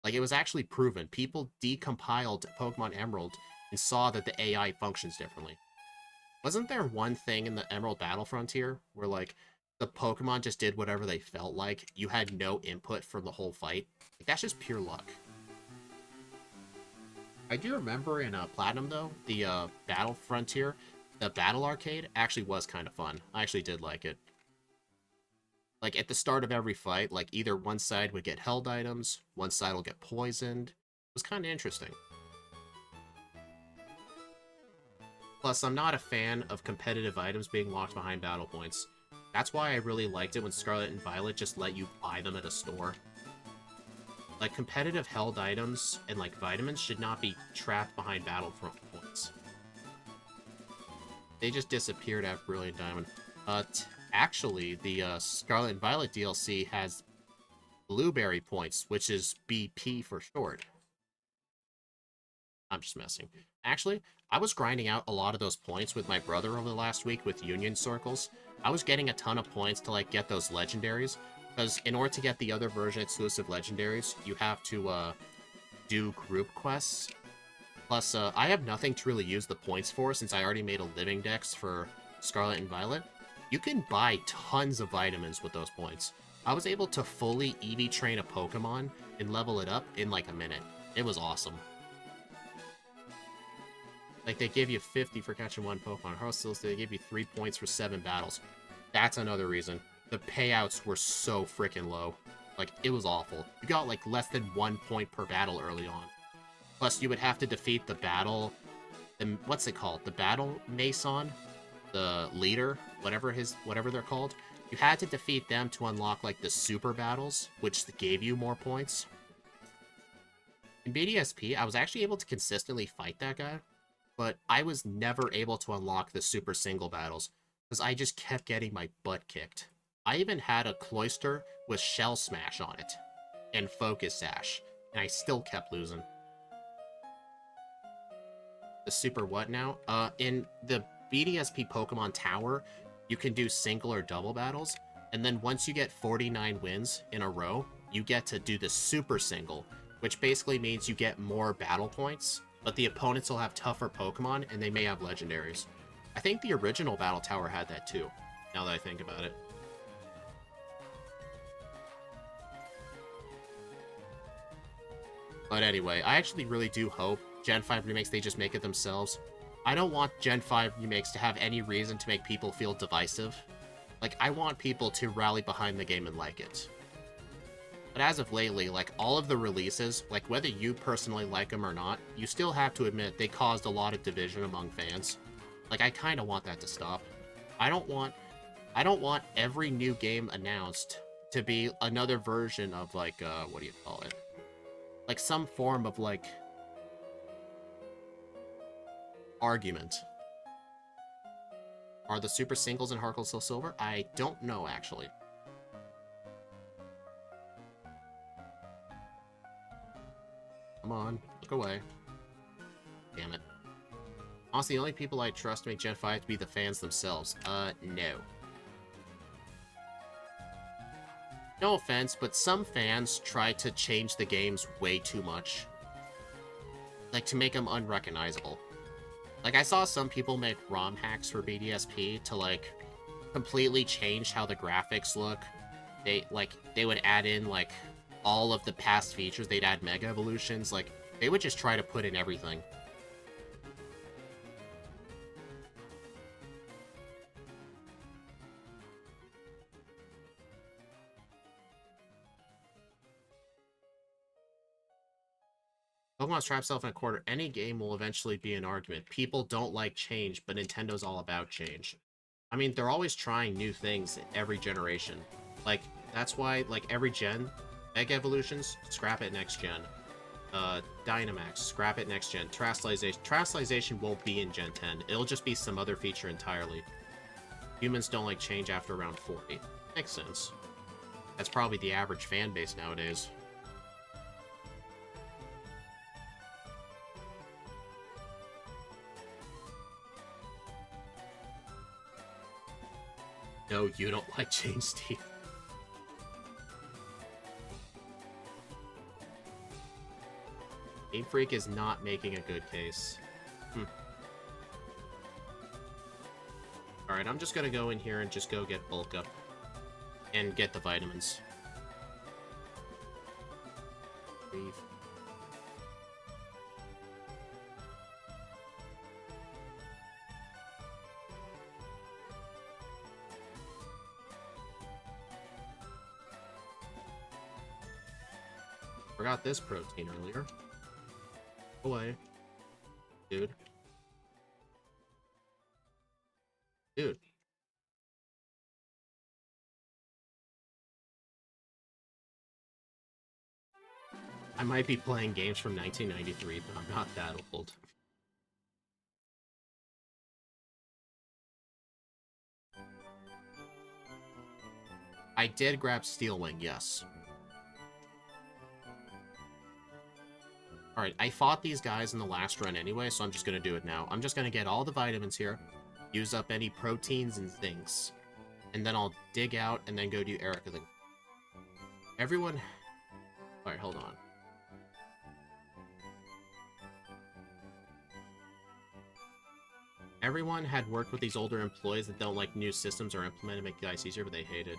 Like, it was actually proven. People decompiled Pokemon Emerald and saw that the AI functions differently. Wasn't there one thing in the Emerald Battle Frontier where, like, the Pokemon just did whatever they felt like? You had no input from the whole fight? Like, that's just pure luck. I do remember in Platinum, though, the Battle Frontier, the Battle Arcade actually was kind of fun. I actually did like it. Like, at the start of every fight, like, either one side would get held items, one side will get poisoned. It was kind of interesting. Plus, I'm not a fan of competitive items being locked behind battle points. That's why I really liked it when Scarlet and Violet just let you buy them at a store. Like, competitive held items and, like, vitamins should not be trapped behind battle points. They just disappeared after Brilliant Diamond. Actually, the Scarlet and Violet DLC has Blueberry points, which is BP for short. I'm just messing. Actually, I was grinding out a lot of those points with my brother over the last week with Union Circles. I was getting a ton of points to, like, get those legendaries, because in order to get the other version exclusive legendaries, you have to do group quests. Plus, I have nothing to really use the points for since I already made a living dex for Scarlet and Violet. You can buy tons of vitamins with those points. I was able to fully EV train a Pokemon and level it up in like a minute. It was awesome. Like, they give you 50 for catching one Pokemon. Hostels, they give you 3 points for 7 battles. That's another reason. The payouts were so freaking low. Like, it was awful. You got, like, less than 1 point per battle early on. Plus, you would have to defeat the battle... what's it called? The Battle Mason? The leader? Whatever they're called. You had to defeat them to unlock, like, the super battles, which gave you more points. In BDSP, I was actually able to consistently fight that guy. but I was never able to unlock the super single battles because I just kept getting my butt kicked. I even had a cloister with shell smash on it and focus sash, and I still kept losing. The super what now? In the BDSP Pokemon Tower, you can do single or double battles, and then once you get 49 wins in a row, you get to do the super single, which basically means you get more battle points, but the opponents will have tougher Pokemon, and they may have legendaries. I think the original Battle Tower had that too, now that I think about it. But anyway, I actually really do hope Gen 5 remakes, they just make it themselves. I don't want Gen 5 remakes to have any reason to make people feel divisive. Like, I want people to rally behind the game and like it. But as of lately, like, all of the releases, like, whether you personally like them or not, you still have to admit they caused a lot of division among fans. Like, I kind of want that to stop. I don't want every new game announced to be another version of, like, what do you call it? Like, some form of, like, argument. Are the super singles in Heart Gold still silver? I don't know, actually. Come on, look away. Damn it. Honestly, the only people I trust to make Gen 5 to be the fans themselves. No. No offense, but some fans try to change the games way too much. Like, to make them unrecognizable. Like, I saw some people make ROM hacks for BDSP to, like, completely change how the graphics look. They would add in, like, all of the past features. They'd add Mega Evolutions. Like, they would just try to put in everything. Pokemon's trapped itself in a corner. Any game will eventually be an argument. People don't like change, but Nintendo's all about change. I mean, they're always trying new things every generation. Like, that's why, like, every gen, Mega Evolutions, scrap it next gen. Dynamax, scrap it next gen. Terastallization won't be in Gen 10. It'll just be some other feature entirely. Humans don't like change after around 40. Makes sense. That's probably the average fan base nowadays. No, you don't like change, Steve. Game Freak is not making a good case. Alright, I'm just gonna go in here and just go get bulk up. And get the vitamins. Leave. Forgot this protein earlier. Away. Dude. Dude. I might be playing games from 1993, but I'm not that old. I did grab Steelwing, yes. Alright, I fought these guys in the last run anyway, so I'm just gonna do it now. I'm just gonna get all the vitamins here, use up any proteins and things, and then I'll dig out and then go do Erica. Everyone... Alright, hold on. Everyone had worked with these older employees that don't like new systems or implement to make guys easier, but they hated.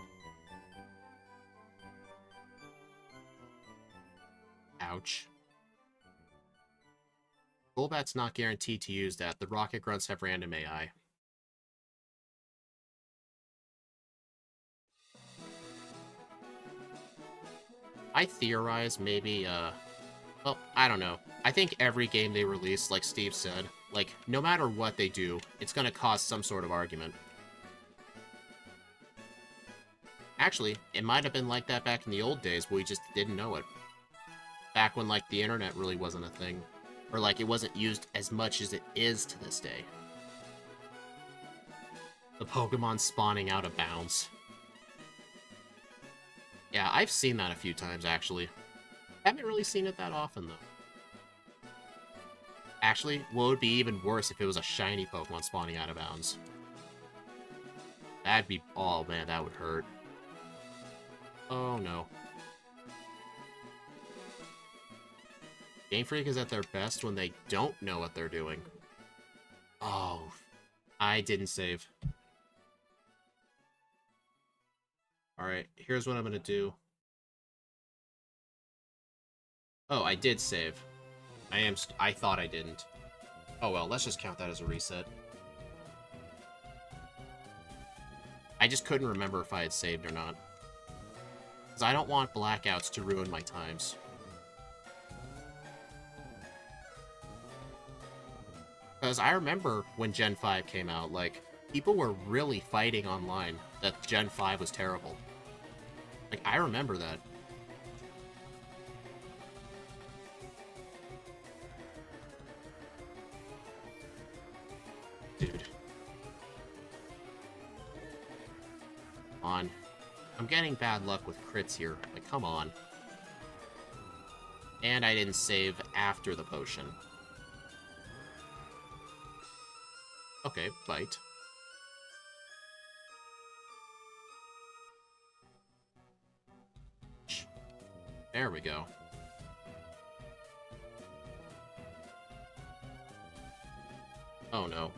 Ouch. Golbat's not guaranteed to use that. The Rocket Grunts have random AI. I theorize maybe, well, I don't know. I think every game they release, like Steve said, like, no matter what they do, it's gonna cause some sort of argument. Actually, it might have been like that back in the old days, but we just didn't know it. Back when, like, the internet really wasn't a thing. Or, like, it wasn't used as much as it is to this day. The Pokemon spawning out of bounds. Yeah, I've seen that a few times, actually. Haven't really seen it that often, though. Actually, what would be even worse if it was a shiny Pokemon spawning out of bounds? That'd be... oh, man, that would hurt. Oh, no. Game Freak is at their best when they don't know what they're doing. Oh, I didn't save. Alright, here's what I'm gonna do. Oh, I did save. I thought I didn't. Oh well, let's just count that as a reset. I just couldn't remember if I had saved or not. Because I don't want blackouts to ruin my times. Because I remember when Gen 5 came out, like, people were really fighting online that Gen 5 was terrible. Like, I remember that. Dude. Come on. I'm getting bad luck with crits here. Like, come on. And I didn't save after the potion. Okay, bite. There we go. Oh no.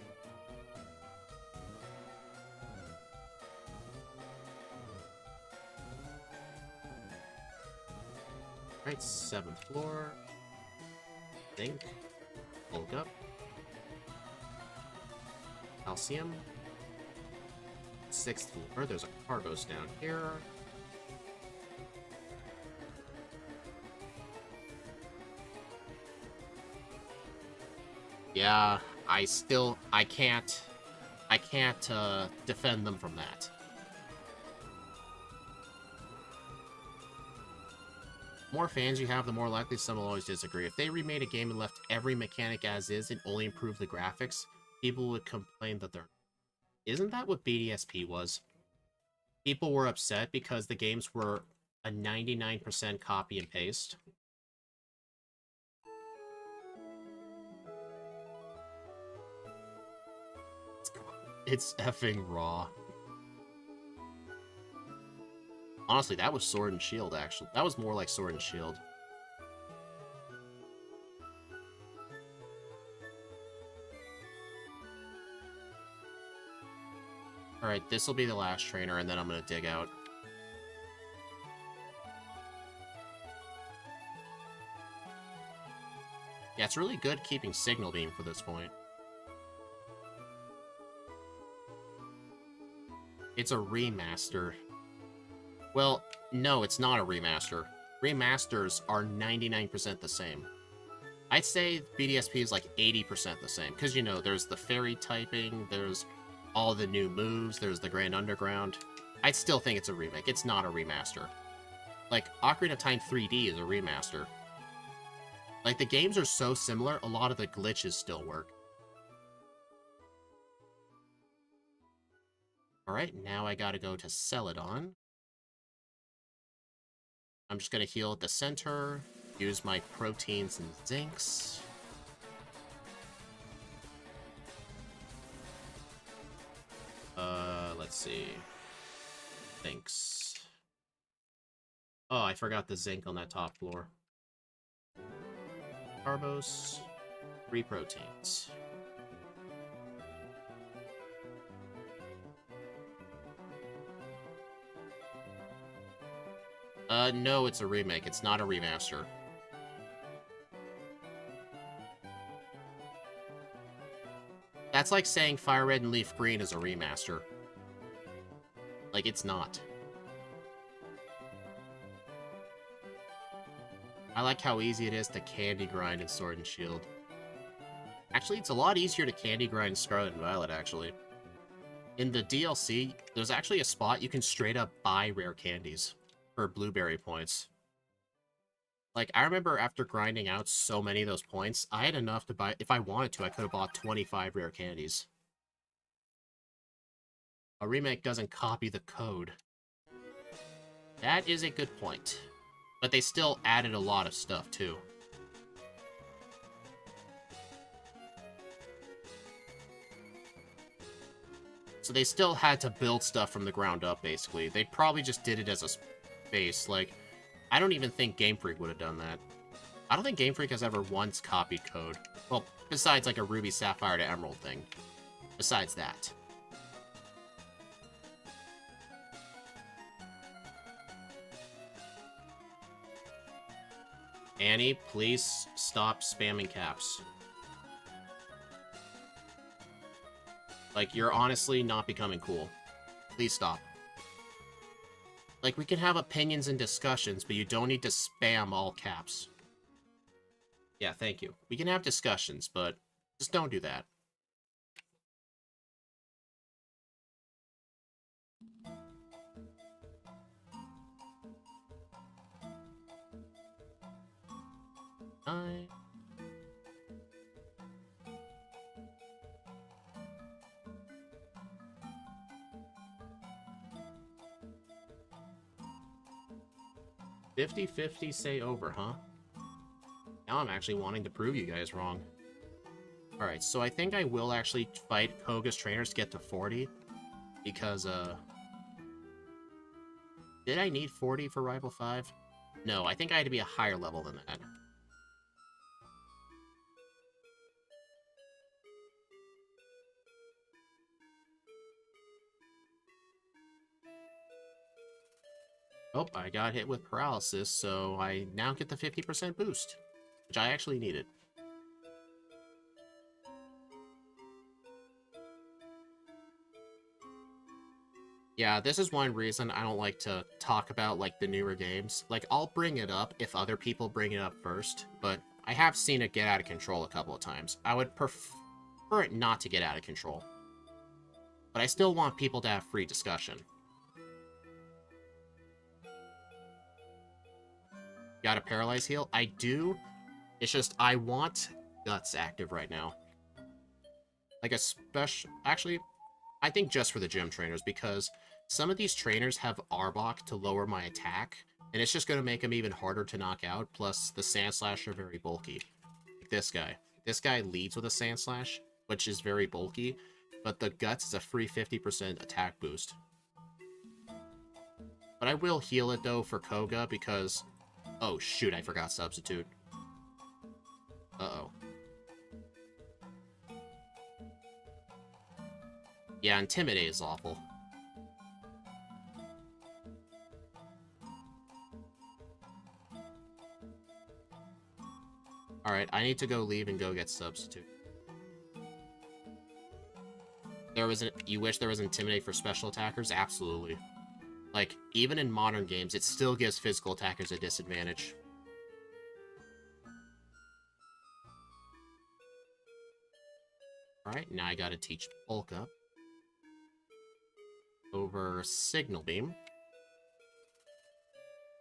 Right, 7th floor. Think. Bulk up. Calcium. 6th floor. There's a Cargos down here. Yeah, I can't defend them from that. The more fans you have, the more likely some will always disagree. If they remade a game and left every mechanic as is and only improved the graphics, people would complain that they're... Isn't that what BDSP was? People were upset because the games were a 99% copy and paste. It's effing raw. Honestly, that was Sword and Shield, actually. That was more like Sword and Shield. Alright, this will be the last trainer, and then I'm gonna dig out. Yeah, it's really good keeping Signal Beam for this point. It's a remaster. Well, no, it's not a remaster. Remasters are 99% the same. I'd say BDSP is like 80% the same, because, you know, there's the fairy typing, there's all the new moves, there's the Grand Underground. I'd still think it's a remake. It's not a remaster. Like, Ocarina of Time 3D is a remaster. Like, the games are so similar, a lot of the glitches still work. Alright, now I gotta go to Celadon. I'm just gonna heal at the center, use my proteins and zincs. Let's see. Thanks. Oh, I forgot the zinc on that top floor. Carbos, 3 proteins. No, it's a remake. It's not a remaster. That's like saying Fire Red and Leaf Green is a remaster. Like, it's not. I like how easy it is to candy grind in Sword and Shield. Actually, it's a lot easier to candy grind in Scarlet and Violet, actually. In the DLC, there's actually a spot you can straight up buy rare candies for blueberry points. Like, I remember after grinding out so many of those points, I had enough to buy... If I wanted to, I could have bought 25 rare candies. A remake doesn't copy the code. That is a good point. But they still added a lot of stuff, too. So they still had to build stuff from the ground up, basically. They probably just did it as a base. Like, I don't even think Game Freak would have done that. I don't think Game Freak has ever once copied code. Well, besides like a Ruby Sapphire to Emerald thing. Besides that. Annie, please stop spamming caps. Like, you're honestly not becoming cool. Please stop. Like, we can have opinions and discussions, but you don't need to spam all caps. Yeah, thank you. We can have discussions, but just don't do that. I... $50-50 say over, huh? Now I'm actually wanting to prove you guys wrong. Alright, so I think I will actually fight Koga's trainers to get to 40. Because, did I need 40 for Rival 5? No, I think I had to be a higher level than that. Oh, I got hit with paralysis, so I now get the 50% boost, which I actually needed. Yeah, this is one reason I don't like to talk about, like, the newer games. Like, I'll bring it up if other people bring it up first, but I have seen it get out of control a couple of times. I would prefer it not to get out of control. But I still want people to have free discussion. Got a paralyze heal? I do. It's just I want Guts active right now. Like a special... Actually, I think just for the gym trainers, because some of these trainers have Arbok to lower my attack, and it's just going to make them even harder to knock out, plus the Sand Slash are very bulky. Like this guy. This guy leads with a Sand Slash, which is very bulky, but the Guts is a free 50% attack boost. But I will heal it, though, for Koga, because... Oh, shoot, I forgot Substitute. Uh-oh. Yeah, Intimidate is awful. Alright, I need to go leave and go get Substitute. You wish there was Intimidate for special attackers? Absolutely. Like, even in modern games, it still gives physical attackers a disadvantage. Alright, now I gotta teach Bulk Up over Signal Beam.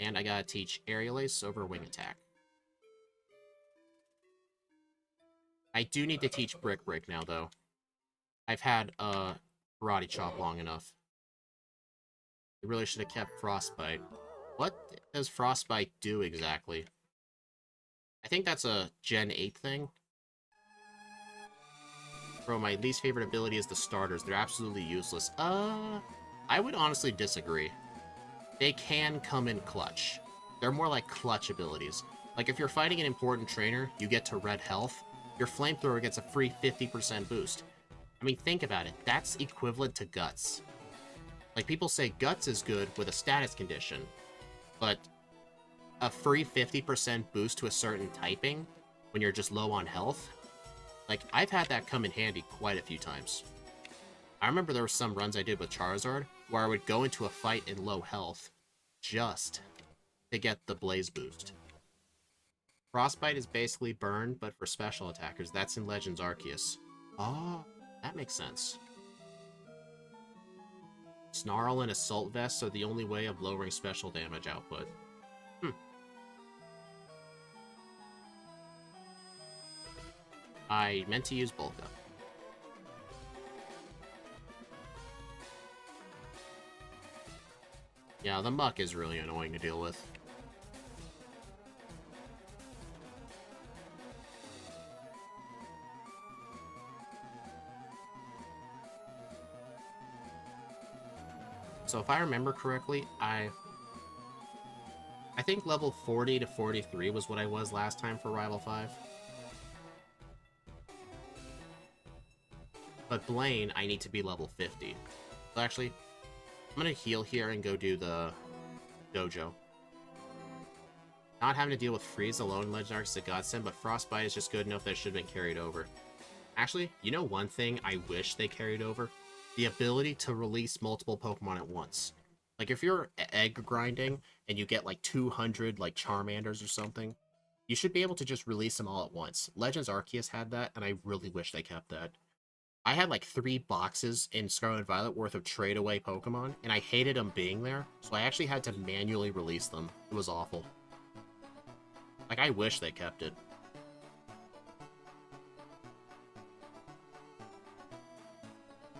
And I gotta teach Aerial Ace over Wing Attack. I do need to teach Brick Break now, though. I've had Karate Chop long enough. I really should have kept Frostbite. What does Frostbite do exactly? I think that's a Gen 8 thing. Bro, my least favorite ability is the starters. They're absolutely useless. I would honestly disagree. They can come in clutch. They're more like clutch abilities. Like, if you're fighting an important trainer, you get to red health, your Flamethrower gets a free 50% boost. I mean, think about it. That's equivalent to Guts. Like, people say Guts is good with a status condition, but a free 50% boost to a certain typing when you're just low on health, like, I've had that come in handy quite a few times. I remember there were some runs I did with Charizard where I would go into a fight in low health just to get the Blaze boost. Frostbite is basically Burn, but for special attackers. That's in Legends Arceus. Oh, that makes sense. Snarl and Assault Vest are the only way of lowering special damage output. I meant to use Bulk Up. Yeah, the muck is really annoying to deal with. So if I remember correctly, I think level 40 to 43 was what I was last time for Rival 5. But Blaine, I need to be level 50. So actually, I'm gonna heal here and go do the dojo. Not having to deal with Freeze alone, Legend Arc is a godsend, but Frostbite is just good enough that it should have been carried over. Actually, you know one thing I wish they carried over? The ability to release multiple Pokemon at once. Like, if you're egg grinding and you get, like, 200, like, Charmanders or something, you should be able to just release them all at once. Legends Arceus had that, and I really wish they kept that. I had, like, 3 boxes in Scarlet and Violet worth of trade-away Pokemon, and I hated them being there, so I actually had to manually release them. It was awful. Like, I wish they kept it.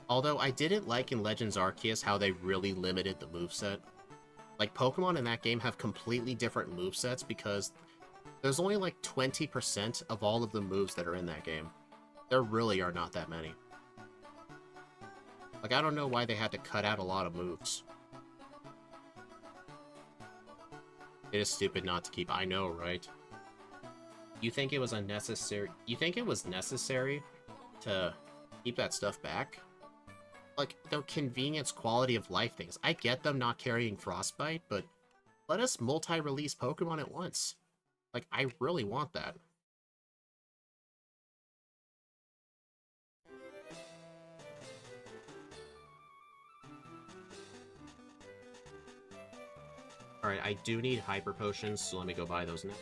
Although, I didn't like in Legends Arceus how they really limited the moveset. Like, Pokemon in that game have completely different movesets because there's only like 20% of all of the moves that are in that game. There really are not that many. Like, I don't know why they had to cut out a lot of moves. It is stupid not to keep. I know, right? You think it was unnecessary? You think it was necessary to keep that stuff back? Like, the convenience, quality of life things. I get them not carrying Frostbite, but let us multi-release Pokemon at once. Like, I really want that. Alright, I do need Hyper Potions, so let me go buy those now.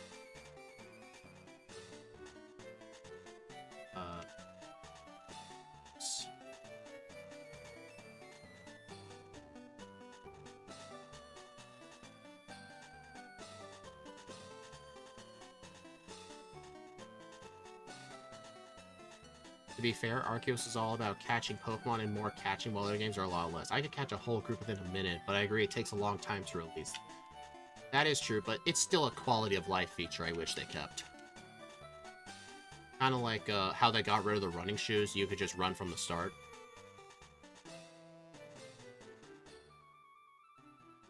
To be fair, Arceus is all about catching Pokemon and more catching, while other games are a lot less. I could catch a whole group within a minute, but I agree it takes a long time to release. That is true, but it's still a quality of life feature I wish they kept. Kind of like how they got rid of the running shoes, you could just run from the start.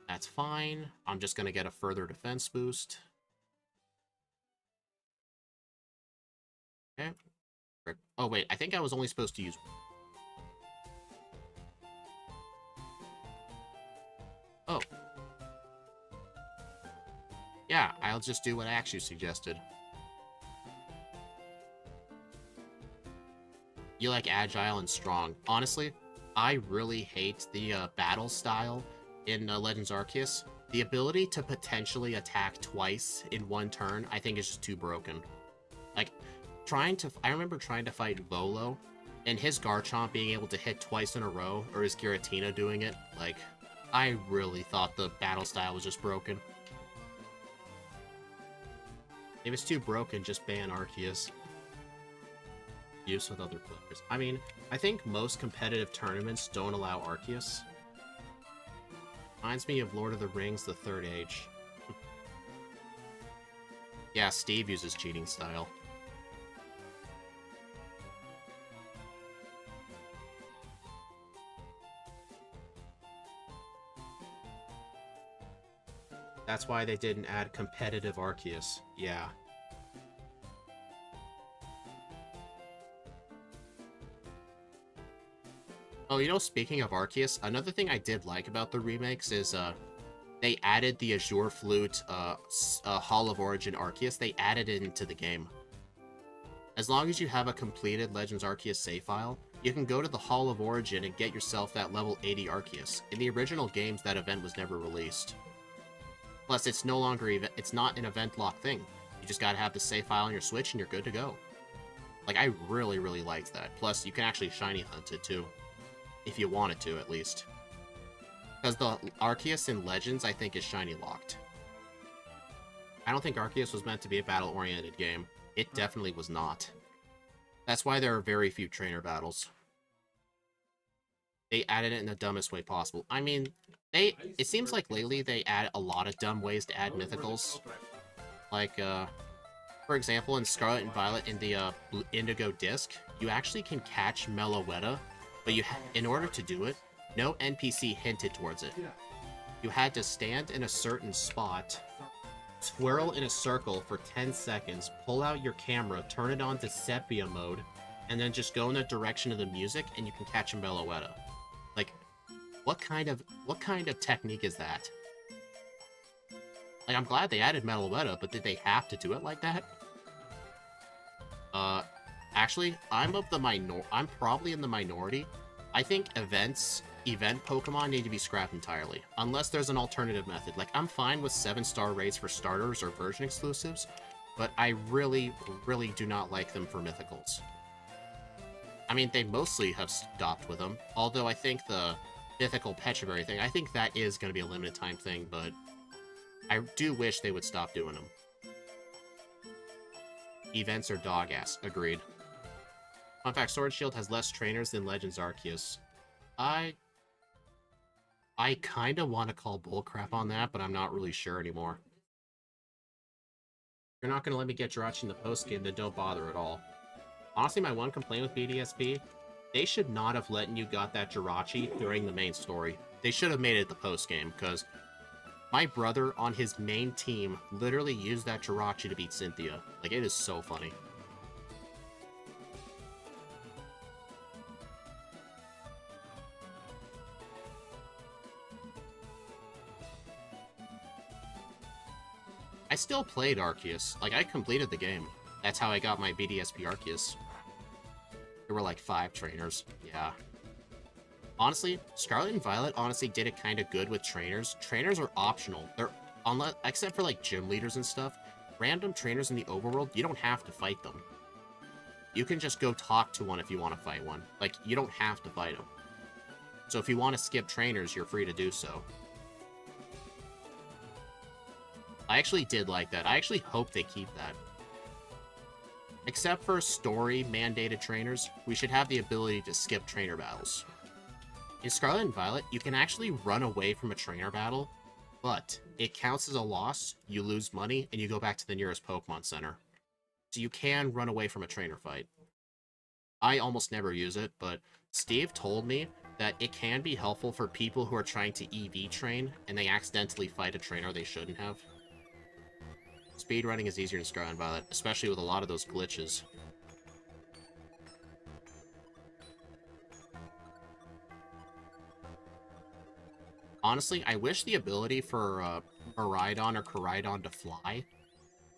That's fine. I'm just going to get a further defense boost. Okay. Oh, wait, I think I was only supposed to use one. Oh. Yeah, I'll just do what Axu suggested. You like agile and strong. Honestly, I really hate the battle style in Legends Arceus. The ability to potentially attack twice in one turn, I think is just too broken. Like, I remember trying to fight Volo, and his Garchomp being able to hit twice in a row, or his Giratina doing it, like, I really thought the battle style was just broken. If it's too broken, just ban Arceus. Use with other players. I mean, I think most competitive tournaments don't allow Arceus. Reminds me of Lord of the Rings, the Third Age. Yeah, Steve uses cheating style. That's why they didn't add competitive Arceus. Yeah. Oh, you know, speaking of Arceus, another thing I did like about the remakes is, they added the Azure Flute, Hall of Origin Arceus. They added it into the game. As long as you have a completed Legends Arceus save file, you can go to the Hall of Origin and get yourself that level 80 Arceus. In the original games, that event was never released. Plus, it's no longer it's not an event lock thing. You just gotta have the save file on your Switch and you're good to go. Like, I really, really liked that. Plus, you can actually shiny hunt it too. If you wanted to, at least. Because the Arceus in Legends, I think, is shiny locked. I don't think Arceus was meant to be a battle-oriented game. It definitely was not. That's why there are very few trainer battles. They added it in the dumbest way possible. I mean, it seems like lately they add a lot of dumb ways to add mythicals. Like, for example, in Scarlet and Violet in the Indigo Disc, you actually can catch Meloetta, but in order to do it, no NPC hinted towards it. You had to stand in a certain spot, twirl in a circle for 10 seconds, pull out your camera, turn it on to sepia mode, and then just go in the direction of the music, and you can catch a Meloetta. Like, what kind of technique is that? Like, I'm glad they added Meloetta, but did they have to do it like that? Actually, I'm probably in the minority. I think event Pokemon need to be scrapped entirely, unless there's an alternative method. Like, I'm fine with 7-star rates for starters or version exclusives, but I really, really do not like them for mythicals. I mean, they mostly have stopped with them, although I think the mythical Petraberry thing, I think that is going to be a limited time thing, but I do wish they would stop doing them. Events are dog-ass. Agreed. Fun fact, Sword Shield has less trainers than Legends Arceus. I kind of want to call bullcrap on that, but I'm not really sure anymore. If you're not going to let me get Jirachi in the postgame, then don't bother at all. Honestly, my one complaint with BDSP, they should not have let you got that Jirachi during the main story. They should have made it the postgame, because my brother on his main team literally used that Jirachi to beat Cynthia. Like, it is so funny. I still played Arceus. Like, I completed the game. That's how I got my BDSP Arceus. There were like 5 trainers. Yeah. Honestly, Scarlet and Violet honestly did it kind of good with trainers. Trainers are optional. They're except for like gym leaders and stuff. Random trainers in the overworld, you don't have to fight them. You can just go talk to one if you want to fight one. Like, you don't have to fight them. So if you want to skip trainers, you're free to do so. I actually did like that. I actually hope they keep that. Except for story-mandated trainers, we should have the ability to skip trainer battles. In Scarlet and Violet, you can actually run away from a trainer battle, but it counts as a loss, you lose money, and you go back to the nearest Pokemon Center. So you can run away from a trainer fight. I almost never use it, but Steve told me that it can be helpful for people who are trying to EV train, and they accidentally fight a trainer they shouldn't have. Speedrunning is easier in Scarlet and Violet, especially with a lot of those glitches. Honestly, I wish the ability for Miraidon or Koraidon to fly.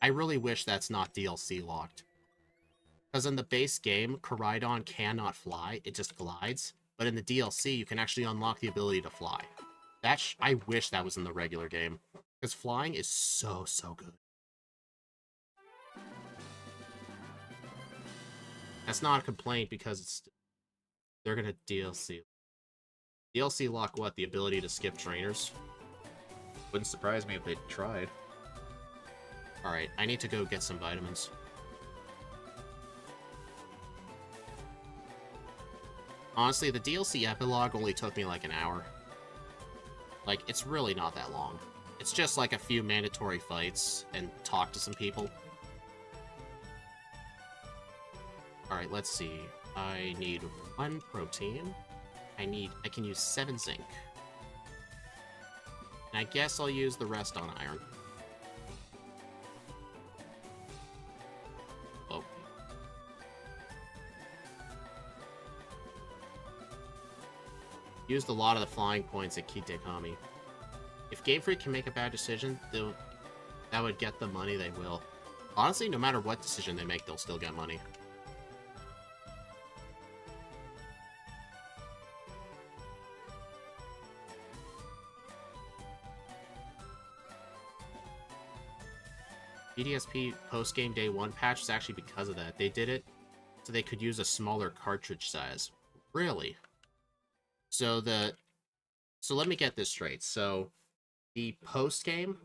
I really wish that's not DLC locked. Because in the base game, Koraidon cannot fly, it just glides. But in the DLC, you can actually unlock the ability to fly. I wish that was in the regular game. Because flying is so, so good. That's not a complaint because they're gonna DLC. DLC lock what? The ability to skip trainers? Wouldn't surprise me if they tried. Alright, I need to go get some vitamins. Honestly, the DLC epilogue only took me like an hour. Like, it's really not that long. It's just like a few mandatory fights and talk to some people. Alright, let's see. I need 1 protein. I can use 7 zinc. And I guess I'll use the rest on iron. Oh. Used a lot of the flying points at Kitekami. If Game Freak can make a bad decision, that would get the money they will. Honestly, no matter what decision they make, they'll still get money. BDSP post-game day 1 patch was actually because of that. They did it so they could use a smaller cartridge size. Really? So let me get this straight. So the post-game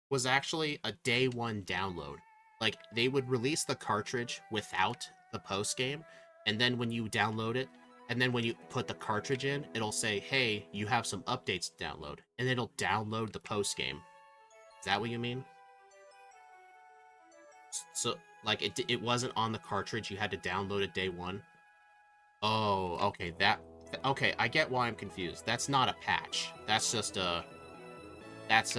was actually a day 1 download. Like, they would release the cartridge without the post game, and then when you download it, and then when you put the cartridge in, it'll say, hey, you have some updates to download, and it'll download the post game. Is that what you mean? So, like, it wasn't on the cartridge, you had to download it day one? Oh, okay, okay, I get why I'm confused. That's not a patch. That's just that's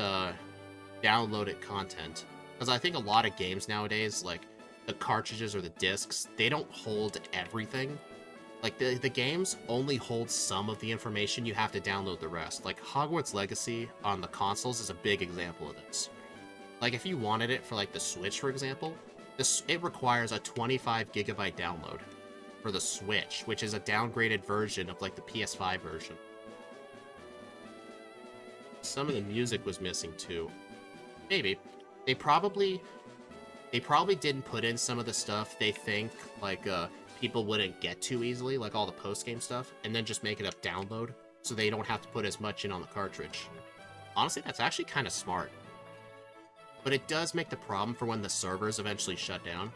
downloaded content. Because I think a lot of games nowadays, like, the cartridges or the discs, they don't hold everything. Like, the games only hold some of the information, you have to download the rest. Like, Hogwarts Legacy on the consoles is a big example of this. Like, if you wanted it for, like, the Switch, for example, it requires a 25 gigabyte download for the Switch, which is a downgraded version of, like, the PS5 version. Some of the music was missing, too. Maybe. They probably didn't put in some of the stuff they think, like, people wouldn't get to easily, like all the post-game stuff, and then just make it a download, so they don't have to put as much in on the cartridge. Honestly, that's actually kind of smart. But it does make the problem for when the servers eventually shut down.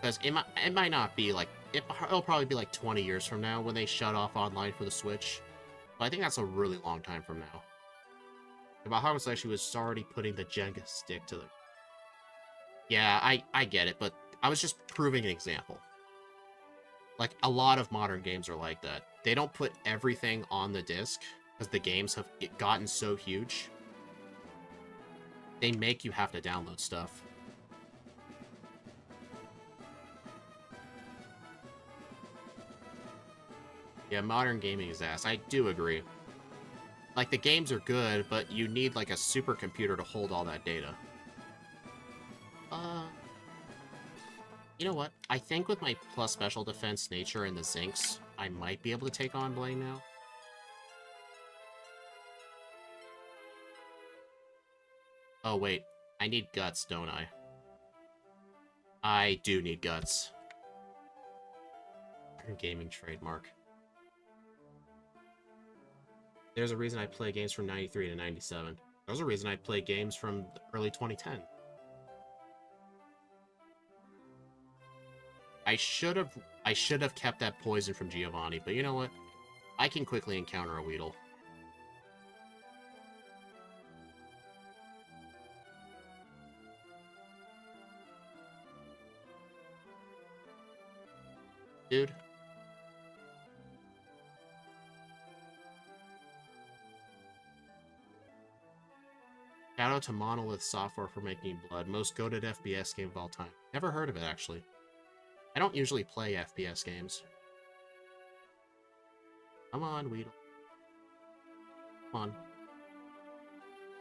Because it might not be, like, it'll probably be like 20 years from now when they shut off online for the Switch. But I think that's a really long time from now. About Hogwarts Legacy was already putting the Jenga stick to the... Yeah, I get it, but I was just proving an example. Like, a lot of modern games are like that. They don't put everything on the disc, because the games have gotten so huge. They make you have to download stuff. Yeah, modern gaming is ass. I do agree. Like, the games are good, but you need, like, a supercomputer to hold all that data. You know what? I think with my plus special defense nature and the Zinks, I might be able to take on Blaine now. Oh, wait. I need guts, don't I? I do need guts. Gaming trademark. There's a reason I play games from 93 to 97. There's a reason I play games from early 2010. I should have kept that poison from Giovanni, but you know what? I can quickly encounter a Weedle. Dude. Shout out to Monolith Software for making Blood, most goated FPS game of all time. Never heard of it, actually. I don't usually play FPS games. Come on, Weedle. Come on.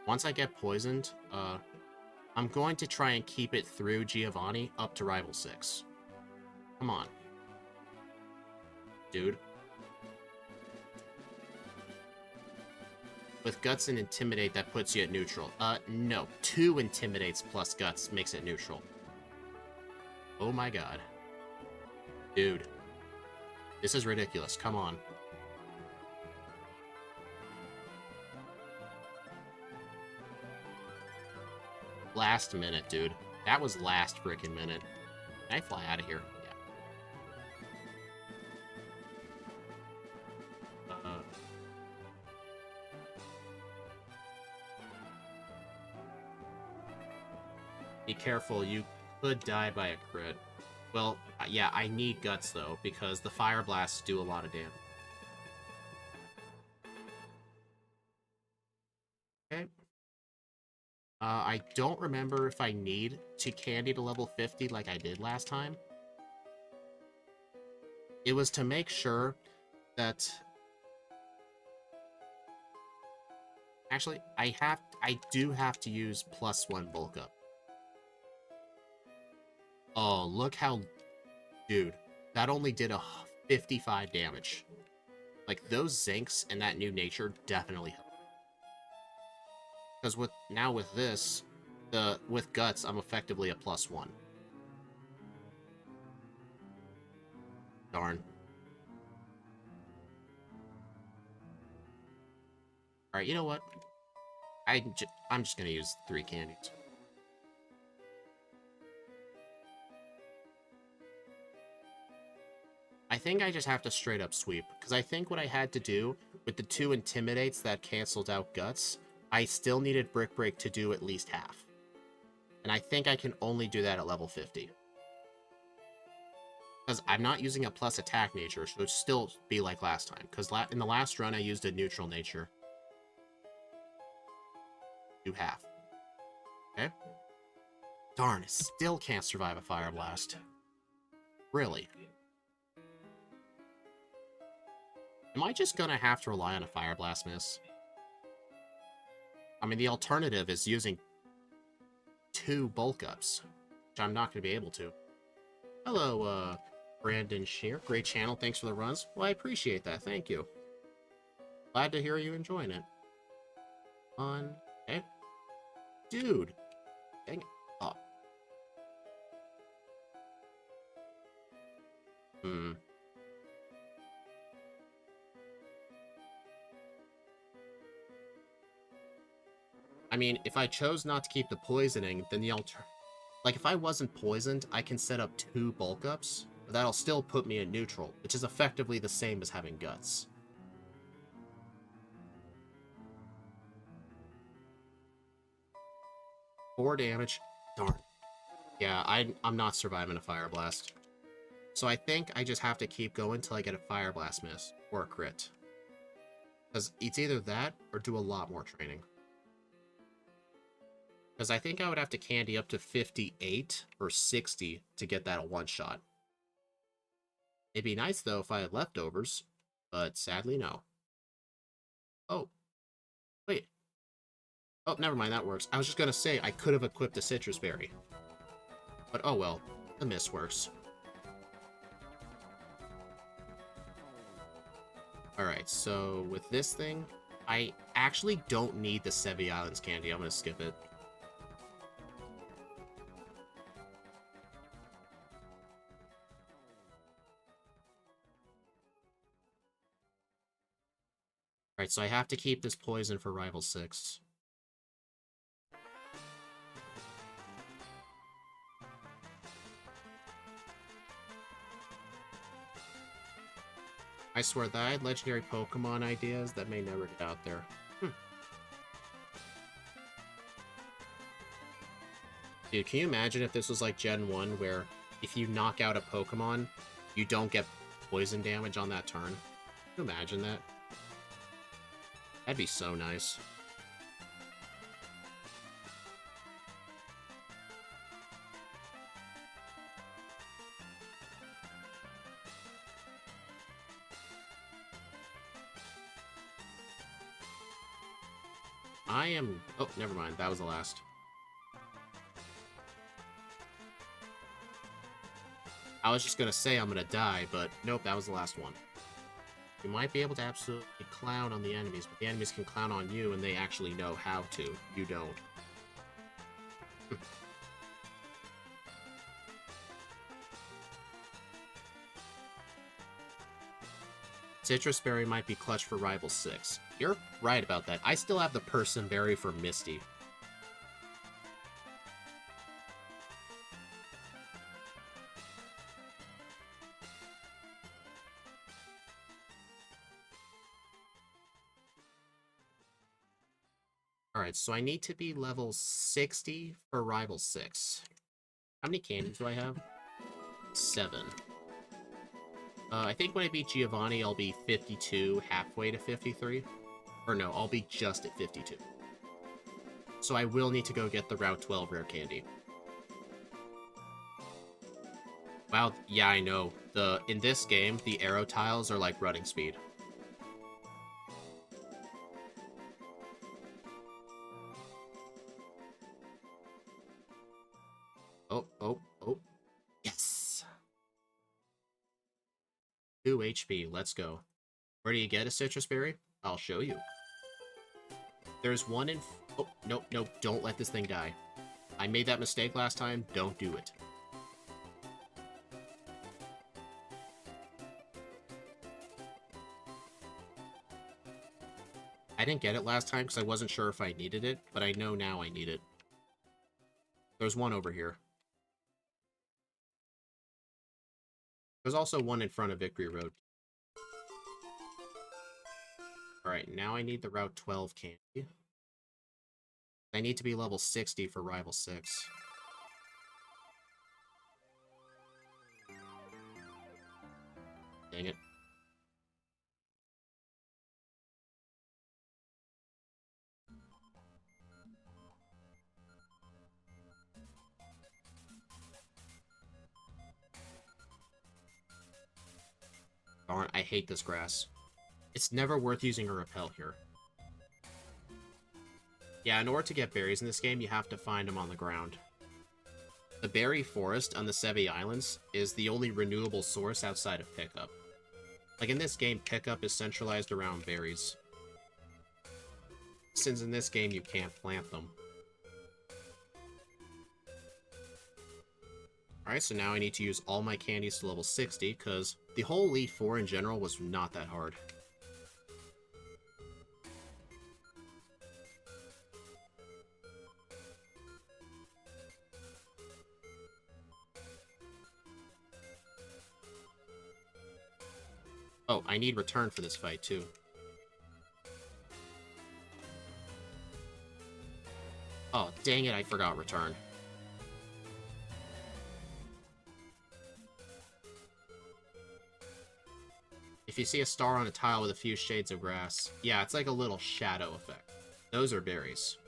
Once I get poisoned, I'm going to try and keep it through Giovanni up to Rival 6. Come on. Dude. With Guts and Intimidate, that puts you at neutral. No. 2 Intimidates plus Guts makes it neutral. Oh my god. Dude. This is ridiculous. Come on. Last minute, dude. That was last freaking minute. Can I fly out of here? Yeah. Be careful, you could die by a crit. Well, yeah, I need Guts, though, because the Fire Blasts do a lot of damage. Okay. I don't remember if I need to candy to level 50 like I did last time. It was to make sure that... Actually, I do have to use +1 bulk up. Oh, look how... Dude, that only did a 55 damage. Like, those Zinks and that new nature definitely help. Because now with this, with Guts, I'm effectively a +1. Darn. Alright, you know what? I'm just gonna use 3 candies. I think I just have to straight up sweep, because I think what I had to do with the 2 Intimidates that canceled out Guts, I still needed Brick Break to do at least half. And I think I can only do that at level 50. Because I'm not using a plus attack nature, so it'd still be like last time. Because in the last run, I used a neutral nature. Do half. Okay? Darn, it still can't survive a Fire Blast. Really? Am I just gonna have to rely on a Fire Blast miss? I mean, the alternative is using 2 bulk ups, which I'm not gonna be able to. Hello, Brandon Shear. Great channel, thanks for the runs. Well, I appreciate that, thank you. Glad to hear you enjoying it. Okay. Dude! Dang it. Oh. I mean, if I chose not to keep the poisoning, then the like, if I wasn't poisoned, I can set up 2 bulk ups, but that'll still put me in neutral, which is effectively the same as having Guts. 4 damage. Darn. Yeah, I'm not surviving a Fire Blast. So I think I just have to keep going till I get a Fire Blast miss, or a crit. Because it's either that, or do a lot more training. Because I think I would have to candy up to 58 or 60 to get that a one-shot. It'd be nice, though, if I had leftovers, but sadly, no. Oh. Wait. Oh, never mind, that works. I was just gonna say, I could have equipped a Citrus Berry. But oh well, the miss works. Alright, so with this thing, I actually don't need the Sevi Islands candy. I'm gonna skip it. Alright, so I have to keep this poison for Rival 6. I swear that I had legendary Pokemon ideas that may never get out there. Dude, can you imagine if this was like Gen 1, where if you knock out a Pokemon, you don't get poison damage on that turn? Can you imagine that? That'd be so nice. I am... Oh, never mind. That was the last. I was just gonna say I'm gonna die, but nope, that was the last one. You might be able to absolutely clown on the enemies, but the enemies can clown on you, and they actually know how to. You don't. Citrus Berry might be clutch for Rival 6. You're right about that. I still have the Person Berry for Misty. Alright, so I need to be level 60 for Rival 6. How many candies do I have? 7. I think when I beat Giovanni, I'll be 52, halfway to 53. Or no, I'll be just at 52. So I will need to go get the Route 12 rare candy. Wow, yeah, I know. In this game, the arrow tiles are like running speed. Oh. Yes! 2 HP, let's go. Where do you get a Citrus Berry? I'll show you. There's one in... Oh, nope, don't let this thing die. I made that mistake last time, don't do it. I didn't get it last time because I wasn't sure if I needed it, but I know now I need it. There's one over here. There's also one in front of Victory Road. Alright, now I need the Route 12 candy. I need to be level 60 for Rival 6. Dang it. Darn, I hate this grass. It's never worth using a repel here. Yeah, in order to get berries in this game, you have to find them on the ground. The berry forest on the Sevi Islands is the only renewable source outside of pickup. Like in this game, pickup is centralized around berries. Since in this game you can't plant them. Alright, so now I need to use all my candies to level 60, because the whole Elite Four in general was not that hard. Oh, I need return for this fight, too. Oh, dang it, I forgot return. If you see a star on a tile with a few shades of grass, yeah, it's like a little shadow effect. Those are berries.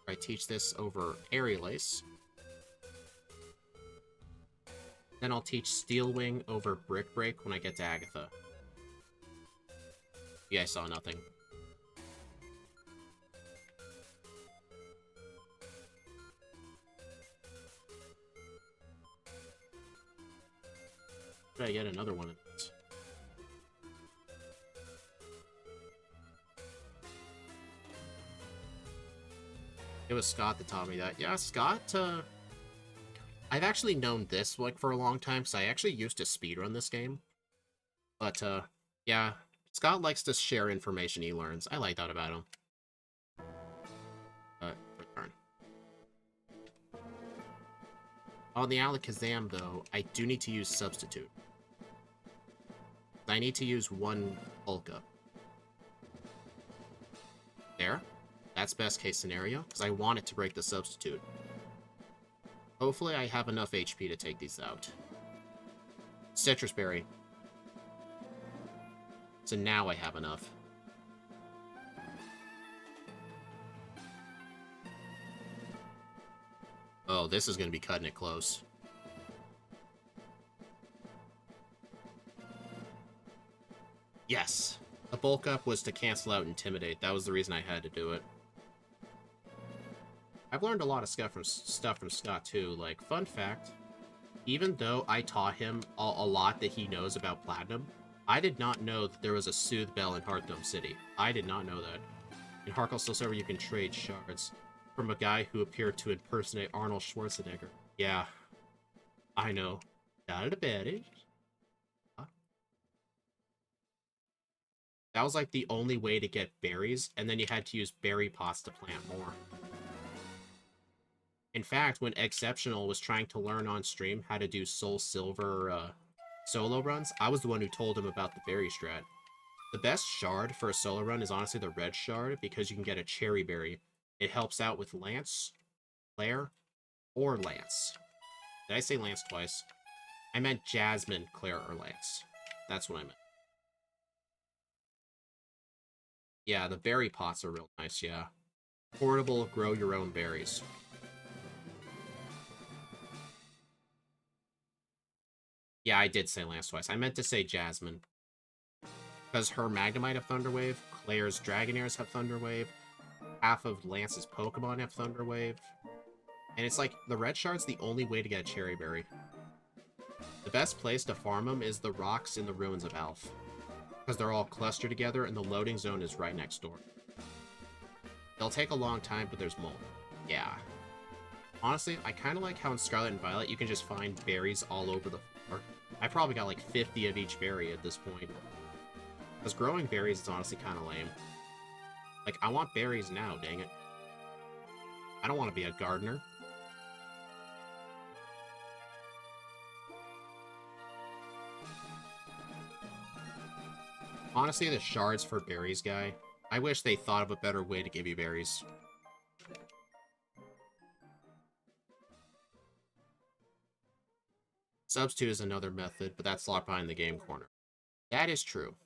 I teach this over Airy Lace. Then I'll teach Steel Wing over Brick Break when I get to Agatha. Yeah, I saw nothing. Did I get another one of these? It was Scott that taught me that. Yeah, Scott, I've actually known this, like, for a long time, because I actually used to speedrun this game. But, yeah, Scott likes to share information he learns. I like that about him. Return. On the Alakazam, though, I do need to use Substitute. I need to use one bulk up. There. That's best case scenario, because I want it to break the Substitute. Hopefully I have enough HP to take these out. Citrus Berry. So now I have enough. Oh, this is going to be cutting it close. Yes! The bulk up was to cancel out Intimidate. That was the reason I had to do it. I've learned a lot of stuff from Scott, too. Like, fun fact, even though I taught him a lot that he knows about Platinum, I did not know that there was a Soothe Bell in Heartdome City. I did not know that. In Heart Crystal Server, you can trade shards from a guy who appeared to impersonate Arnold Schwarzenegger. Yeah, I know. Not a bad age. That was like the only way to get berries, and then you had to use berry pots to plant more. In fact, when Exceptional was trying to learn on stream how to do Soul Silver solo runs, I was the one who told him about the berry strat. The best shard for a solo run is honestly the red shard, because you can get a cherry berry. It helps out with Lance, Claire, or Lance. Did I say Lance twice? I meant Jasmine, Claire, or Lance. That's what I meant. Yeah, the berry pots are real nice, yeah. Portable, grow your own berries. Yeah, I did say Lance twice. I meant to say Jasmine. Because her Magnemite have Thunder Wave, Claire's Dragonairs have Thunder Wave, half of Lance's Pokemon have Thunder Wave. And it's like, the red shard's the only way to get a Cherry Berry. The best place to farm them is the rocks in the Ruins of Alph, because they're all clustered together and the loading zone is right next door. They'll take a long time, but there's more. Yeah. Honestly, I kind of like how in Scarlet and Violet you can just find berries all over the floor. I probably got like 50 of each berry at this point. Because growing berries is honestly kind of lame. Like, I want berries now, dang it. I don't want to be a gardener. Honestly, the shards for berries guy, I wish they thought of a better way to give you berries. Substitute is another method, but that's locked behind the game corner. That is true.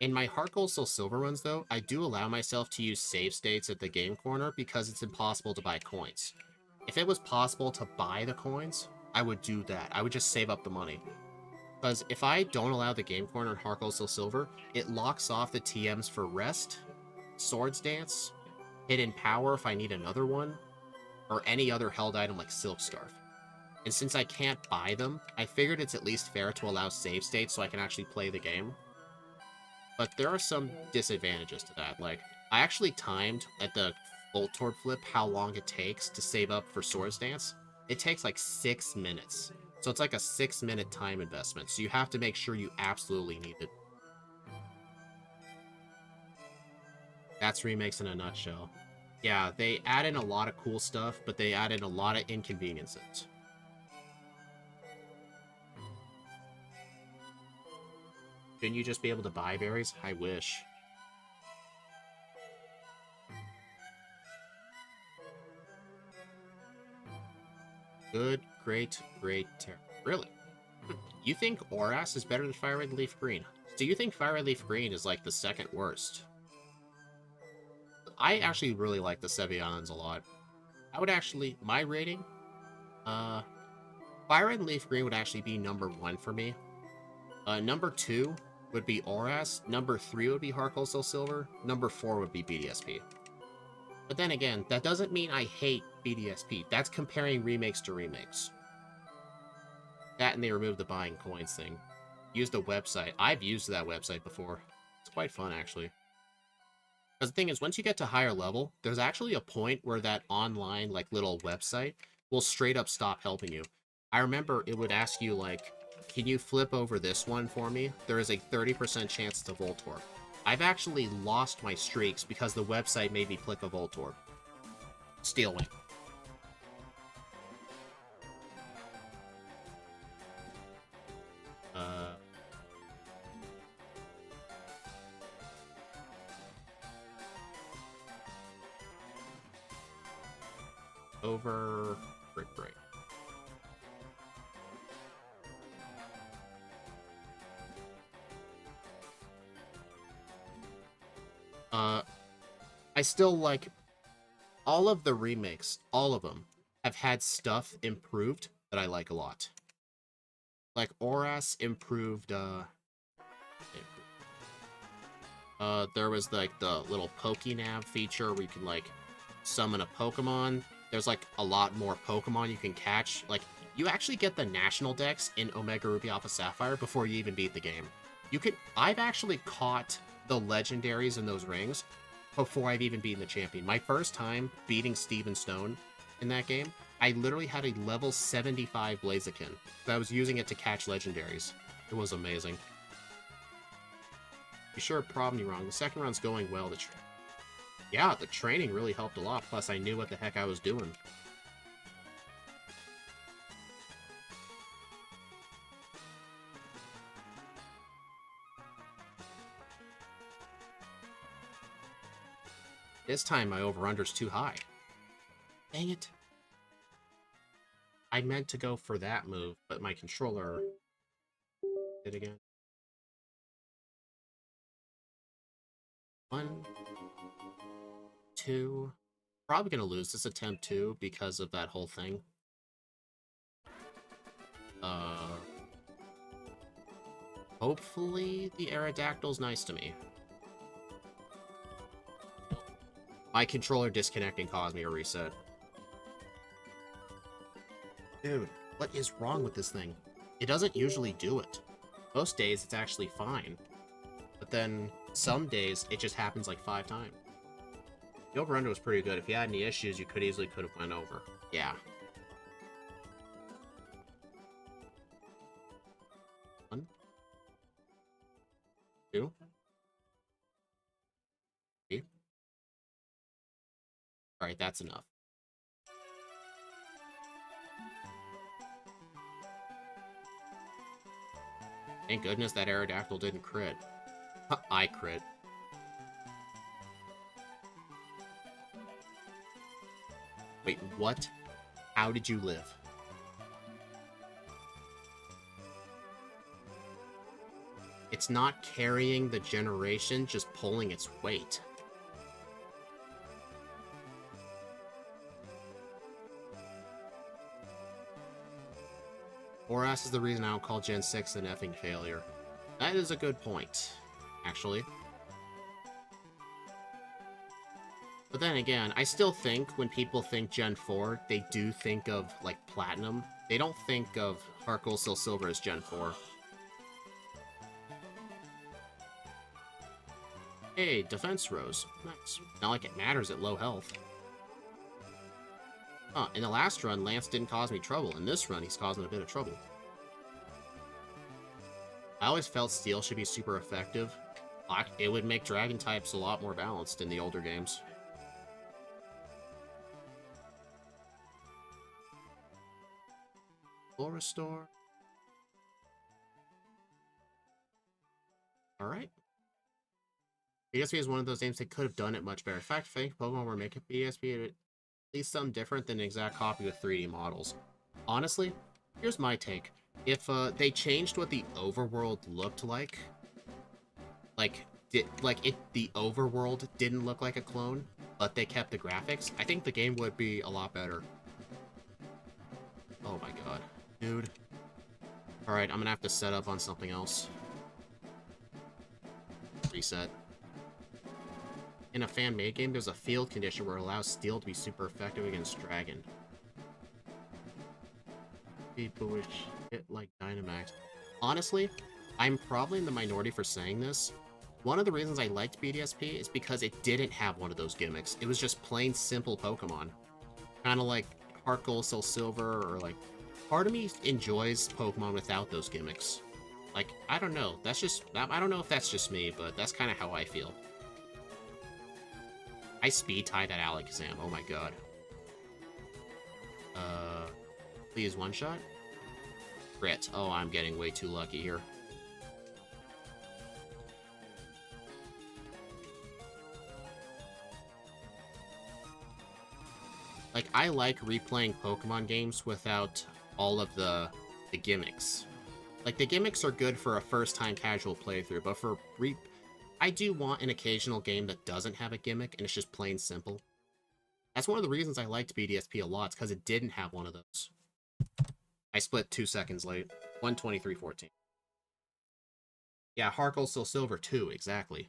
In my Heart Gold Soul Silver runs, though, I do allow myself to use save states at the game corner because it's impossible to buy coins. If it was possible to buy the coins, I would do that. I would just save up the money. Because if I don't allow the game corner in Heart Gold Soul Silver, it locks off the TMs for Rest, Swords Dance, Hidden Power if I need another one, or any other held item like Silk Scarf. And since I can't buy them, I figured it's at least fair to allow save states so I can actually play the game. But there are some disadvantages to that. Like, I actually timed at the Voltorb flip how long it takes to save up for Swords Dance. It takes like 6 minutes. So it's like a 6-minute time investment. So you have to make sure you absolutely need it. That's remakes in a nutshell. Yeah, they add in a lot of cool stuff, but they add in a lot of inconveniences. Shouldn't you just be able to buy berries? I wish. Good, great, great, terrible. Really? You think Oras is better than Firered Leaf Green? Do you think Firered Leaf Green is like the second worst? I actually really like the Sevians a lot. I would actually, my rating, Firered Leaf Green would actually be number 1 for me. Number 2 would be Oras. Number 3 would be Heart Gold Soul Silver. Number 4 would be BDSP. But then again, that doesn't mean I hate BDSP. That's comparing remakes to remakes. That and they removed the buying coins thing. Used a website. I've used that website before. It's quite fun, actually. Because the thing is, once you get to higher level, there's actually a point where that online, like, little website will straight up stop helping you. I remember it would ask you, like, can you flip over this one for me? There is a 30% chance it's a Voltorb. I've actually lost my streaks because the website made me click a Voltorb. Steel Wing. Over Brick Break. I still like all of the remakes, all of them have had stuff improved that I like a lot. Like Oras improved, there was like the little Pokenav feature where you can like summon a Pokemon. There's like a lot more Pokemon you can catch. Like, you actually get the national dex in Omega Ruby Alpha Sapphire before you even beat the game. I've actually caught the legendaries in those rings before I've even beaten the champion. My first time beating Steven Stone in that game, I literally had a level 75 Blaziken. I was using it to catch legendaries. It was amazing. You sure proved me wrong. The second run's going well. Yeah, the training really helped a lot, plus I knew what the heck I was doing. This time my over-under's too high. Dang it. I meant to go for that move, but my controller did again. 1, 2. Probably gonna lose this attempt too because of that whole thing. Hopefully the Aerodactyl's nice to me. My controller disconnecting caused me a reset. Dude, what is wrong with this thing? It doesn't usually do it. Most days it's actually fine. But then some days it just happens like 5 times. The over-under was pretty good. If you had any issues, you could have went over. Yeah. 1, 2, 3. Alright, that's enough. Thank goodness that Aerodactyl didn't crit. I crit. Wait, what? How did you live? It's not carrying the generation, just pulling its weight. Boras is the reason I don't call Gen 6 an effing failure. That is a good point, actually. But then again, I still think when people think Gen 4, they do think of, like, Platinum. They don't think of Heart Gold Soul Silver as Gen 4. Hey, defense rose. Nice. Not like it matters at low health. Huh, in the last run, Lance didn't cause me trouble. In this run, he's causing a bit of trouble. I always felt Steel should be super effective. It would make Dragon types a lot more balanced in the older games. Full restore. Alright. BSP is one of those games that could have done it much better. In fact, I think Pokemon were making BSP at least something different than an exact copy with 3D models. Honestly, here's my take. If they changed what the overworld looked like, the overworld didn't look like a clone, but they kept the graphics, I think the game would be a lot better. Oh my god, dude. Alright, I'm gonna have to set up on something else. Reset. In a fan-made game, there's a field condition where it allows Steel to be super effective against Dragon. People wish it like Dynamax. Honestly, I'm probably in the minority for saying this. One of the reasons I liked BDSP is because it didn't have one of those gimmicks. It was just plain simple Pokemon. Kind of like Heart Gold, Soul Silver, or like... Part of me enjoys Pokemon without those gimmicks. Like, I don't know. That's just... I don't know if that's just me, but that's kind of how I feel. I speed-tied that Alakazam. Oh my god. Please one-shot? Crit. Oh, I'm getting way too lucky here. Like, I like replaying Pokemon games without all of the gimmicks. Like, the gimmicks are good for a first-time casual playthrough, but for I do want an occasional game that doesn't have a gimmick, and it's just plain simple. That's one of the reasons I liked BDSP a lot, because it didn't have one of those. I split 2 seconds late. 123.14. Yeah, Heart Gold Soul Silver too, exactly.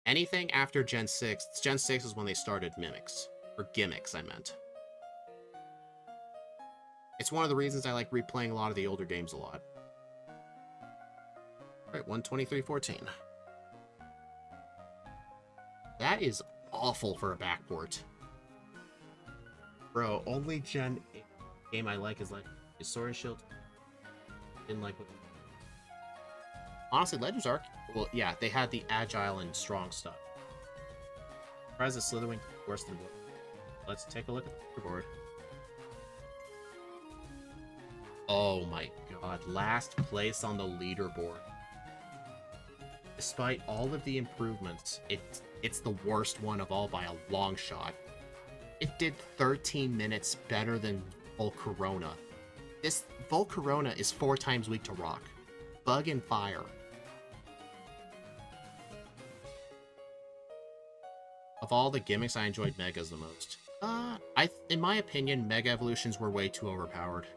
Anything after Gen 6, Gen 6 is when they started mimics. Or gimmicks, I meant. It's one of the reasons I like replaying a lot of the older games a lot. Alright, 123.14. That is awful for a backport. Bro, only Gen 8 game I like is like Sword and Shield. Didn't like what... Honestly, Legends Arc, well, yeah, they had the agile and strong stuff. Surprised the Slither went worse than what. Let's take a look at the board. Oh my god, last place on the leaderboard. Despite all of the improvements, it's the worst one of all by a long shot. It did 13 minutes better than Volcarona. This Volcarona is 4 times weak to rock. Bug and fire. Of all the gimmicks, I enjoyed Megas the most. In my opinion, Mega Evolutions were way too overpowered.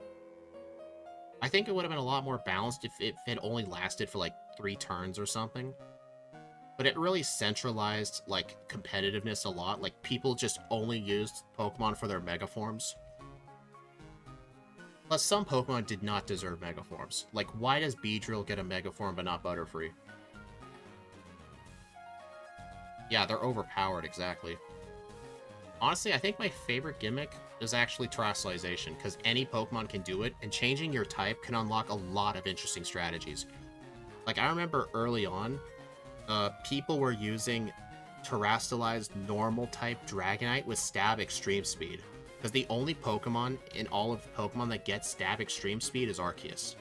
I think it would have been a lot more balanced if it only lasted for like 3 turns or something. But it really centralized, like, competitiveness a lot. Like, people just only used Pokemon for their Mega Forms. Plus, some Pokemon did not deserve Mega Forms. Like, why does Beedrill get a Mega Form but not Butterfree? Yeah, they're overpowered, exactly. Honestly, I think my favorite gimmick is actually Terrestrialization, because any Pokemon can do it, and changing your type can unlock a lot of interesting strategies. Like, I remember early on, people were using terrestrialized normal type Dragonite with stab extreme speed. Because the only Pokemon in all of Pokemon that gets stab extreme speed is Arceus.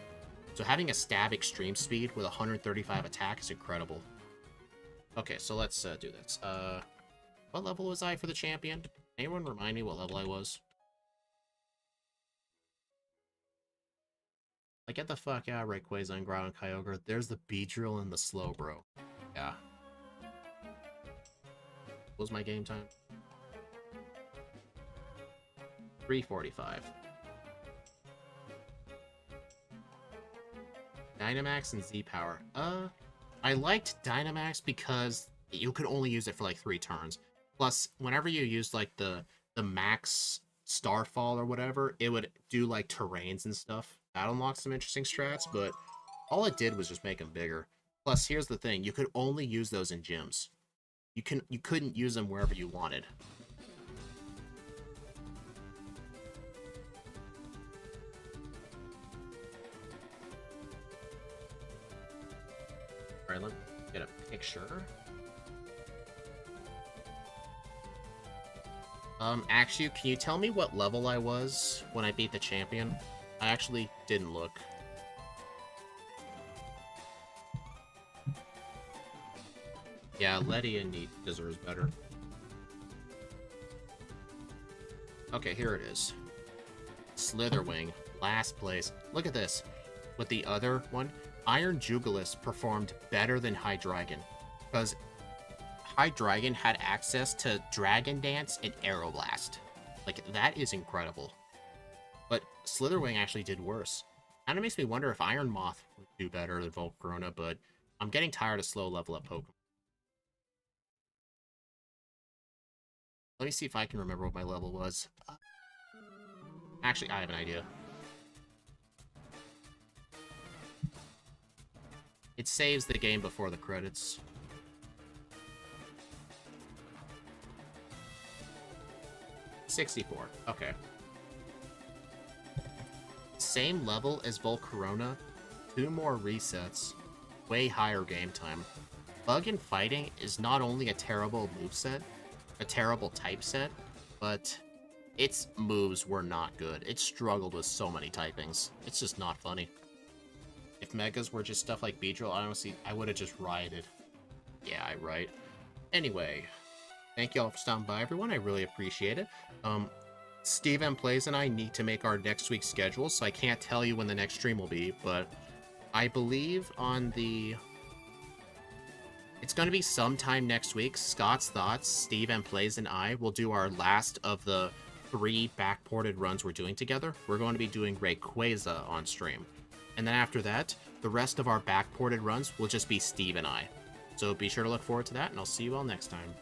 So having a stab extreme speed with 135 attack is incredible. Okay, so let's do this. What level was I for the champion? Anyone remind me what level I was? Like, get the fuck out, Rayquaza and Growl and Kyogre. There's the Beedrill and the Slowbro. Yeah. What was my game time? 3:45. Dynamax and Z-Power. I liked Dynamax because you could only use it for like 3 turns. Plus, whenever you used like the max Starfall or whatever, it would do like terrains and stuff. That unlocked some interesting strats, but all it did was just make them bigger. Plus, here's the thing: you could only use those in gyms. You couldn't use them wherever you wanted. Alright, let me get a picture. Actually, can you tell me what level I was when I beat the champion? I actually didn't look. Yeah, Letty and Neat deserves better. Okay, here it is. Slitherwing, last place. Look at this. With the other one, Iron Jugulis performed better than Hydreigon, because Hydreigon had access to Dragon Dance and Aeroblast. Like, that is incredible. But Slitherwing actually did worse. Kinda makes me wonder if Iron Moth would do better than Volcarona, but I'm getting tired of slow level up Pokemon. Let me see if I can remember what my level was. Actually, I have an idea. It saves the game before the credits. $64. Okay. Same level as Volcarona. 2 more resets. Way higher game time. Bug and Fighting is not only a terrible moveset, a terrible typeset, but its moves were not good. It struggled with so many typings. It's just not funny. If Megas were just stuff like Beedrill, honestly, I would have just rioted. Yeah, right. Anyway, thank you all for stopping by, everyone. I really appreciate it. Steve M Plays and I need to make our next week's schedule, so I can't tell you when the next stream will be, but I believe on the... It's going to be sometime next week. Scott's Thoughts, Steve M Plays, and I will do our last of the 3 backported runs we're doing together. We're going to be doing Rayquaza on stream. And then after that, the rest of our backported runs will just be Steve and I. So be sure to look forward to that, and I'll see you all next time.